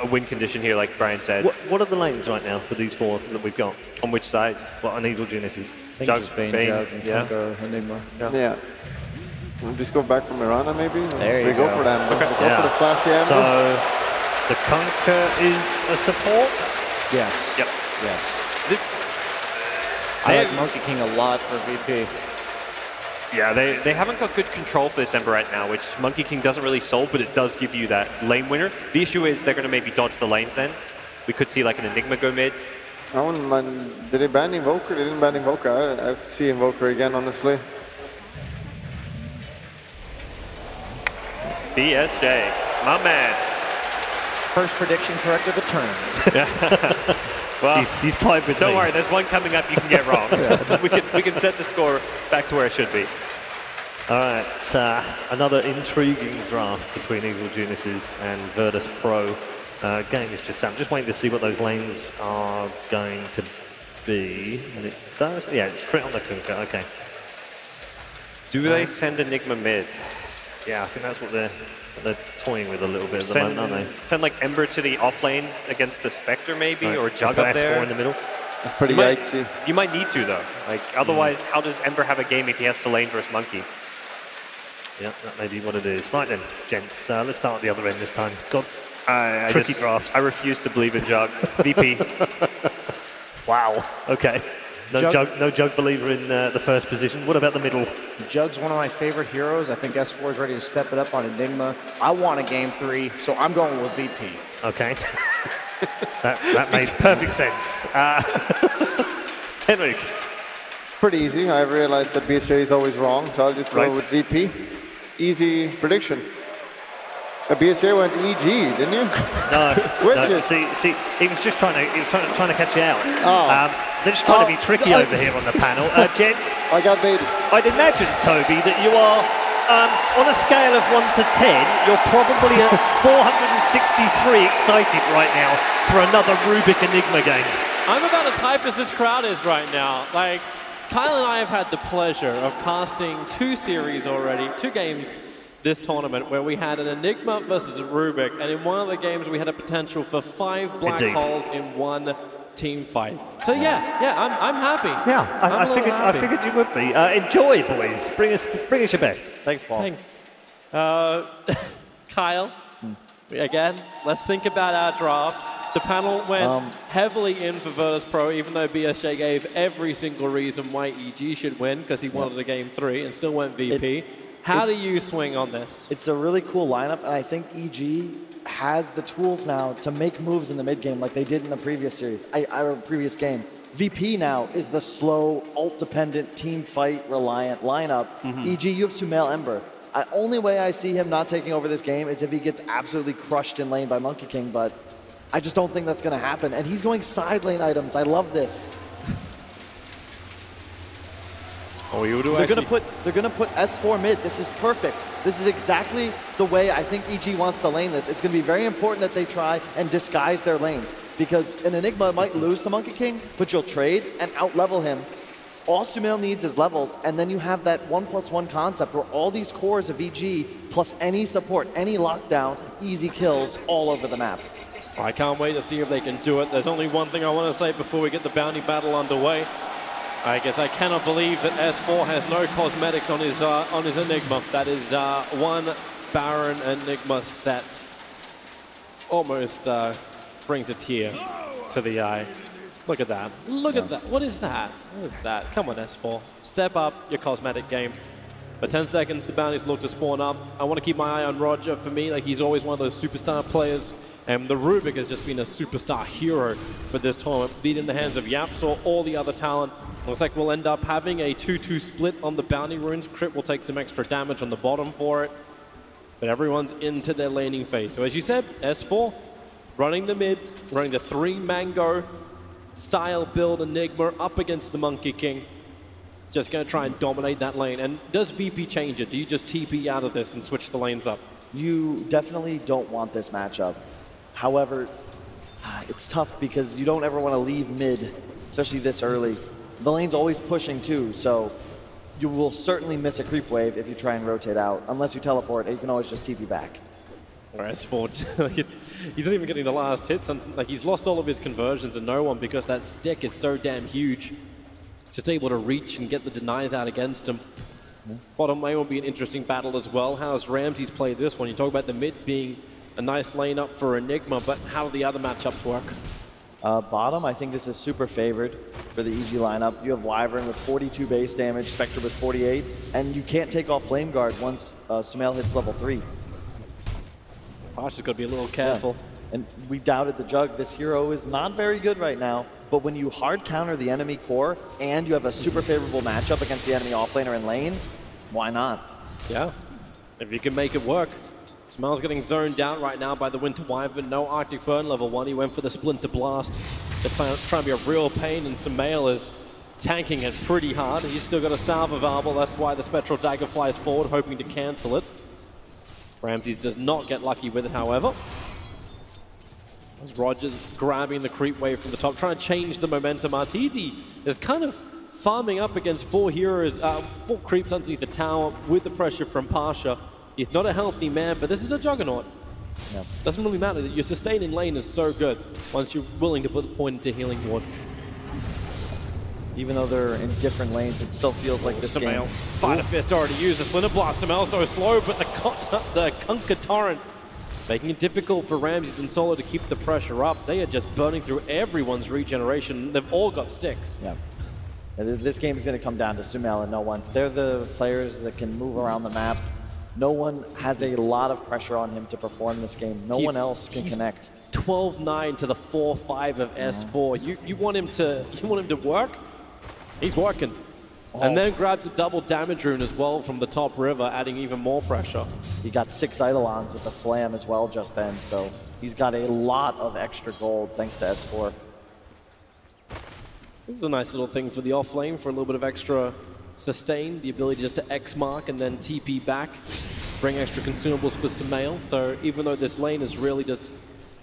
a win condition here, like Brian said. What are the lanes right now for these 4 that we've got? On which side? What, on Evil Geniuses? I think it's Bane, Jug, and Kunkka, Enigma. Yeah. We'll just go back from Mirana, maybe? There you go. They go for them. Okay. They go for the flashy Ember. So, the Kunkka is a support? Yes. Yep. Yes. I like Monkey King a lot for VP. Yeah, they haven't got good control for this Ember right now, which Monkey King doesn't really solve, but it does give you that lane winner. The issue is they're going to maybe dodge the lanes then. We could see like an Enigma go mid. I wouldn't mind. Did they ban Invoker? They didn't ban Invoker. I could see Invoker again, honestly. BSJ, my man. First prediction corrected the turn. Well, he's tied with Don't worry, there's one coming up you can get wrong. we can set the score back to where it should be. All right, another intriguing draft between Evil Geniuses and Virtus.pro. Game is just I'm just waiting to see what those lanes are going to be. And it does, yeah, it's crit on the Kunkka, okay. Do they send Enigma mid? Yeah, I think that's what they're toying with a little bit at the moment, aren't they? Send like Ember to the offlane against the Spectre maybe, right. or Jug put up there. S4 in the middle. That's pretty yikesy. You might need to though. Like otherwise, how does Ember have a game if he has to lane versus Monkey? Yeah, that may be what it is. Right then, gents, let's start at the other end this time. Gods, tricky drafts. I refuse to believe in Jug. VP. Wow, okay. No Jug believer in the first position. What about the middle? Jug's one of my favorite heroes. I think S4 is ready to step it up on Enigma. I want a game 3, so I'm going with VP. Okay. that made perfect sense. Henrik. It's pretty easy. I've realized that BSJ is always wrong, so I'll just go with VP. Easy prediction. BSJ went EG, didn't you? No. Switch no, it. See, he was just trying to catch you out. Oh. They're just trying to be tricky over here on the panel. Gents, I got baited. I'd imagine, Toby, that you are, on a scale of 1 to 10, you're probably at 463 excited right now for another Rubik Enigma game. I'm about as hyped as this crowd is right now. Like, Kyle and I have had the pleasure of casting 2 series already, 2 games this tournament, where we had an Enigma versus a Rubik, and in one of the games we had a potential for 5 black holes in 1 team fight. So yeah, I'm happy. Yeah, I figured you would be. Enjoy, boys. Bring us your best. Thanks, Paul. Thanks. Kyle, again, let's think about our draft. The panel went heavily in for Virtus.pro, even though BSJ gave every single reason why EG should win, because he wanted a game 3 and still went VP. How do you swing on this? It's a really cool lineup, and I think EG has the tools now to make moves in the mid game like they did in the previous series, or previous game. VP now is the slow, ult-dependent, team fight reliant lineup. EG, you have Sumail Ember. The only way I see him not taking over this game is if he gets absolutely crushed in lane by Monkey King, but I just don't think that's going to happen. And he's going side lane items. I love this. They're gonna put S4 mid. This is perfect. This is exactly the way I think EG wants to lane this. It's gonna be very important that they try and disguise their lanes, because an Enigma might lose to Monkey King, but you'll trade and out-level him. All Sumail needs is levels, and then you have that 1+1 concept where all these cores of EG plus any support, any lockdown, easy kills all over the map. I can't wait to see if they can do it. There's only one thing I want to say before we get the bounty battle underway. I guess I cannot believe that S4 has no cosmetics on his Enigma. That is 1 Baron Enigma set. Almost brings a tear to the eye. Look at that. Look at that. What is that? What is that? Come on, S4. Step up your cosmetic game. For 10 seconds, the bounties look to spawn up. I want to keep my eye on Roger. For me, like, he's always one of those superstar players. And the Rubik has just been a superstar hero for this tournament, beat in the hands of Yaps or all the other talent. Looks like we'll end up having a 2-2 split on the bounty runes. Crit will take some extra damage on the bottom for it. But everyone's into their laning phase. So as you said, S4 running the mid, running the 3 Mango style build Enigma up against the Monkey King. Just going to try and dominate that lane. And does VP change it? Do you just TP out of this and switch the lanes up? You definitely don't want this matchup. However, it's tough because you don't ever want to leave mid, especially this early. The lane's always pushing too, so you will certainly miss a creep wave if you try and rotate out, unless you teleport, and you can always just TP back. Whereas Ford, he's not even getting the last hits, and like, he's lost all of his conversions and no one because that stick is so damn huge. Just able to reach and get the denies out against him. Bottom lane will be an interesting battle as well. How's Ramses played this one? You talk about the mid being a nice lane up for Enigma, but how do the other matchups work? Bottom, I think this is super favored for the EG lineup. You have Wyvern with 42 base damage, Spectre with 48, and you can't take off Flame Guard once Sumail hits level 3. Pasha's got to be a little careful. Yeah. And we doubted the Jug. This hero is not very good right now, but when you hard counter the enemy core and you have a super favorable matchup against the enemy offlaner in lane, why not? Yeah, if you can make it work. Sumail's getting zoned down right now by the Winter Wyvern. No Arctic Burn level 1. He went for the Splinter Blast. Just trying to be a real pain, and Sumail is tanking it pretty hard. He's still got a salve available. That's why the Spectral Dagger flies forward, hoping to cancel it. Ramses does not get lucky with it, however. As Rogers grabbing the creep wave from the top, trying to change the momentum. Arteezy is kind of farming up against 4 heroes, 4 creeps underneath the tower with the pressure from Pasha. He's not a healthy man, but this is a Juggernaut. Yeah. Doesn't really matter. Your sustaining lane is so good once you're willing to put the point into Healing Ward. Even though they're in different lanes, it still feels like this Sumail. game. Fighter Fist already used the Splinter Blast. Sumail so slow, but the Kunkka Torrent making it difficult for Ramses and Solo to keep the pressure up. They are just burning through everyone's regeneration. They've all got sticks. Yeah. And this game is going to come down to Sumail and no one. They're the players that can move around the map. No one has a lot of pressure on him to perform this game. No one else can connect. 12-9 to the 4-5 of S4. You want him to work? He's working. And then grabs a double damage rune as well from the top river, adding even more pressure. He got 6 Eidolons with a slam as well just then, so he's got a lot of extra gold thanks to S4. This is a nice little thing for the off lane for a little bit of extra sustain, the ability just to X mark and then TP back, bring extra consumables for Sumail. So even though this lane is really just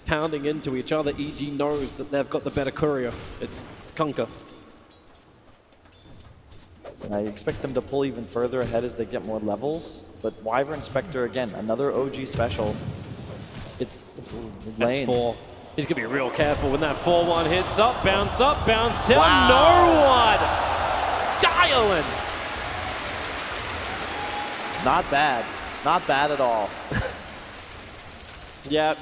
pounding into each other, EG knows that they've got the better courier. It's Kunkka. And I expect them to pull even further ahead as they get more levels. But Wyvern Spectre, again, another OG special. It's lane. S4. He's going to be real careful when that 4-1 hits up, bounce down. Wow. No one! Styling! Not bad. Not bad at all. Yeah.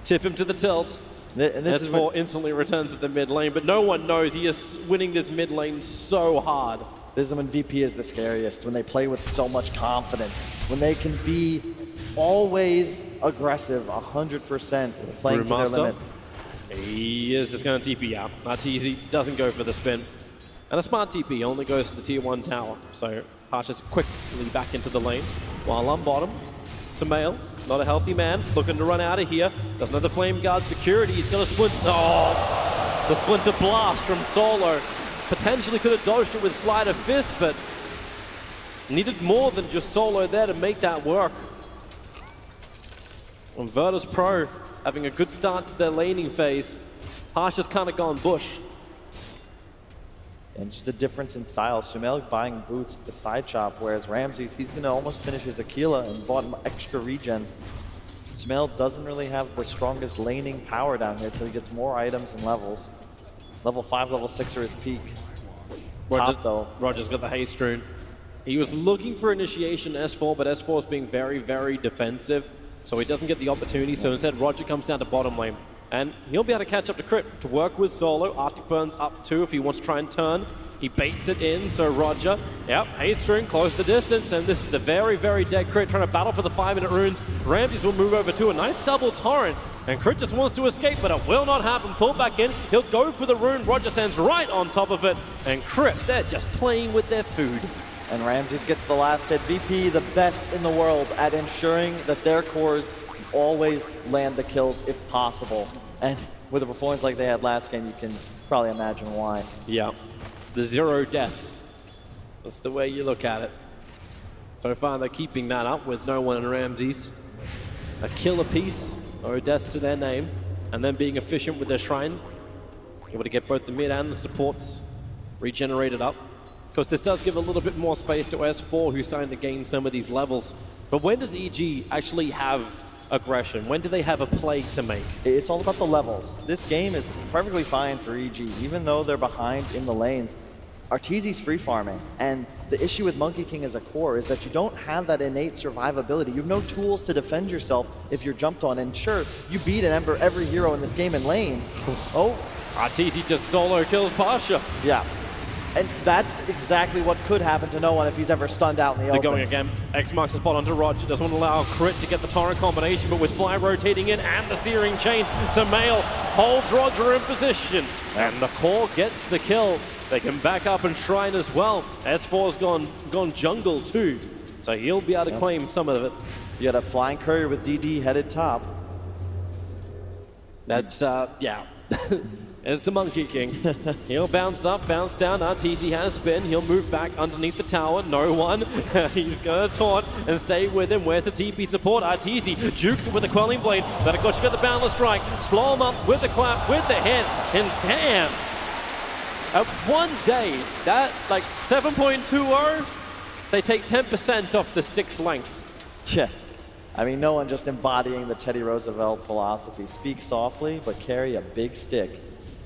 Tip him to the tilt. This S4 instantly returns to the mid lane, but no one knows he is winning this mid lane so hard. This is when VP is the scariest, when they play with so much confidence, when they can be always aggressive, 100% playing to their limit. He is just going to TP out. Arteezy doesn't go for the spin. And a smart TP only goes to the tier 1 tower. So Harsh is quickly back into the lane. While on bottom, Sumail, not a healthy man, looking to run out of here. Doesn't have the Flame Guard security. He's going to sprint. Oh, the Splinter Blast from Solo. Potentially could have dodged it with Sleight of Fist, but needed more than just Solo there to make that work. On Virtus.pro having a good start to their laning phase. Harsh has kind of gone bush. And just a difference in style. Sumail buying boots at the side shop, whereas Ramses, he's going to almost finish his Aquila and bought him extra regen. Sumail doesn't really have the strongest laning power down here until he gets more items and levels. Level 5, level 6 are his peak. Top though. Roger's got the haste rune. He was looking for initiation S4, but S4 is being very, very defensive. So he doesn't get the opportunity, so instead Roger comes down to bottom lane. And he'll be able to catch up to Crit to work with Solo. Arctic Burn's up 2 if he wants to try and turn. He baits it in, so Roger, haste rune, close the distance, and this is a very, very dead Crit trying to battle for the 5-minute runes. Ramses will move over to a nice double torrent, and Crit just wants to escape, but it will not happen. Pull back in, he'll go for the rune. Roger stands right on top of it, and Crit, they're just playing with their food. And Ramses gets the last hit. VP, the best in the world at ensuring that their cores always land the kills if possible. And with a performance like they had last game, you can probably imagine why. Yeah, the 0 deaths. That's the way you look at it. So far, they're keeping that up with no one in Ramses. A kill apiece, or deaths to their name, and then being efficient with their shrine. Able to get both the mid and the supports regenerated up. Because this does give a little bit more space to S4, who's starting to gain some of these levels. But when does EG actually have aggression? When do they have a play to make? It's all about the levels. This game is perfectly fine for EG, even though they're behind in the lanes. Arteezy's free farming, and the issue with Monkey King as a core is that you don't have that innate survivability. You have no tools to defend yourself if you're jumped on, and sure, you beat an Ember every hero in this game in lane. Oh, Arteezy just solo kills Pasha. Yeah. And that's exactly what could happen to no one if he's ever stunned out in the open. They're going again. X marks the spot onto Roger. Doesn't want to allow Crit to get the torrent combination, but with Fly rotating in and the Searing Chains, Sumail holds Roger in position. And the core gets the kill. They can back up and shrine as well. S4's gone jungle too. So he'll be able to claim some of it. You got a Flying Courier with DD headed top. That's, yeah. It's a Monkey King. He'll bounce up, bounce down. Arteezy has spin. He'll move back underneath the tower. No one. He's going to taunt and stay with him. Where's the TP support? Arteezy jukes it with the Quelling Blade. But of course, you got the Boundless Strike. Slow him up with the clap, with the hit. And damn. At one day, that like 7.20, they take 10% off the stick's length. Yeah. I mean, no one just embodying the Teddy Roosevelt philosophy. Speak softly, but carry a big stick.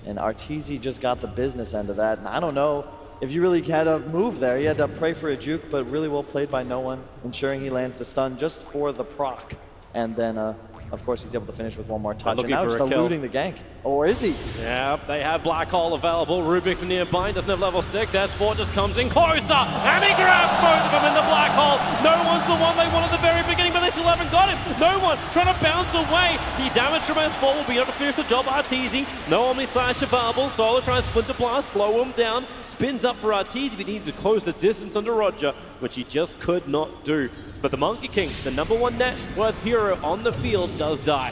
And Arteezy just got the business end of that. And I don't know if you really had a move there. He had to pray for a juke, but really well played by no one, ensuring he lands the stun just for the proc. And then a Of course, he's able to finish with one more touch. And looking now for just a kill. eluding the gank. Or is he? Yeah, they have Black Hole available. Rubik's nearby, doesn't have level 6. S4 just comes in closer, and he grabs both of them in the Black Hole. No one's the one they want at the very beginning, but they still haven't got him. No one trying to bounce away. The damage from S4 will be able to finish the job. Arteezy, no Omni Slash available. Solo tries Splinter Blast, slow him down. Spins up for Arteezy, but he needs to close the distance under Roger, which he just could not do. But the Monkey King, the #1 net worth hero on the field, does die.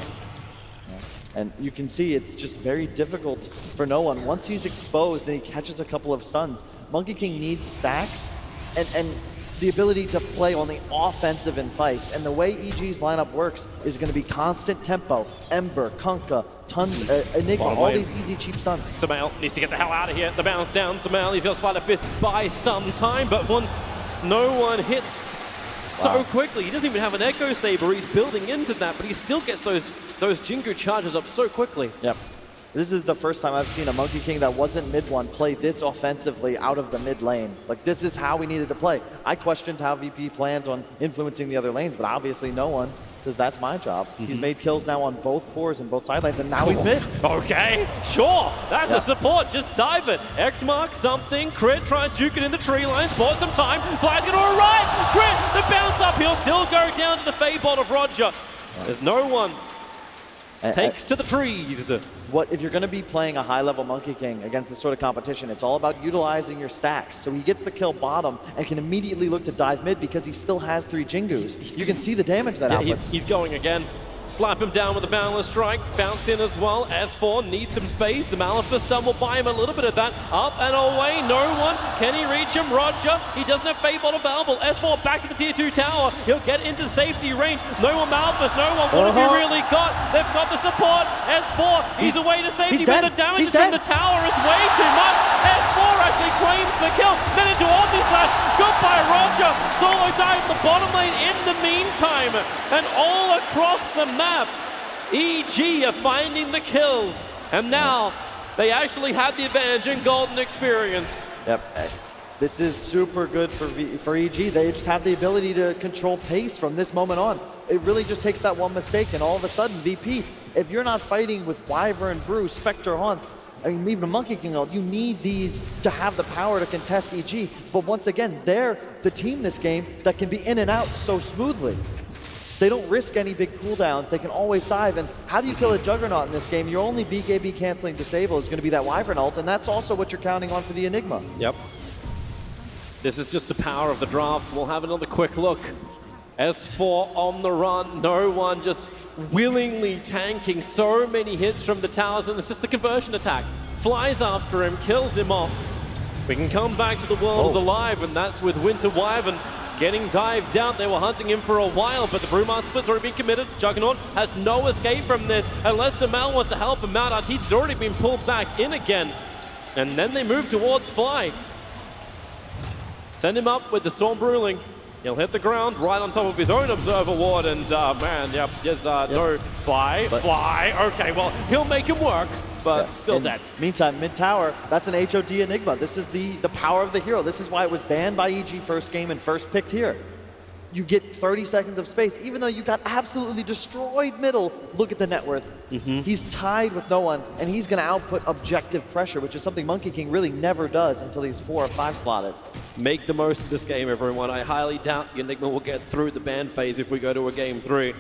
And you can see it's just very difficult for no one. Once he's exposed and he catches a couple of stuns, Monkey King needs stacks and the ability to play on the offensive in fights. And the way EG's lineup works is going to be constant tempo. Ember, Kunkka, tons, Enigma, all these easy, cheap stuns. Sumail needs to get the hell out of here. The bounce down, Sumail, he's got Sleight of Fist by some time, but once no one hits so quickly, he doesn't even have an Echo Saber, he's building into that, but he still gets those Jingu charges up so quickly. Yep. This is the first time I've seen a Monkey King that wasn't mid-1 play this offensively out of the mid lane. Like, this is how we needed to play. I questioned how VP planned on influencing the other lanes, but obviously no one, because that's my job. He's made kills now on both cores and both side lanes, and now he's mid. Okay, sure, that's a support, just dive it. X mark something, Crit try and juke it in the tree lines, bought some time, Fly's gonna arrive, Crit, the bounce up, he'll still go down to the Fade-Bot of Roger. There's no one. Takes to the trees. What if you're going to be playing a high-level Monkey King against this sort of competition? It's all about utilizing your stacks. So he gets the kill bottom and can immediately look to dive mid because he still has 3 Jingus. You can see the damage that outputs. He's going again. Slap him down with a Boundless Strike. Bounce in as well. S4 needs some space. The Maleficent stun will buy him a little bit of that. Up and away. No one. Can he reach him? Roger. He doesn't have Fade-Bot available. S4 back to the tier 2 tower. He'll get into safety range. No one Maleficent. No one. What have you really got? They've got the support. S4. He's away to safety, but the damage from the tower is way too much. S4 actually claims the kill. Then into Omni Slash. Goodbye, Roger. Solo dive the bottom lane in the meantime. And all across the map, EG are finding the kills, and now they actually have the advantage in Golden Experience. Yep, this is super good for EG. They just have the ability to control pace from this moment on. It really just takes that one mistake, and all of a sudden, VP, if you're not fighting with Wyvern, Brew, Spectre, Haunts, I mean, even a Monkey King, you need these to have the power to contest EG. But once again, they're the team this game that can be in and out so smoothly. They don't risk any big cooldowns. They can always dive. And how do you kill a Juggernaut in this game? Your only BKB canceling disable is going to be that Wyvern ult, and that's also what you're counting on for the Enigma. Yep. This is just the power of the draft. We'll have another quick look. S4 on the run. No one just willingly tanking so many hits from the towers, and it's just the conversion attack. Flies after him, kills him off. We can come back to the world of the live, and that's with Winter Wyvern getting dived out. They were hunting him for a while, but the Brewmaster split's already been committed. Juggernaut has no escape from this unless Sumail wants to help him out. He's already been pulled back in again. And then they move towards Fly. Send him up with the Storm Brewing. He'll hit the ground right on top of his own Observer Ward, and man, no Fly. Okay, well, he'll make him work, but still dead. Meantime, mid-tower, that's an HOD Enigma. This is the power of the hero. This is why it was banned by EG first game and first picked here. You get 30 seconds of space, even though you got absolutely destroyed middle. Look at the net worth. He's tied with no one, and he's going to output objective pressure, which is something Monkey King really never does until he's 4 or 5 slotted. Make the most of this game, everyone. I highly doubt the Enigma will get through the ban phase if we go to a game 3.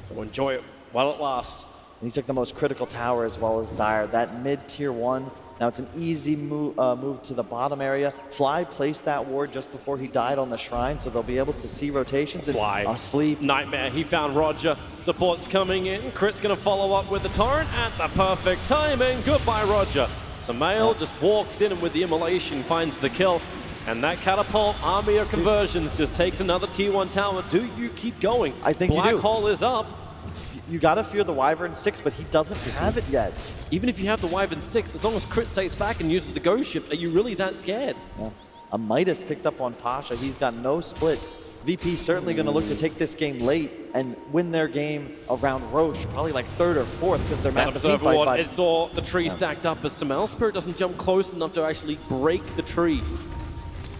So enjoy it while it lasts. And he took the most critical tower as well as Dire. That mid-tier 1, now it's an easy move to the bottom area. Fly placed that ward just before he died on the shrine, so they'll be able to see rotations. And Fly. Asleep. Nightmare, he found Roger. Support's coming in. Crit's going to follow up with the torrent at the perfect time, and goodbye, Roger. Sumail just walks in and with the immolation finds the kill. And that catapult army of conversions just takes another tier 1 tower. Do you keep going? I think Black you do. Hole is up. You gotta fear the Wyvern 6, but he doesn't have it yet. Even if you have the Wyvern 6, as long as Crit stays back and uses the Ghost Ship, are you really that scared? Yeah. A Midas picked up on Pasha. He's got no split. VP certainly gonna look to take this game late and win their game around Roche, probably like 3rd or 4th because they're massive team fight. It saw the tree stacked up, but Sumail Spirit doesn't jump close enough to actually break the tree.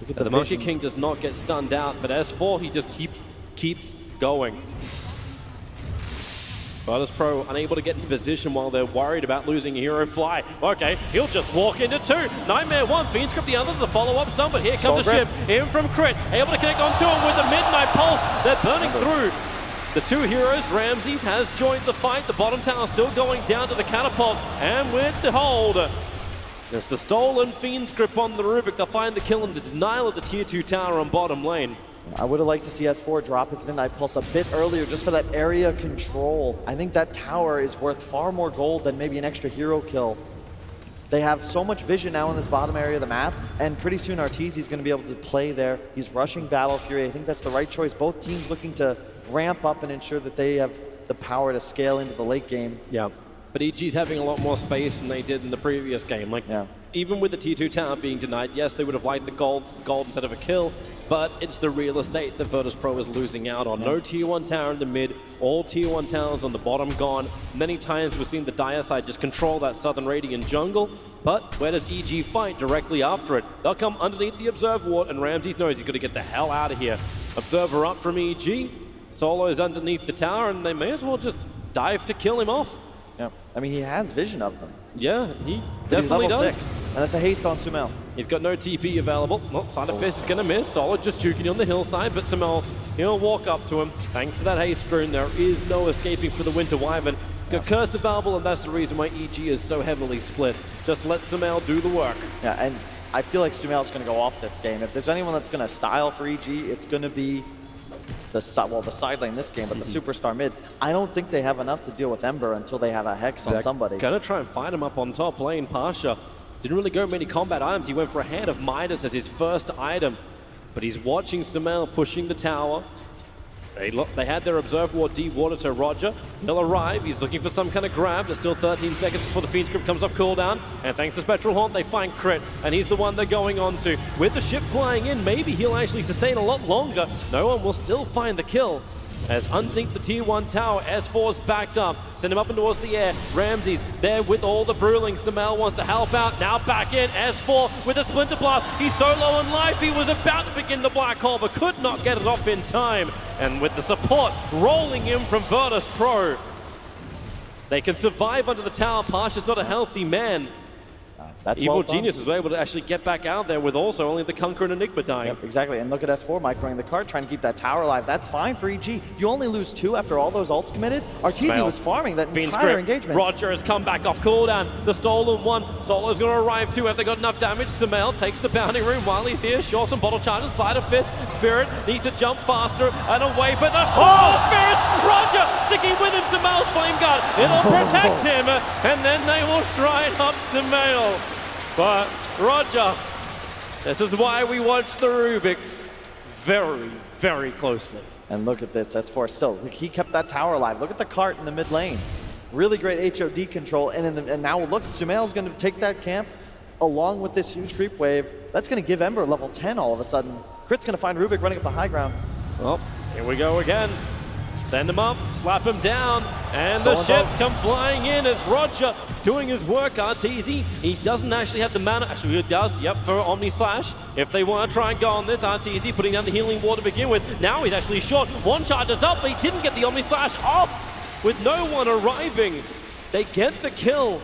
The Monkey King does not get stunned out, but S4, he just keeps going. Virtus.pro unable to get into position while they're worried about losing a hero fly. Okay, he'll just walk into two. Nightmare one, Fiend's Grip the other, the follow-up stun, but here comes a ship in from Crit, able to connect onto him with the Midnight Pulse. They're burning through. The two heroes, Ramses has joined the fight. The bottom tower still going down to the catapult, and with the hold, there's the stolen Fiend's Grip on the Rubik. They'll find the kill and the denial of the tier 2 tower on bottom lane. I would have liked to see S4 drop his Midnight Pulse a bit earlier just for that area control. I think that tower is worth far more gold than maybe an extra hero kill. They have so much vision now in this bottom area of the map, and pretty soon Arteezy's going to be able to play there. He's rushing Battle Fury. I think that's the right choice. Both teams looking to ramp up and ensure that they have the power to scale into the late game. Yeah, but EG's having a lot more space than they did in the previous game. Like, even with the tier 2 tower being denied, yes, they would have liked the gold instead of a kill, but it's the real estate that Virtus.pro is losing out on. No tier 1 tower in the mid, all tier 1 towers on the bottom gone. Many times we've seen the Dire side just control that Southern Radiant jungle, but where does EG fight? Directly after it. They'll come underneath the Observe Ward, and Ramses knows he's got to get the hell out of here. Observer up from EG, Solo's underneath the tower, and they may as well just dive to kill him off. Yeah, I mean, he has vision of them. Yeah, he But definitely he's level does. 6, and that's a haste on Sumail. He's got no TP available. Well, Side of Fist is going to miss. Solid just juking on the hillside, but Sumail, he'll walk up to him. Thanks to that haste rune, there is no escaping for the Winter Wyvern. He's got Curse available, and that's the reason why EG is so heavily split. Just let Sumail do the work. Yeah, and I feel like Sumail's going to go off this game. If there's anyone that's going to style for EG, it's going to be the side lane this game, but the superstar mid. I don't think they have enough to deal with Ember until they have a Hex on somebody. Gonna try and fight him up on top lane. Pasha didn't really go many combat items. He went for a Hand of Midas as his first item, but he's watching Sumail pushing the tower. They had their Observe Ward de-water to Roger. He'll arrive. He's looking for some kind of grab. There's still 13 seconds before the Fiend's Grip comes off cooldown. And thanks to Spectral Haunt, they find Crit. And he's the one they're going on to. With the ship flying in, maybe he'll actually sustain a lot longer. No one will still find the kill. As underneath the tier 1 tower, S4's backed up. Send him up and towards the air. Ramses there with all the Bruling. Sumail wants to help out. Now back in. S4 with a Splinter Blast. He's so low on life. He was about to begin the black hole, but could not get it off in time. And with the support rolling in from Virtus.pro, they can survive under the tower. Pasha's not a healthy man. That's Evil well done. Genius is able to actually get back out there with also only the Conqueror and Enigma dying. Yep, exactly, and look at S4 microing the card, trying to keep that tower alive. That's fine for EG. You only lose 2 after all those ults committed. Arteezy was farming that Fiend's entire Grip. engagement. Roger has come back off cooldown. The stolen one. Solo's going to arrive too. Have they got enough damage? Sumail takes the bounty room while he's here. Sure, some bottle charges. Sleight of Fist. Spirit needs to jump faster and away, but the Spirits! Roger sticking with him. Sumail's Flame Guard. It'll protect him, and then they will shrine up Sumail. But Roger, this is why we watch the Rubiks very, very closely. And look at this, S4 still, he kept that tower alive. Look at the cart in the mid lane. Really great HOD control, and now look, Sumail's going to take that camp along with this huge creep wave. That's going to give Ember level 10 all of a sudden. Crit's going to find Rubik running up the high ground. Well, here we go again. Send him up, slap him down, and the ships come flying in as Roger doing his work. Arteezy, he doesn't actually have the mana. Actually, he does, yep, for Omni Slash. If they want to try and go on this, Arteezy putting down the healing ward to begin with. Now he's actually short. One charge is up, but he didn't get the Omni Slash off with no one arriving. They get the kill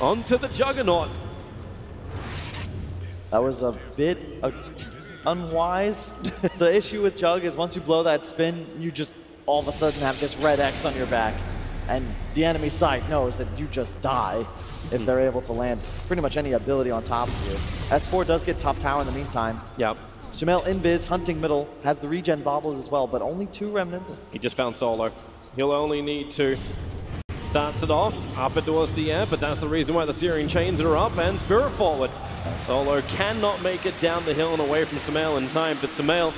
onto the Juggernaut. That was a bit unwise. The issue with Jug is once you blow that spin, you just all of a sudden have this red X on your back, and the enemy side knows that you just die if they're able to land pretty much any ability on top of you. S4 does get top tower in the meantime. Yep. Sumail invis, hunting middle, has the regen bobbles as well, but only 2 remnants. He just found Solo. He'll only need 2. Starts it off, up and towards the air, but that's the reason why the Searing Chains are up, and Spirit forward. Solo cannot make it down the hill and away from Sumail in time, but Sumail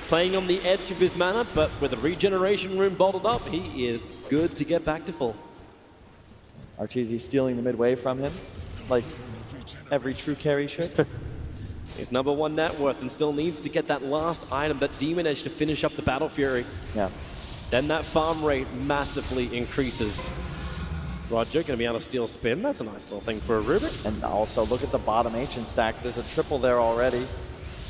playing on the edge of his mana, but with the regeneration room bottled up, he is good to get back to full. Arteezy stealing the mid wave from him, like every true carry should. He's number 1 net worth and still needs to get that last item, that Demon Edge, to finish up the Battle Fury. Yeah. Then that farm rate massively increases. Roger going to be able to steal spin. That's a nice little thing for a Rubik. And also look at the bottom Ancient stack. There's a triple there already.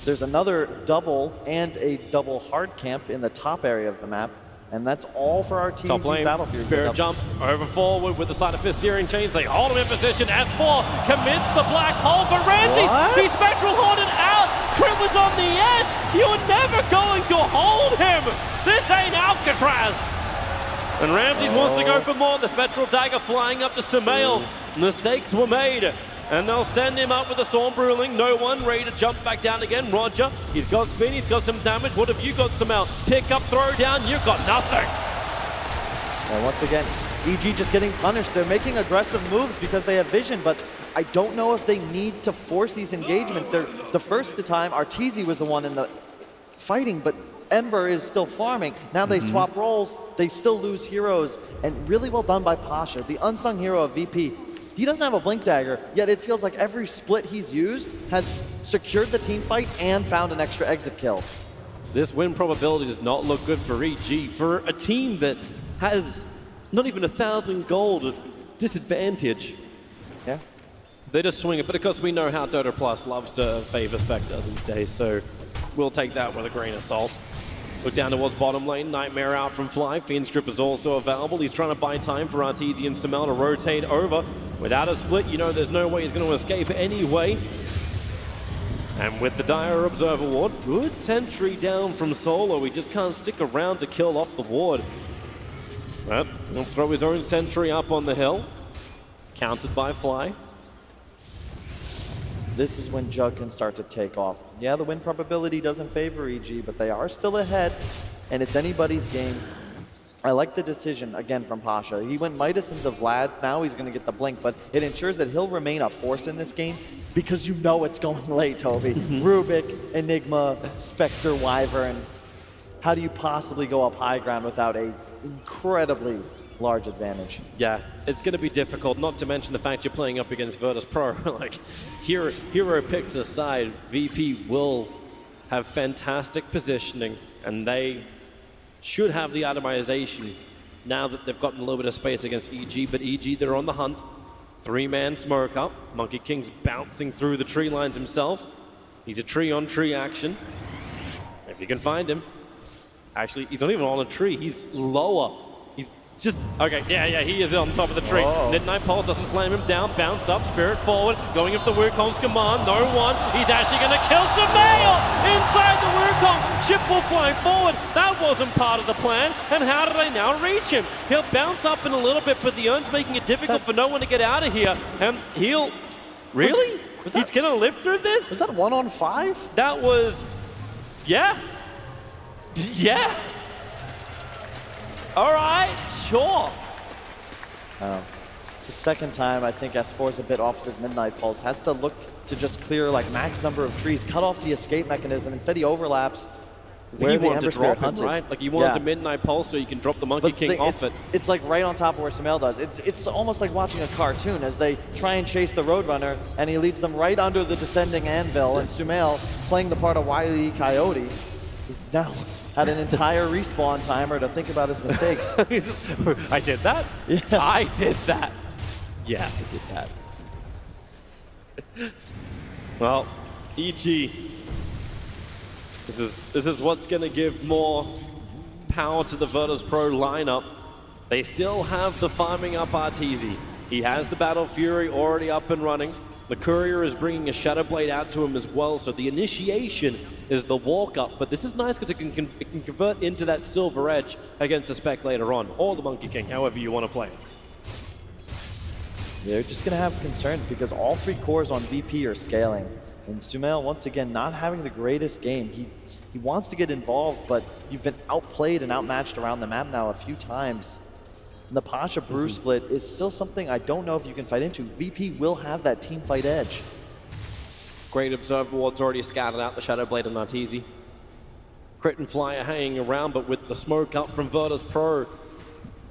There's another double and a double hard camp in the top area of the map. And that's all for our team. Top lane, Battlefield. Spirit jump over forward with the side of fist searing chains. They hold him in position. S4 commits the black hole for Ramses. He's spectral haunted out. Crit was on the edge. You're never going to hold him. This ain't Alcatraz. And Ramses wants to go for more. The spectral dagger flying up to Sumail. Mistakes were made. And they'll send him up with the Storm Brewing. No one ready to jump back down again. Roger, he's got spin, he's got some damage. What have you got, Sumail? Pick up, throw down, you've got nothing. And once again, EG just getting punished. They're making aggressive moves because they have vision, but I don't know if they need to force these engagements. The first time, Arteezy was the one in the fighting, but Ember is still farming. Now they swap roles, they still lose heroes, and really well done by Pasha, the unsung hero of VP. He doesn't have a Blink Dagger, yet it feels like every split he's used has secured the team fight and found an extra exit kill. This win probability does not look good for EG. For a team that has not even 1,000 gold of disadvantage. Yeah. They just swing it, but of course we know how Dota Plus loves to favor Spectre these days, so we'll take that with a grain of salt. Look down towards bottom lane, Nightmare out from Fly. Fiend's Grip is also available. He's trying to buy time for Arteezy and Sumail to rotate over. Without a split, you know there's no way he's going to escape anyway. And with the Dire Observer Ward, good sentry down from Solo. He just can't stick around to kill off the ward. But he'll throw his own sentry up on the hill. Countered by Fly. This is when Jug can start to take off. Yeah, the win probability doesn't favor EG, but they are still ahead, and it's anybody's game. I like the decision, again, from Pasha. He went Midas into Vlad's, now he's going to get the Blink, but it ensures that he'll remain a force in this game because you know it's going late, Toby. Rubik, Enigma, Spectre, Wyvern. How do you possibly go up high ground without a incredibly large advantage? Yeah, it's going to be difficult, not to mention the fact you're playing up against Virtus.pro. Like, hero picks aside, VP will have fantastic positioning, and they should have the itemization now that they've gotten a little bit of space against EG, but EG, they're on the hunt. Three-man smoke up. Monkey King's bouncing through the tree lines himself. He's a tree-on-tree action. If you can find him. Actually, he's not even on a tree, he's lower. He's just, okay, yeah, he is on top of the tree. Whoa. Midnight Pulse doesn't slam him down, bounce up, Spirit forward, going up the Wukong's command, no one. He's actually going to kill Sumail inside the Wukong. Ship will fly forward. That wasn't part of the plan. And how do they now reach him? He'll bounce up in a little bit, but the Urn's making it difficult for no one to get out of here. And he'll, really? He's going to live through this? Was that 1-on-5? That was, yeah. Yeah. All right, sure. It's the second time I think S4 is a bit off of his Midnight Pulse. Has to look to just clear like max number of trees, cut off the escape mechanism. Instead he overlaps where the Ember Spirit hunted. Right? Like you want to Midnight Pulse so you can drop the Monkey King off it. It's like right on top of where Sumail does. It's almost like watching a cartoon as they try and chase the Roadrunner, and he leads them right under the descending anvil, and Sumail, playing the part of Wile E. Coyote, is now had an entire respawn timer to think about his mistakes. I did that? Yeah. I did that. Yeah, I did that. Well, EG, this is what's going to give more power to the Virtus.pro lineup. They still have the farming up Arteezy. He has the Battle Fury already up and running. The Courier is bringing a Shadow Blade out to him as well, so the initiation is the walk-up, but this is nice because it can convert into that Silver Edge against the Spec later on, or the Monkey King, however you want to play it. They're just going to have concerns because all three cores on VP are scaling. And Sumail, once again, not having the greatest game. He wants to get involved, but you've been outplayed and outmatched around the map now a few times. And the Pasha Brew split is still something I don't know if you can fight into. VP will have that team fight edge. Great Observer Ward's already scattered out the Shadow Blade and Arteezy. Crit and Fly are hanging around, but with the smoke up from Virtus.pro,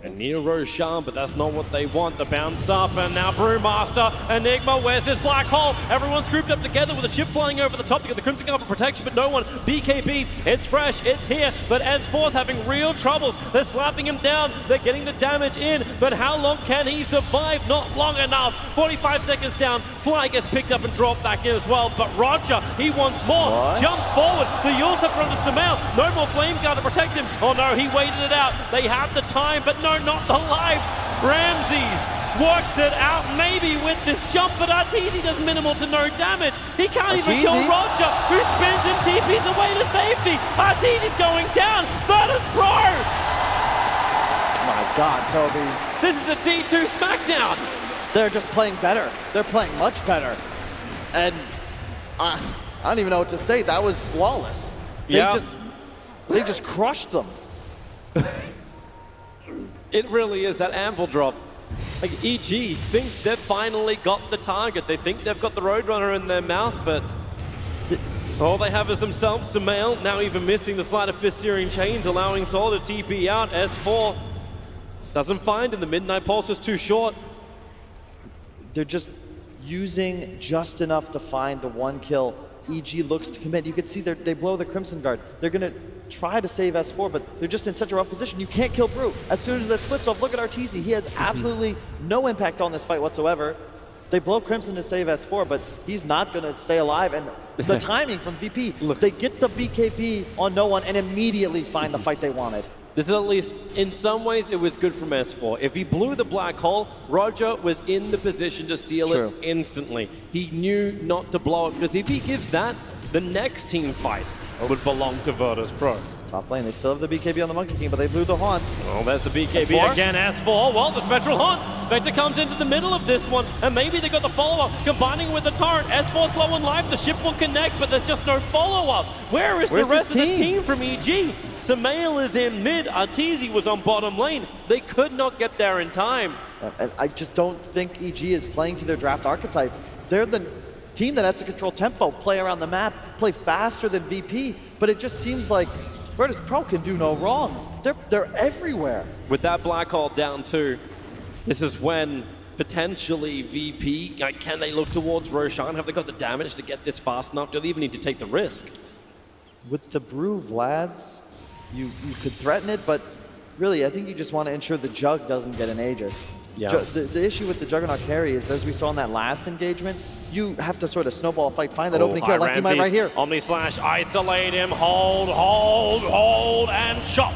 and near Roshan, but that's not what they want. The bounce up, and now Brewmaster, Enigma, where's this black hole? Everyone's grouped up together with a chip flying over the top. You get the Crimson Guard for protection, but no one. BKBs, it's fresh, it's here, but S4's having real troubles. They're slapping him down, they're getting the damage in, but how long can he survive? Not long enough. 45 seconds down, Fly gets picked up and dropped back in as well, but Roger, he wants more. Jumps forward, the Yules have run to Sumail. No more Flame Guard to protect him. Oh no, he waited it out. They have the time, but no, not the life. Ramses works it out, maybe with this jump, but Arteezy does minimal to no damage. He can't even kill Roger, who spins and TPs away to safety. Arteezy's going down. Virtus.pro! My God, Toby. This is a D2 SmackDown. They're just playing better. They're playing much better. And I don't even know what to say. That was flawless. They just crushed them. It really is that anvil drop. Like, EG think they've finally got the target. They think they've got the Roadrunner in their mouth, but all they have is themselves. Sumail now even missing the Sleight of Fist Searing Chains, allowing Sol to TP out. S4 doesn't find him. The Midnight Pulse is too short. They're just using just enough to find the one kill. EG looks to commit. You can see they blow the Crimson Guard. They're going to try to save S4, but they're just in such a rough position. You can't kill Brew. As soon as that splits off, look at Arteezy. He has absolutely no impact on this fight whatsoever. They blow Crimson to save S4, but he's not going to stay alive. And the timing from VP, they get the BKB on no one and immediately find the fight they wanted. This is at least, in some ways, it was good from S4. If he blew the black hole, Roger was in the position to steal it instantly. He knew not to blow it, because if he gives that, the next team fight would belong to Virtus.pro. Top lane, they still have the BKB on the Monkey King, but they blew the Haunt. Oh, there's the BKB S4 again, S4. Well, the Spectral Haunt. Spectre comes into the middle of this one, and maybe they got the follow-up, combining with the Torrent. S4 slow and live, the ship will connect, but there's just no follow-up. Where's the rest of the team from EG? Sumail is in mid, Arteezy was on bottom lane. They could not get there in time. And I just don't think EG is playing to their draft archetype. They're the team that has to control tempo, play around the map, play faster than VP, but it just seems like Virtus.pro can do no wrong. They're everywhere. With that black hole down too, this is when potentially VP, can they look towards Roshan? Have they got the damage to get this fast enough? Do they even need to take the risk? With the Brew Vlads, you could threaten it, but really I think you just want to ensure the Jug doesn't get an Aegis. Yeah. The issue with the Juggernaut carry is, as we saw in that last engagement, you have to sort of snowball fight, find that opening kill like you might right here. Omni Slash, isolate him, hold, and chop.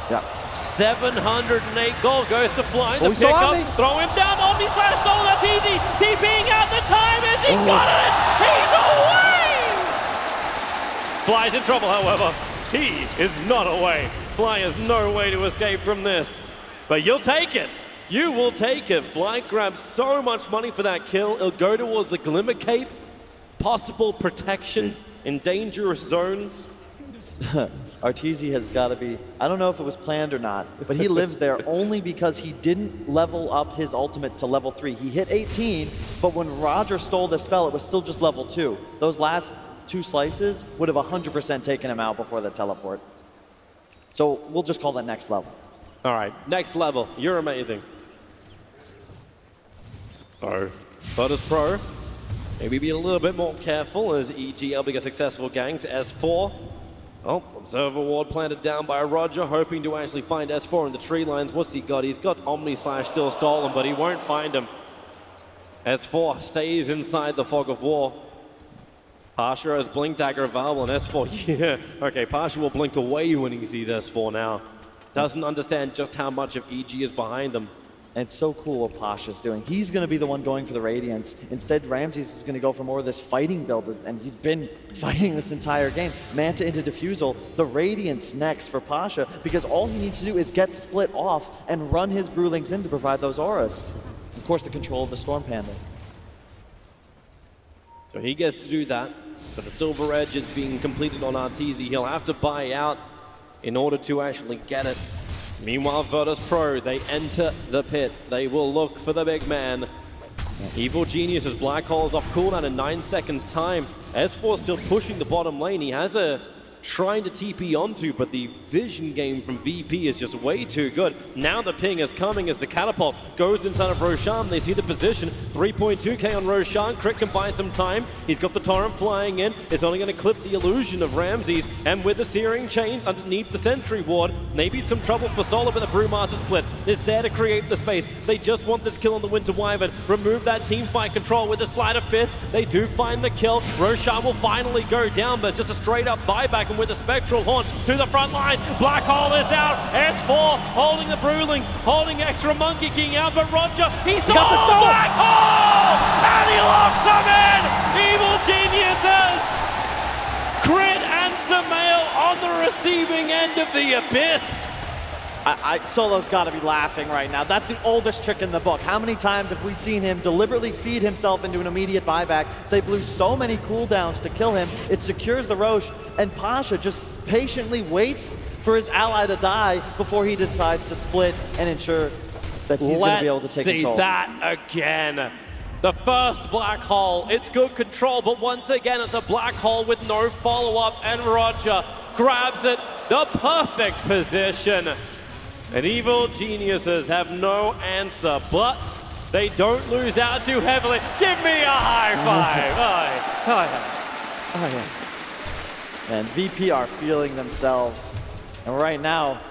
Yeah. 708 gold goes to Fly. The pickup, throw him down, Omni Slash, so that's easy. TPing out the time, and he got it! He's away! Fly's in trouble, however. He is not away. Fly has no way to escape from this. But you'll take it. You will take it. Fly grabs so much money for that kill. It'll go towards the Glimmer Cape. Possible protection in dangerous zones. Arteezy has got to be, I don't know if it was planned or not, but he lives there only because he didn't level up his ultimate to level 3. He hit 18, but when Roger stole the spell, it was still just level 2. Those last 2 slices would have 100% taken him out before the teleport. So we'll just call that next level. All right, next level. You're amazing. So, Virtus.pro, maybe be a little bit more careful as EG able to get successful gangs. S4, oh, Observer Ward planted down by Roger, hoping to actually find S4 in the tree lines. What's he got? He's got Omni Slash still stolen, but he won't find him. S4 stays inside the Fog of War. Pasha has Blink Dagger available, and S4, yeah, okay, Pasha will blink away when he sees S4 now. Doesn't understand just how much of EG is behind them. And it's so cool what Pasha's doing. He's going to be the one going for the Radiance. Instead, Ramses is going to go for more of this fighting build, and he's been fighting this entire game. Manta into Diffusal, the Radiance next for Pasha, because all he needs to do is get split off and run his Brewlings in to provide those auras. Of course, the control of the Storm Panda. So he gets to do that, but the Silver Edge is being completed on Arteezy. He'll have to buy out in order to actually get it. Meanwhile, Virtus.pro, they enter the pit. They will look for the big man. Evil Genius's black holes off cooldown in 9 seconds time. S4 still pushing the bottom lane. He has a trying to TP onto, but the vision game from VP is just way too good. Now the ping is coming as the catapult goes inside of Roshan. They see the position, 3.2k on Roshan. Crit can buy some time. He's got the torrent flying in. It's only going to clip the illusion of Ramses, and with the searing chains underneath the sentry ward, maybe some trouble for Solo, but the Brewmaster split is there to create the space. They just want this kill on the Winter Wyvern. Remove that team fight control with a sleight of fist. They do find the kill. Roshan will finally go down, but it's just a straight up buyback, and with the Spectral Horn to the front line. Black Hole is out. S4 holding the Brewlings, holding extra Monkey King out, but Roger, he saw Black Hole! And he locks them in! Evil Geniuses! Crit and Samael on the receiving end of the abyss. Solo's got to be laughing right now. That's the oldest trick in the book. How many times have we seen him deliberately feed himself into an immediate buyback? They blew so many cooldowns to kill him. It secures the Roche, and Pasha just patiently waits for his ally to die before he decides to split and ensure that he's going to be able to take control. Let's see that again. The first black hole, it's good control, but once again, it's a black hole with no follow-up, and Roger grabs it, the perfect position. And Evil Geniuses have no answer, but they don't lose out too heavily. Give me a high five. Oh, yeah. And VP are feeling themselves. And right now,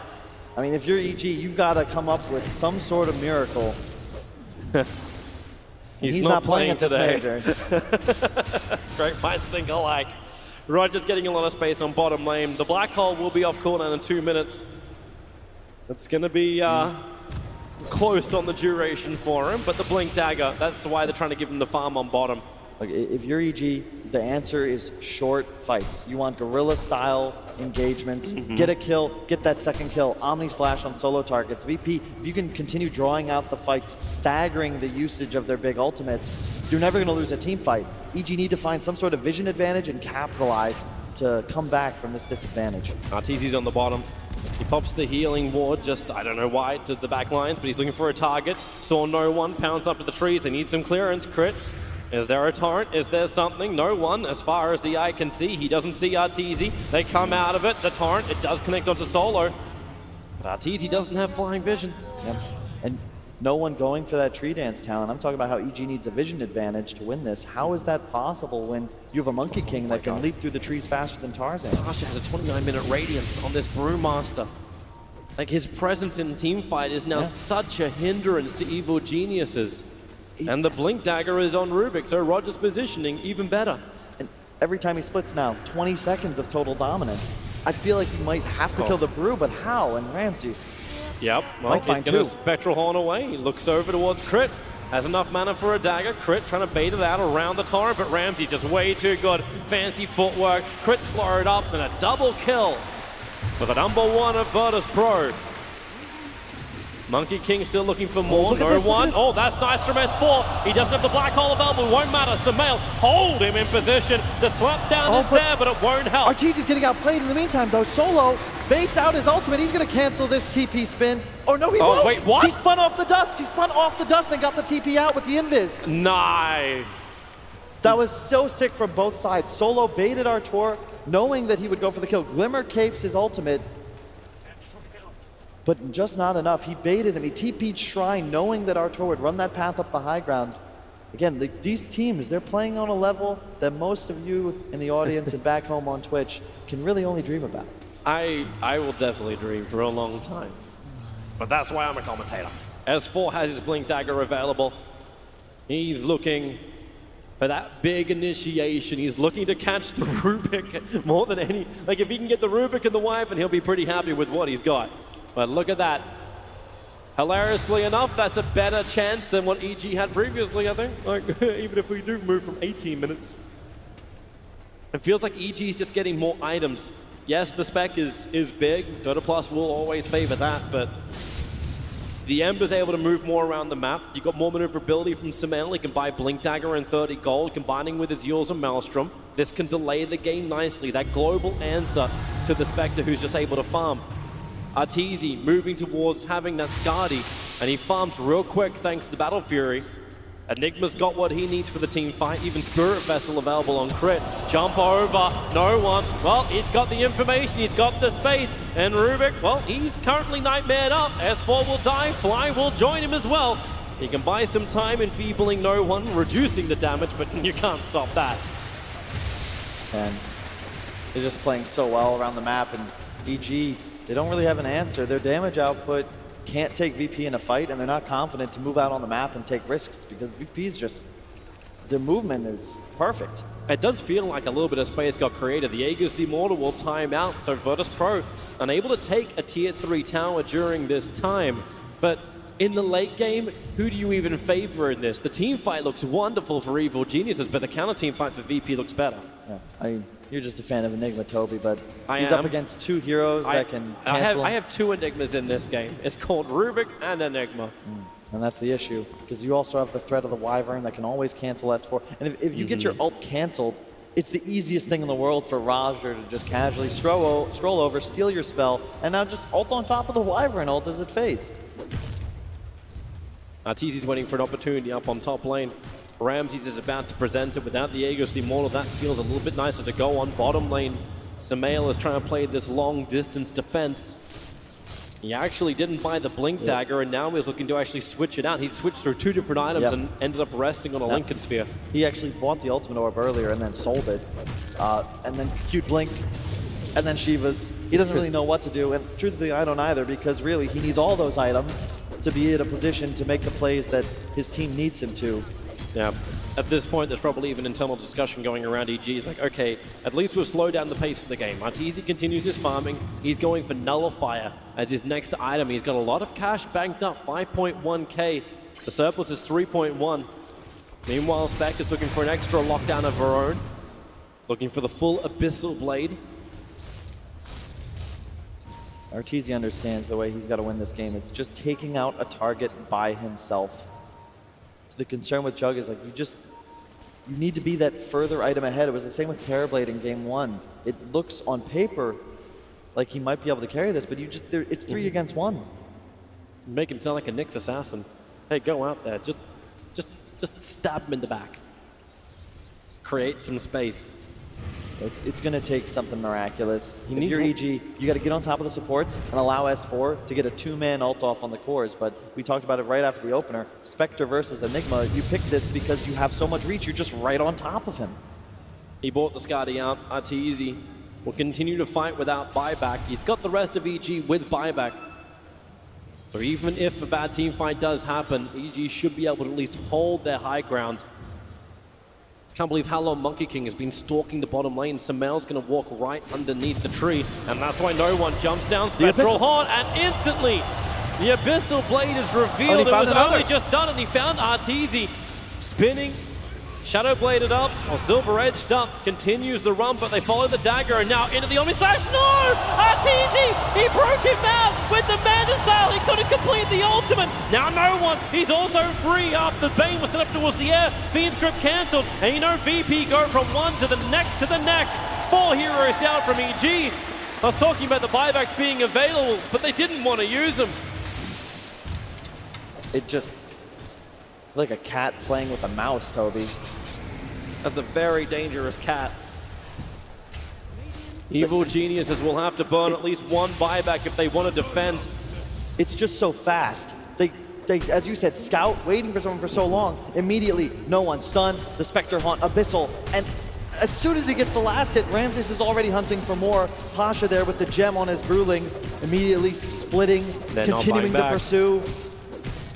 I mean, if you're EG, you've got to come up with some sort of miracle. He's not playing today. Great minds think alike. Roger's getting a lot of space on bottom lane. The black hole will be off cooldown in 2 minutes. It's going to be close on the duration for him, but the Blink Dagger, that's why they're trying to give him the farm on bottom. Like, if you're EG, the answer is short fights. You want guerrilla-style engagements. Get a kill, get that second kill, Omni Slash on solo targets. VP, if you can continue drawing out the fights, staggering the usage of their big ultimates, you're never going to lose a team fight. EG need to find some sort of vision advantage and capitalize to come back from this disadvantage. Arteezy's on the bottom. He pops the healing ward, just, I don't know why, to the back lines, but he's looking for a target. Saw no one, pounds up to the trees. They need some clearance. Crit. Is there a torrent? Is there something? No one, as far as the eye can see. He doesn't see Arteezy. They come out of it. The torrent, it does connect onto Solo. But Arteezy doesn't have flying vision. Yep. And no one going for that tree dance talent. I'm talking about how EG needs a vision advantage to win this. How is that possible when you have a Monkey King that can leap through the trees faster than Tarzan? Pasha has a 29-minute radiance on this Brewmaster. Like, his presence in teamfight is now such a hindrance to Evil Geniuses. And the Blink Dagger is on Rubik, so Roger's positioning even better. And every time he splits now, 20 seconds of total dominance. I feel like he might have to kill the Brew, but how? And Ramses. Yep, well, he's going to Spectral Horn away. He looks over towards Crit. Has enough mana for a dagger. Crit trying to bait it out around the torrent, but Ramsey just way too good. Fancy footwork. Crit slowed up, and a double kill for the #1 of Virtus.pro. Monkey King still looking for more. No one. Oh, that's nice from S4. He doesn't have the black hole available. It won't matter. Samael hold him in position. The slap down is there, but it won't help. Arteezy's getting outplayed in the meantime, though. Solo baits out his ultimate. He's going to cancel this TP spin. Oh, no, he won't. Wait, what? He spun off the dust. He spun off the dust and got the TP out with the invis. Nice. That was so sick from both sides. Solo baited Artur, knowing that he would go for the kill. Glimmer capes his ultimate, but just not enough. He baited him. He TP'd Shrine, knowing that Artur would run that path up the high ground. Again, these teams, they're playing on a level that most of you in the audience and back home on Twitch can really only dream about. I will definitely dream for a long time. But that's why I'm a commentator. S4 has his Blink Dagger available. He's looking for that big initiation. He's looking to catch the Rubik more than any. Like, if he can get the Rubik and the Wyvern, he'll be pretty happy with what he's got. But look at that. Hilariously enough, that's a better chance than what EG had previously, I think. Like, even if we do move from 18 minutes. It feels like EG is just getting more items. Yes, the spec is big. Dota Plus will always favor that, but the Ember's able to move more around the map. You've got more maneuverability from Samael. He can buy Blink Dagger and 30 gold, combining with his Yules and Maelstrom. This can delay the game nicely. That global answer to the Spectre who's just able to farm. Arteezy moving towards having that Skadi, and he farms real quick thanks to the Battle Fury. Enigma's got what he needs for the team fight. Even Spirit Vessel available on crit. Jump over, no one. Well, he's got the information, he's got the space. And Rubik, well, he's currently nightmared up. S4 will die, Fly will join him as well. He can buy some time enfeebling no one, reducing the damage, but you can't stop that. And they're just playing so well around the map, and EG, they don't really have an answer. Their damage output can't take VP in a fight, and they're not confident to move out on the map and take risks because VP's just, their movement is perfect. It does feel like a little bit of space got created. The Aegis the Immortal will time out, so Virtus.pro unable to take a tier 3 tower during this time. But in the late game, who do you even favor in this? The team fight looks wonderful for Evil Geniuses, but the counter team fight for VP looks better. Yeah, I mean, you're just a fan of Enigma, Toby, but he's am. up against 2 heroes that can cancel. I have 2 Enigmas in this game. It's called Rubik and Enigma. And that's the issue, because you also have the threat of the Wyvern that can always cancel S4. And if you get your ult canceled, it's the easiest thing in the world for Roger to just casually stroll over, steal your spell, and now just ult on top of the Wyvern ult as it fades. Arteezy's waiting for an opportunity up on top lane. Ramses is about to present it without the Aegis the Immortal. That feels a little bit nicer to go on bottom lane. Samael is trying to play this long distance defense. He actually didn't buy the Blink Dagger, and now he's looking to actually switch it out. He switched through 2 different items and ended up resting on a Lincoln Sphere. He actually bought the Ultimate Orb earlier and then sold it. And then queued Blink, and then Shiva's. He doesn't really know what to do, and truthfully I don't either, because really he needs all those items to be in a position to make the plays that his team needs him to. Yeah, at this point there's probably even internal discussion going around EG. It's like, okay, at least we'll slow down the pace of the game. Arteezy continues his farming. He's going for Nullifier as his next item. He's got a lot of cash banked up, 5.1k. The surplus is 3.1. Meanwhile, Spec is looking for an extra lockdown of her own. Looking for the full Abyssal Blade. Arteezy understands the way he's got to win this game. It's just taking out a target by himself. The concern with Jug is like you need to be that further item ahead. It was the same with Terrorblade in game 1. It looks on paper like he might be able to carry this, but it's 3 against 1. Make him sound like a Nyx assassin. Hey, go out there. Just stab him in the back. Create some space. It's going to take something miraculous. If you're EG, you got to get on top of the supports and allow S4 to get a 2-man ult off on the cores. But we talked about it right after the opener. Spectre versus Enigma, you picked this because you have so much reach. You're just right on top of him. He bought the Skadi out. Arteezy will continue to fight without buyback. He's got the rest of EG with buyback. So even if a bad team fight does happen, EG should be able to at least hold their high ground. Can't believe how long Monkey King has been stalking the bottom lane. Samael's going to walk right underneath the tree, and that's why no one jumps down. Spectral Horn, and instantly the Abyssal Blade is revealed. It was only just done, and he found Arteezy spinning, shadow bladed up, or silver edged up, continues the run, but they follow the dagger, and now into the Omni Slash. No! Arteezy! He broke him out with the Manda style. He couldn't complete the ultimate. Now no one. He's also free after the Bane was set up towards the air. Fiend's Grip cancelled, and you know VP go from one to the next to the next. 4 heroes down from EG. I was talking about the buybacks being available, but they didn't want to use them. It just like a cat playing with a mouse, Toby. That's a very dangerous cat. Evil Geniuses will have to burn at least 1 buyback if they want to defend. It's just so fast. They, as you said, scout, waiting for someone for so long. Immediately, no one stunned, the Spectre Haunt, Abyssal, and as soon as he gets the last hit, Ramses is already hunting for more. Pasha there with the gem on his Brewlings, immediately splitting, continuing to pursue.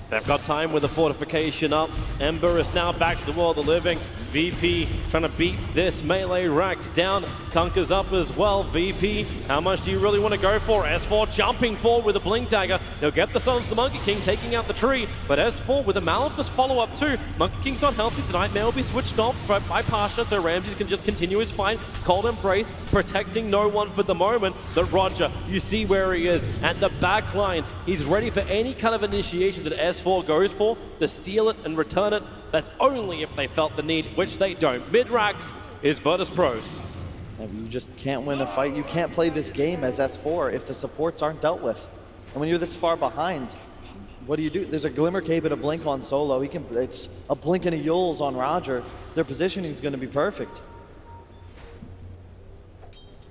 They've got time with the fortification up. Ember is now back to the world of living. VP trying to beat this melee Rax down. Conker's up as well. VP, how much do you really want to go for? S4 jumping forward with a Blink Dagger. They'll get the Sons of the Monkey King taking out the tree, but S4 with a Malefus follow-up too. Monkey King's not healthy. The Nightmare will be switched off by Pasha, so Ramses can just continue his fight. Cold Embrace, protecting no one for the moment. But Roger, you see where he is. At the back lines, he's ready for any kind of initiation that S4 goes for, to steal it and return it. That's only if they felt the need, which they don't. Mid-Rax is Virtus.pro's. You just can't win a fight. You can't play this game as S4 if the supports aren't dealt with. And when you're this far behind, What do you do? There's a Glimmer Cape and a Blink on Solo. It's a Blink and a Yules on Roger. Their positioning is going to be perfect.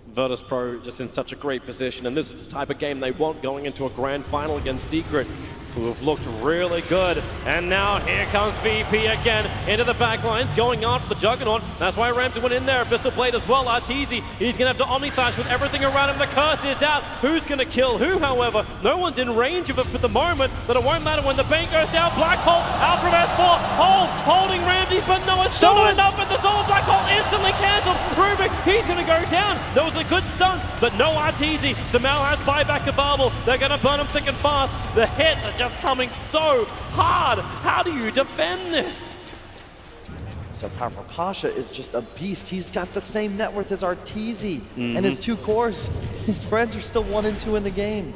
Virtus.pro just in such a great position, and this is the type of game they want going into a grand final against Secret, who have looked really good. And now here comes VP again into the back lines, going after the Juggernaut. That's why Ramsey went in there. Abyssal Blade as well. Arteezy, he's going to have to Omni-Slash with everything around him. The curse is out. Who's going to kill who, however? No one's in range of it for the moment, but it won't matter when the bank goes down. Black Hole out from S4. Holding Ramsey, but no, it's still not enough. But the Soul Black Hole instantly cancelled. Rubik, he's going to go down. That was a good stun, but no Arteezy. Samel has buyback available. They're going to burn him thick and fast. The hits are just coming so hard. How do you defend this? So powerful. Pasha is just a beast. He's got the same net worth as Arteezy and his 2 cores. His friends are still 1 and 2 in the game.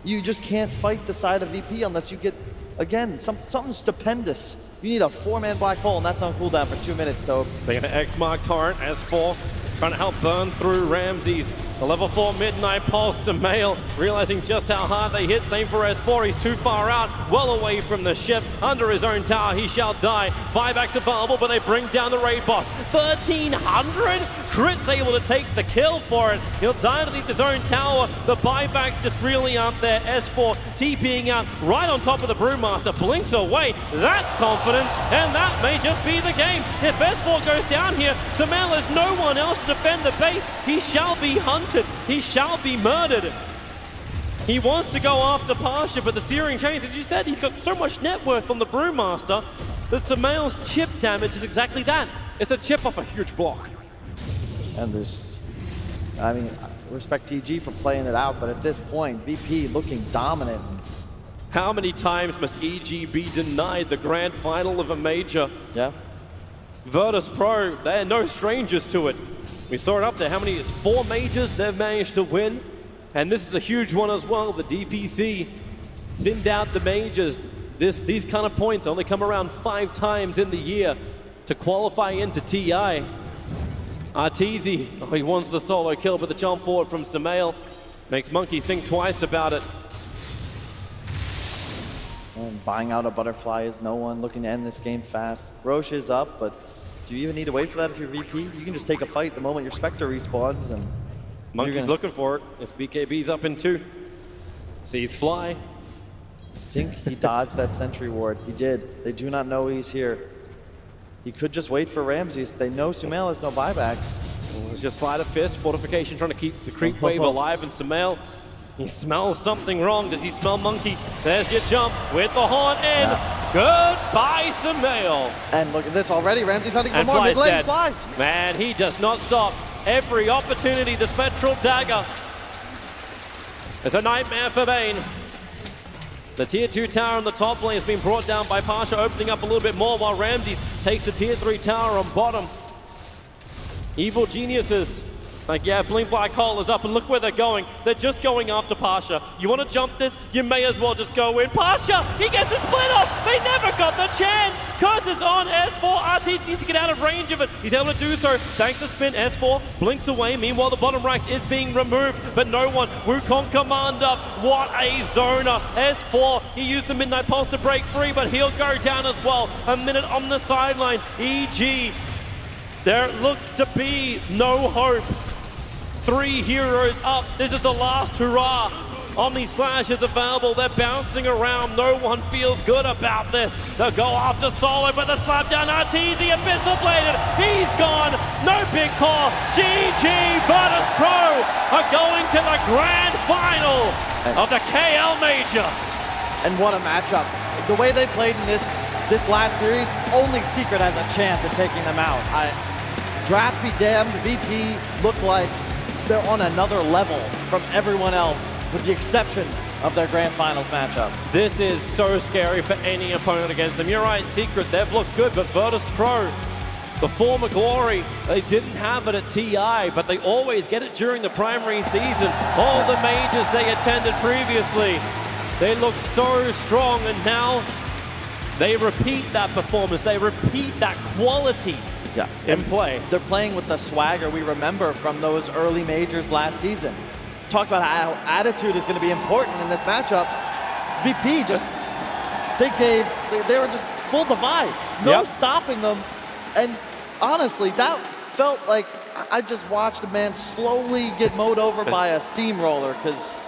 You just can't fight the side of VP unless you get, again, something stupendous. You need a 4-man black hole, and that's on cooldown for 2 minutes, Tobes. They're going to X-Mark Torrent, S4. Trying to help burn through Ramses. The level 4 Midnight Pulse to Mail, realizing just how hard they hit. Same for S4, he's too far out, well away from the ship. Under his own tower, he shall die. Buybacks available, but they bring down the raid boss. 1,300? Crit's able to take the kill for it. He'll die underneath his own tower. The buybacks just really aren't there. S4 TPing out right on top of the Brewmaster. Blinks away. That's confidence, and that may just be the game. If S4 goes down here, Samel has no one else to defend the base. He shall be hunted. He shall be murdered. He wants to go after Pasha, but the Searing Chains, as you said, he's got so much net worth on the Brewmaster that Samel's chip damage is exactly that. It's a chip off a huge block. And there's, I mean, respect TG for playing it out, but at this point, VP looking dominant. How many times must EG be denied the grand final of a major? Yeah. Virtus.pro, they're no strangers to it. We saw it up there. How many? It's 4 majors they've managed to win. And this is a huge one as well. The DPC thinned out the majors. These kind of points only come around 5 times in the year to qualify into TI. Arteezy, he wants the solo kill, but the jump forward from Samel makes Monkey think twice about it. And buying out a butterfly is no one, looking to end this game fast. Roche is up, but do you even need to wait for that if you're VP? You can just take a fight the moment your Spectre respawns. And Monkey's looking for it. His BKB's up in 2. Sees Fly. I think he dodged that sentry ward. He did. They do not know he's here. He could just wait for Ramses. They know Sumail has no buyback. It's just Sleight of Fist, Fortification trying to keep the creep wave alive, and Sumail, he smells something wrong. Does he smell Monkey? There's your jump with the horn in. Goodbye, Sumail. And look at this already. Ramses hunting for more. His lane Fly. Man, he does not stop. Every opportunity, the Spectral Dagger. It's a nightmare for Bane. The tier 2 tower on the top lane has been brought down by Pasha, opening up a little bit more while Ramses takes the tier 3 tower on bottom. Evil geniuses. Like, yeah, Blink Black Hole is up, and look where they're going. They're just going after Pasha. You want to jump this? You may as well just go in. Pasha, he gets the split off. They never got the chance. Curse is on S4. RT needs to get out of range of it. He's able to do so thanks to spin. S4 blinks away. Meanwhile, the bottom rack is being removed, but no one. Wukong Commander, what a zoner. S4, he used the Midnight Pulse to break free, but he'll go down as well. A minute on the sideline. EG, there looks to be no hope. 3 heroes up. This is the last hurrah. Omni-Slash is available. They're bouncing around. No one feels good about this. They'll go after Solo, but the slap down Arteezy, Abyssal Bladed. He's gone. No big call. GG, Virtus.pro are going to the grand final of the KL Major. And what a matchup. The way they played in this last series, only Secret has a chance at taking them out. Draft be damned, VP look like they're on another level from everyone else, with the exception of their grand finals matchup. This is so scary for any opponent against them. You're right, Secret, they've looked good, but Virtus.pro, the former glory, they didn't have it at TI, but they always get it during the primary season. All the majors they attended previously, they look so strong, and now they repeat that performance. They repeat that quality. Yeah, in play. They're playing with the swagger we remember from those early majors last season. Talked about how attitude is going to be important in this matchup. VP just they were just full divide. No stopping them. And honestly, that felt like I just watched a man slowly get mowed over by a steamroller, because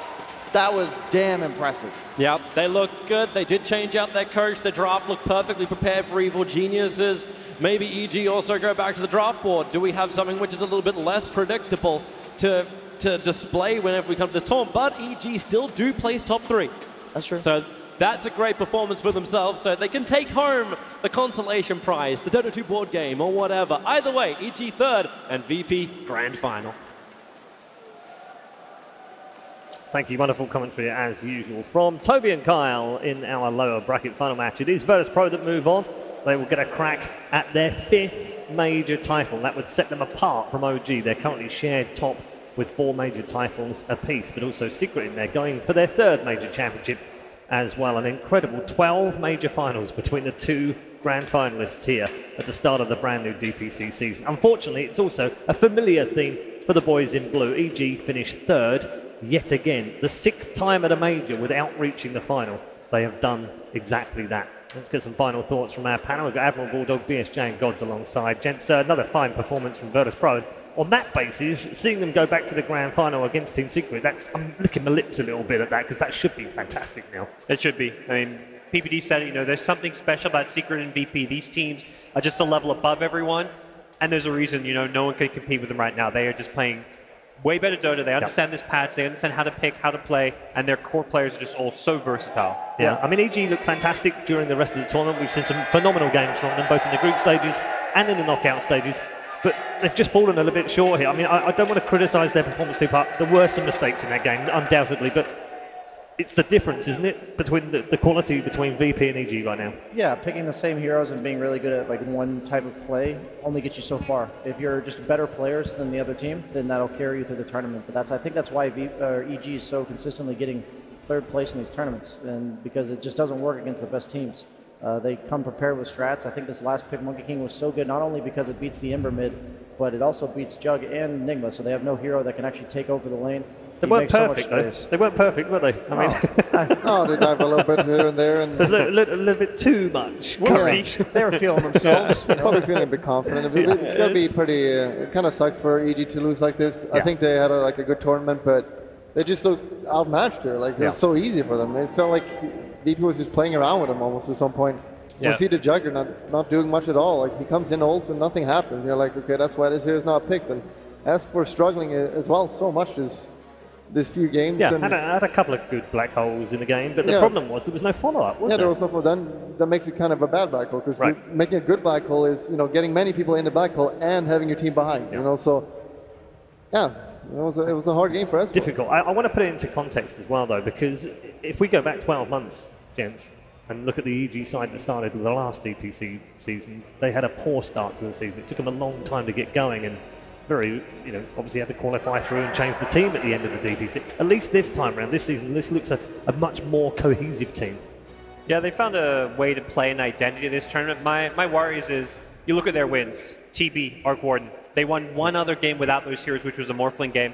that was damn impressive. Yep, they look good. They did change out their coach. The draft looked perfectly prepared for Evil Geniuses. Maybe EG also go back to the draft board. Do we have something which is a little bit less predictable to display whenever we come to this tournament? But EG still do place top 3. That's true. So that's a great performance for themselves, so they can take home the consolation prize, the Dota 2 board game, or whatever. Either way, EG 3rd and VP Grand Final. Thank you, wonderful commentary as usual from Toby and Kyle in our lower bracket final match. It is Virtus.pro that move on. They will get a crack at their 5th major title. That would set them apart from OG. They're currently shared top with 4 major titles apiece, but also Secret in there going for their 3rd major championship as well. An incredible 12 major finals between the 2 grand finalists here at the start of the brand new DPC season. Unfortunately, it's also a familiar theme for the boys in blue. EG finished 3rd yet again, the 6th time at a major without reaching the final. They have done exactly that. Let's get some final thoughts from our panel. We've got Admiral Bulldog, BSJ and Gods alongside. Gents, another fine performance from Virtus.pro. On that basis, seeing them go back to the grand final against Team Secret, I'm licking my lips a little bit at that, because that should be fantastic now. It should be. I mean, PPD said it, there's something special about Secret and VP. These teams are just a level above everyone, and there's a reason, no one can compete with them right now. They are just playing way better Dota. They understand this patch. They understand how to pick, how to play, and their core players are just all so versatile. Yeah, I mean, EG looked fantastic during the rest of the tournament. We've seen some phenomenal games from them, both in the group stages and in the knockout stages. But they've just fallen a little bit short here. I mean, I don't want to criticise their performance too much. There were some mistakes in that game, undoubtedly, but it's the difference, isn't it, between the quality between VP and EG right now? Yeah, picking the same heroes and being really good at like one type of play only gets you so far. If you're just better players than the other team, then that'll carry you through the tournament. But I think that's why EG is so consistently getting 3rd place in these tournaments, and because it just doesn't work against the best teams. They come prepared with strats. I think this last pick, Monkey King, was so good, not only because it beats the Ember mid, but it also beats Jug and Enigma, so they have no hero that can actually take over the lane. They weren't perfect, though. They weren't perfect, were they? I mean, no, they dive a little bit here and there. And there's a little bit too much. They were feeling themselves. Probably feeling a bit confident. It's going to be pretty, it kind of sucks for EG to lose like this. I think they had a good tournament, but they just looked outmatched here. Like, it was so easy for them. It felt like VP was just playing around with them almost at some point. You see the Jugger not doing much at all. Like, he comes in, ults, and nothing happens. You're like, okay, that's why this here is not picked. And as for struggling as well so much this few games. Yeah, had a couple of good black holes in the game, but the problem was there was no follow-up, was there? Yeah, there was no follow-up. Then that makes it kind of a bad black hole, because making a good black hole is, getting many people in the black hole and having your team behind, so, yeah. It was a hard game for us. Difficult. I want to put it into context as well, though, because if we go back 12 months, gents, and look at the EG side that started with the last DPC season, they had a poor start to the season. It took them a long time to get going, and obviously had to qualify through and change the team at the end of the DPC. At least this time around, this season, this looks a much more cohesive team. Yeah, they found a way to play an identity this tournament. My worries is, you look at their wins, TB, Arc Warden, they won one other game without those heroes, which was a Morphling game.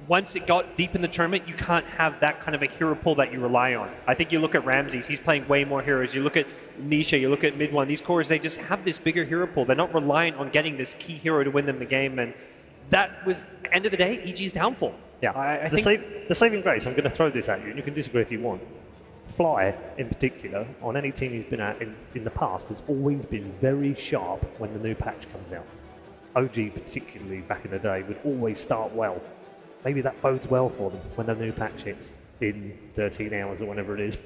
Once it got deep in the tournament, you can't have that kind of a hero pool that you rely on. I think you look at Ramses, he's playing way more heroes. You look at Nisha, you look at Mid One, these cores, they just have this bigger hero pool. They're not reliant on getting this key hero to win them the game, and that was, end of the day, EG's downfall. Yeah, the saving grace, I'm going to throw this at you, and you can disagree if you want. Fly, in particular, on any team he's been at in the past, has always been very sharp when the new patch comes out. OG, particularly back in the day, would always start well. Maybe that bodes well for them when the new patch hits in 13 hours or whenever it is.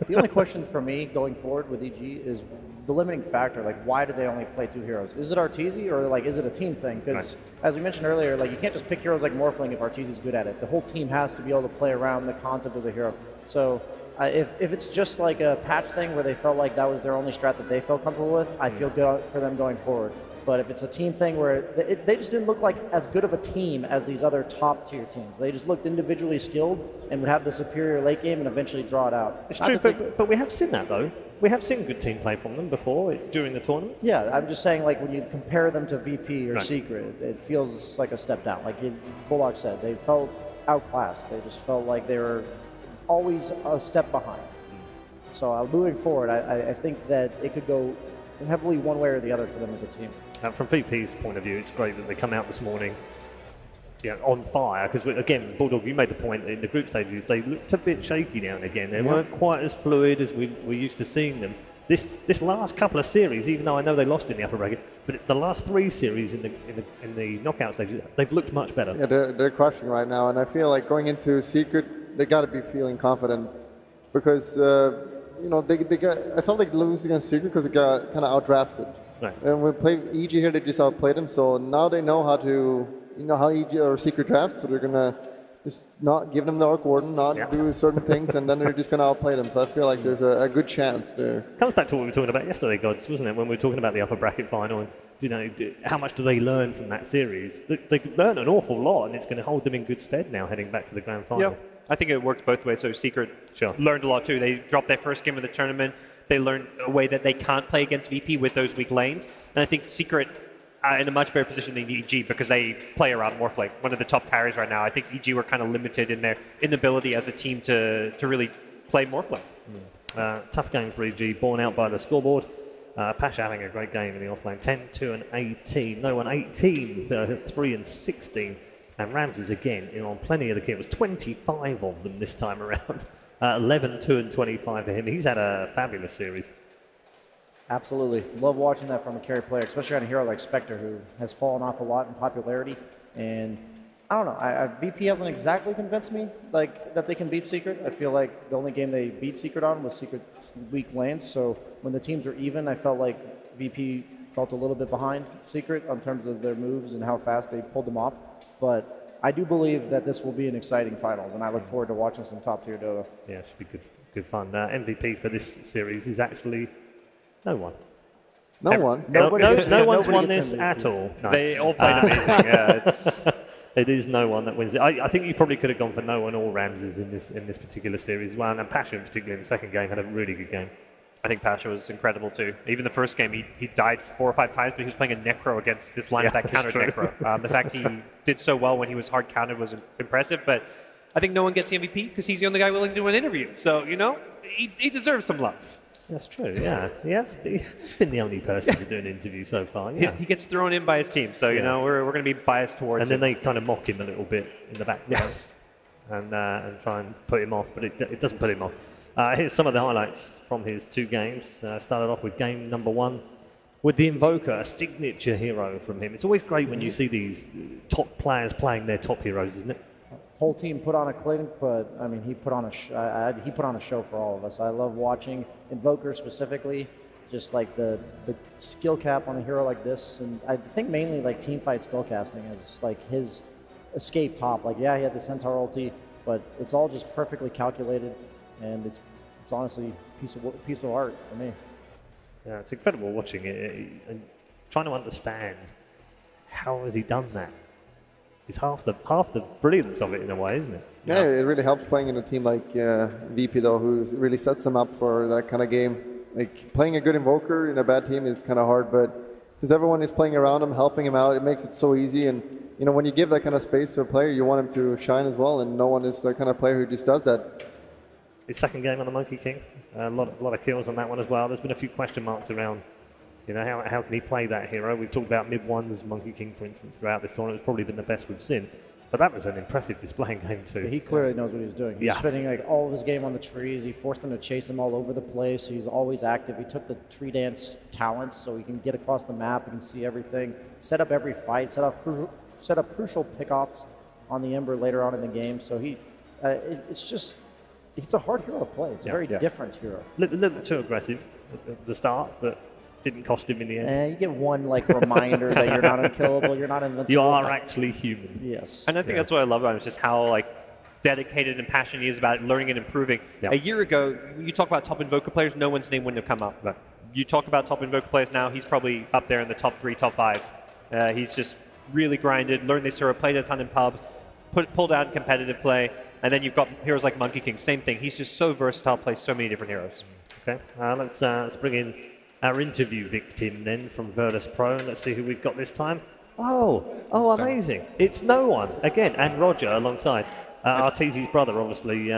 The only question for me going forward with EG is the limiting factor. Like, why do they only play 2 heroes? Is it Arteezy, or is it a team thing? Because as we mentioned earlier, you can't just pick heroes like Morphling if Arteezy's good at it. The whole team has to be able to play around the concept of the hero. So if it's just like a patch thing where they felt like that was their only strat that they felt comfortable with, I feel good for them going forward. But if it's a team thing where they just didn't look like as good of a team as these other top-tier teams. They just looked individually skilled and would have the superior late game and eventually draw it out. It's true, but we have seen that, though. We have seen good team play from them before, during the tournament. Yeah, I'm just saying, when you compare them to VP or Secret, it feels like a step down. Like Bullock said, they felt outclassed. They just felt like they were always a step behind. So moving forward, I think that it could go heavily one way or the other for them as a team. From VP's point of view, it's great that they come out this morning on fire, because again, Bulldog, you made the point in the group stages, they looked a bit shaky now and again. They weren't quite as fluid as we're used to seeing them. This last couple of series, even though I know they lost in the upper bracket, but the last 3 series in the knockout stages, they've looked much better. Yeah, they're crushing right now, and I feel like going into Secret, they got to be feeling confident, because you know, I felt like losing against Secret because they got kind of outdrafted. Right. And when we played EG here, they just outplayed them. So now they know how to, how EG or Secret drafts. So they're gonna just not give them the Arc Warden, not do certain things, and then they're just gonna outplay them. So I feel like there's a good chance there. Comes back to what we were talking about yesterday, Gods, wasn't it? When we were talking about the upper bracket final, and how much do they learn from that series? They learn an awful lot, and it's going to hold them in good stead now heading back to the grand final. Yeah, I think it works both ways. So Secret learned a lot too. They dropped their first game of the tournament. They learned a way that they can't play against VP with those weak lanes. And I think Secret are in a much better position than EG because they play around Morphlake, one of the top carries right now. I think EG were kind of limited in their inability as a team to really play Morphlake. Tough game for EG, borne out by the scoreboard. Pasha having a great game in the offlane, 10-2-18. No one 18, 3-16. And Ramses again on plenty of the kills, 25 of them this time around. 11-2-25 for him. He's had a fabulous series. Absolutely. Love watching that from a carry player, especially on a hero like Spectre, who has fallen off a lot in popularity. And I don't know, VP hasn't exactly convinced me that they can beat Secret. I feel like the only game they beat Secret on was Secret's weak lanes. So when the teams are even, I felt like VP felt a little bit behind Secret in terms of their moves and how fast they pulled them off. But I do believe that this will be an exciting finals, and I look forward to watching some top-tier Dota. Yeah, it should be good fun. MVP for this series is actually no one. No one? No one's won this at all. No. They all played amazing. Yeah, it is no one that wins it. I think you probably could have gone for no one or Ramses in this particular series as well, and Pasha in particular in the second game had a really good game. I think Pasha was incredible too. Even the first game, he died 4 or 5 times, but he was playing a Necro against this line that countered Necro. The fact he did so well when he was hard counted was impressive, but I think no one gets the MVP because he's the only guy willing to do an interview. So, he deserves some love. That's true, yeah. He's been the only person to do an interview so far. Yeah. He gets thrown in by his team, so, we're going to be biased towards him. And then they kind of mock him a little bit in the background. And try and put him off, but it doesn't put him off. Here's some of the highlights from his 2 games. Started off with game number 1 with the Invoker, a signature hero from him. It's always great when you see these top players playing their top heroes, isn't it? Whole team put on a clinic, but I mean he put on a show for all of us. I love watching Invoker specifically, just like the skill cap on a hero like this, and I think mainly like team fight spellcasting is like his escape top. Like, yeah, he had the Centaur ulti, but it's all just perfectly calculated, and it's honestly a piece of art for me. Yeah, it's incredible watching it and trying to understand how has he done that. It's half the brilliance of it in a way, isn't it? Yeah, it really helps playing in a team like VP though, who really sets them up for that kind of game. Like playing a good Invoker in a bad team is kind of hard, but since everyone is playing around him, helping him out, it makes it so easy. And when you give that kind of space to a player, you want him to shine as well, and no one is that kind of player who just does that. His second game on the Monkey King, a lot of kills on that one as well. There's been a few question marks around, how can he play that hero? We've talked about mid-ones, Monkey King, for instance, throughout this tournament. It's probably been the best we've seen. But that was an impressive display in game 2. He clearly knows what he's doing. He's spending like all of his game on the trees. He forced them to chase them all over the place. He's always active. He took the tree dance talents so he can get across the map and see everything. Set up every fight. Set up crucial pickoffs on the Ember later on in the game. So it's a hard hero to play. It's a very different hero. A little bit too aggressive at the start, but didn't cost him in the end. You get one reminder that you're not unkillable, you're not invincible. You are actually human. Yes. And I think that's what I love about him, is just how dedicated and passionate he is about learning and improving. A year ago, you talk about top Invoker players, no one's name wouldn't have come up. You talk about top Invoker players now, he's probably up there in the top 3, top 5. He's just really grinded, learned this hero, played a ton in pubs, pulled out in competitive play, and then you've got heroes like Monkey King, same thing. He's just so versatile, plays so many different heroes. Okay, let's bring in our interview victim then from Virtus.pro, and let's see who we've got this time. Oh, amazing. It's no one, again, and Roger alongside. Arteezy's brother, obviously,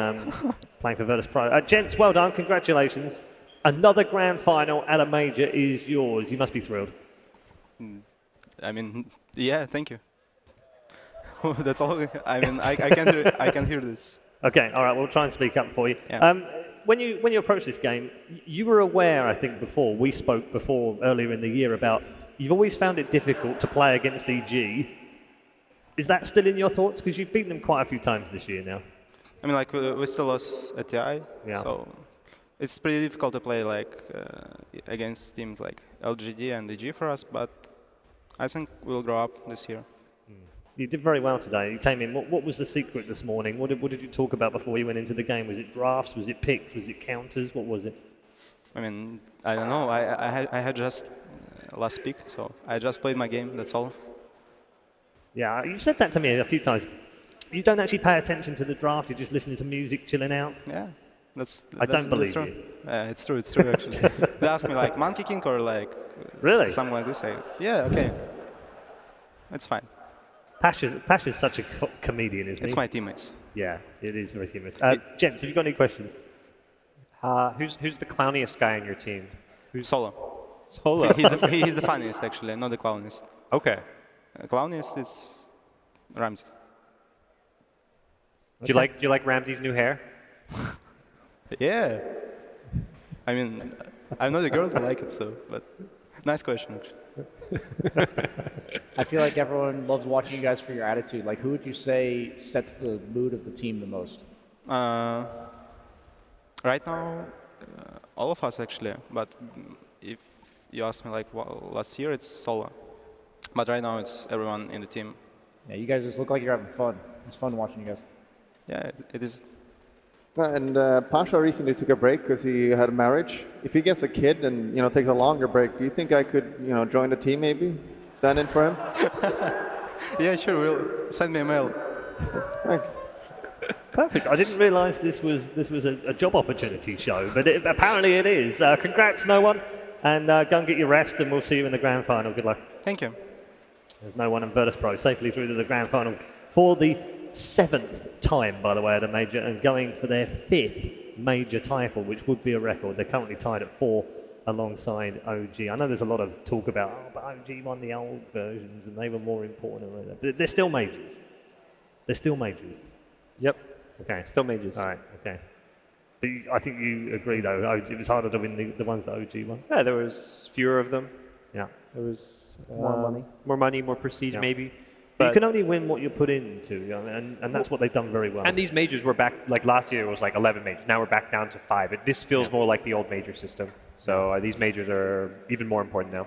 playing for Virtus.pro. Gents, well done. Congratulations. Another grand final at a major is yours. You must be thrilled. I mean, yeah, thank you. That's all. I mean, I can hear this. Okay, all right. We'll try and speak up for you. Yeah. When you approached this game, you were aware, I think, before we spoke earlier in the year about you've always found it difficult to play against EG. Is that still in your thoughts? Because you've beaten them quite a few times this year now. I mean, like we still lost at TI, so it's pretty difficult to play like against teams like LGD and EG for us. But I think we'll grow up this year. You did very well today. You came in. What was the secret this morning? What did you talk about before you went into the game? Was it drafts? Was it picks? Was it counters? What was it? I mean, I don't know. I had just last pick, so I just played my game. That's all. Yeah, you've said that to me a few times. You don't actually pay attention to the draft. You're just listening to music, chilling out. Yeah, I don't believe true. you. It's true. It's true. Actually, they asked me like Monkey King or like something like this. Yeah, okay, it's fine. Pasha's such a comedian, isn't he? It's my teammates. Yeah, it is very humorous. Gents, have you got any questions? Who's the clowniest guy on your team? Solo. Solo. He's the funniest, actually, not the clowniest. Okay. Clowniest is Ramsey. Do you like Ramsey's new hair? Yeah. I mean, I'm not a girl to like it, so, but nice question, actually. I feel like everyone loves watching you guys for your attitude. Like, who would you say sets the mood of the team the most? Right now, all of us, actually. But if you ask me, like, last year, it's Solo. But right now, it's everyone in the team. Yeah, you guys just look like you're having fun. It's fun watching you guys. Yeah, it is. And Pasha recently took a break because he had a marriage. If he gets a kid and takes a longer break, do you think I could join the team maybe, stand in for him? Yeah, sure. We'll send me a mail. Perfect. I didn't realise this was a job opportunity show, but apparently it is. Congrats, no one, and go and get your rest, and we'll see you in the grand final. Good luck. Thank you. There's no one in Virtus.pro safely through to the grand final for the 7th time, by the way, at a major, and going for their 5th major title, which would be a record. They're currently tied at 4 alongside OG. I know there's a lot of talk about, but OG won the old versions and they were more important. But they're still majors. They're still majors. Yep. Okay. Still majors. All right. Okay. But I think you agree, though. It was harder to win the ones that OG won. Yeah, there was fewer of them. Yeah. There was more money, more prestige, Yeah. maybe. But you can only win what you put into, and that's what they've done very well. And these majors were back, like last year it was like 11 majors. Now we're back down to 5. This feels more like the old major system. So these majors are even more important now.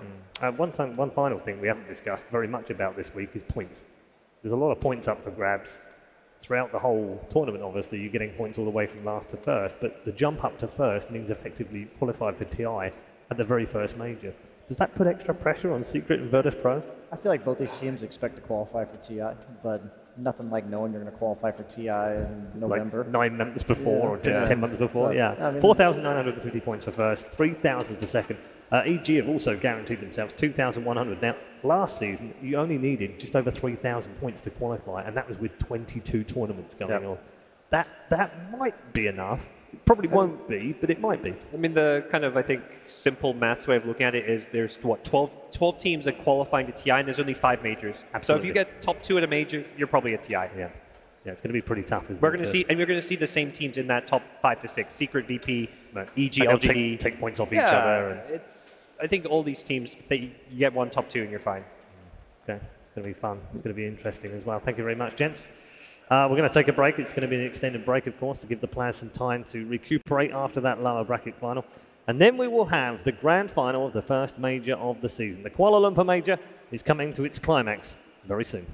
One final thing we haven't discussed very much about this week is points. There's a lot of points up for grabs. Throughout the whole tournament, obviously, you're getting points all the way from last to first, but the jump up to first means effectively qualified for TI at the very first major. Does that put extra pressure on Secret and Virtus.pro? I feel like both these teams expect to qualify for TI, but nothing like knowing you're going to qualify for TI in November. Like 9 months before or 10 months before, So, I mean, 4,950 points for first, 3,000 for second. EG have also guaranteed themselves 2,100. Now, last season, you only needed just over 3,000 points to qualify, and that was with 22 tournaments going on. That might be enough. It probably won't be, but it might be. I mean, the kind of, I think, simple maths way of looking at it is there's, what, 12 teams that qualifying to TI, and there's only 5 majors. Absolutely. So if you get top 2 at a major, you're probably at TI. Yeah. Yeah, it's going to be pretty tough. We're going to see, and we're going to see the same teams in that top 5 to 6. Secret, VP, EG, And they'll LGD. take points off each other. And It's, I think all these teams, if you get one top 2 and you're fine. Okay, it's going to be fun. It's going to be interesting as well. Thank you very much, gents. We're going to take a break. It's going to be an extended break, of course, to give the players some time to recuperate after that lower bracket final. And then we will have the grand final of the first major of the season. The Kuala Lumpur major is coming to its climax very soon.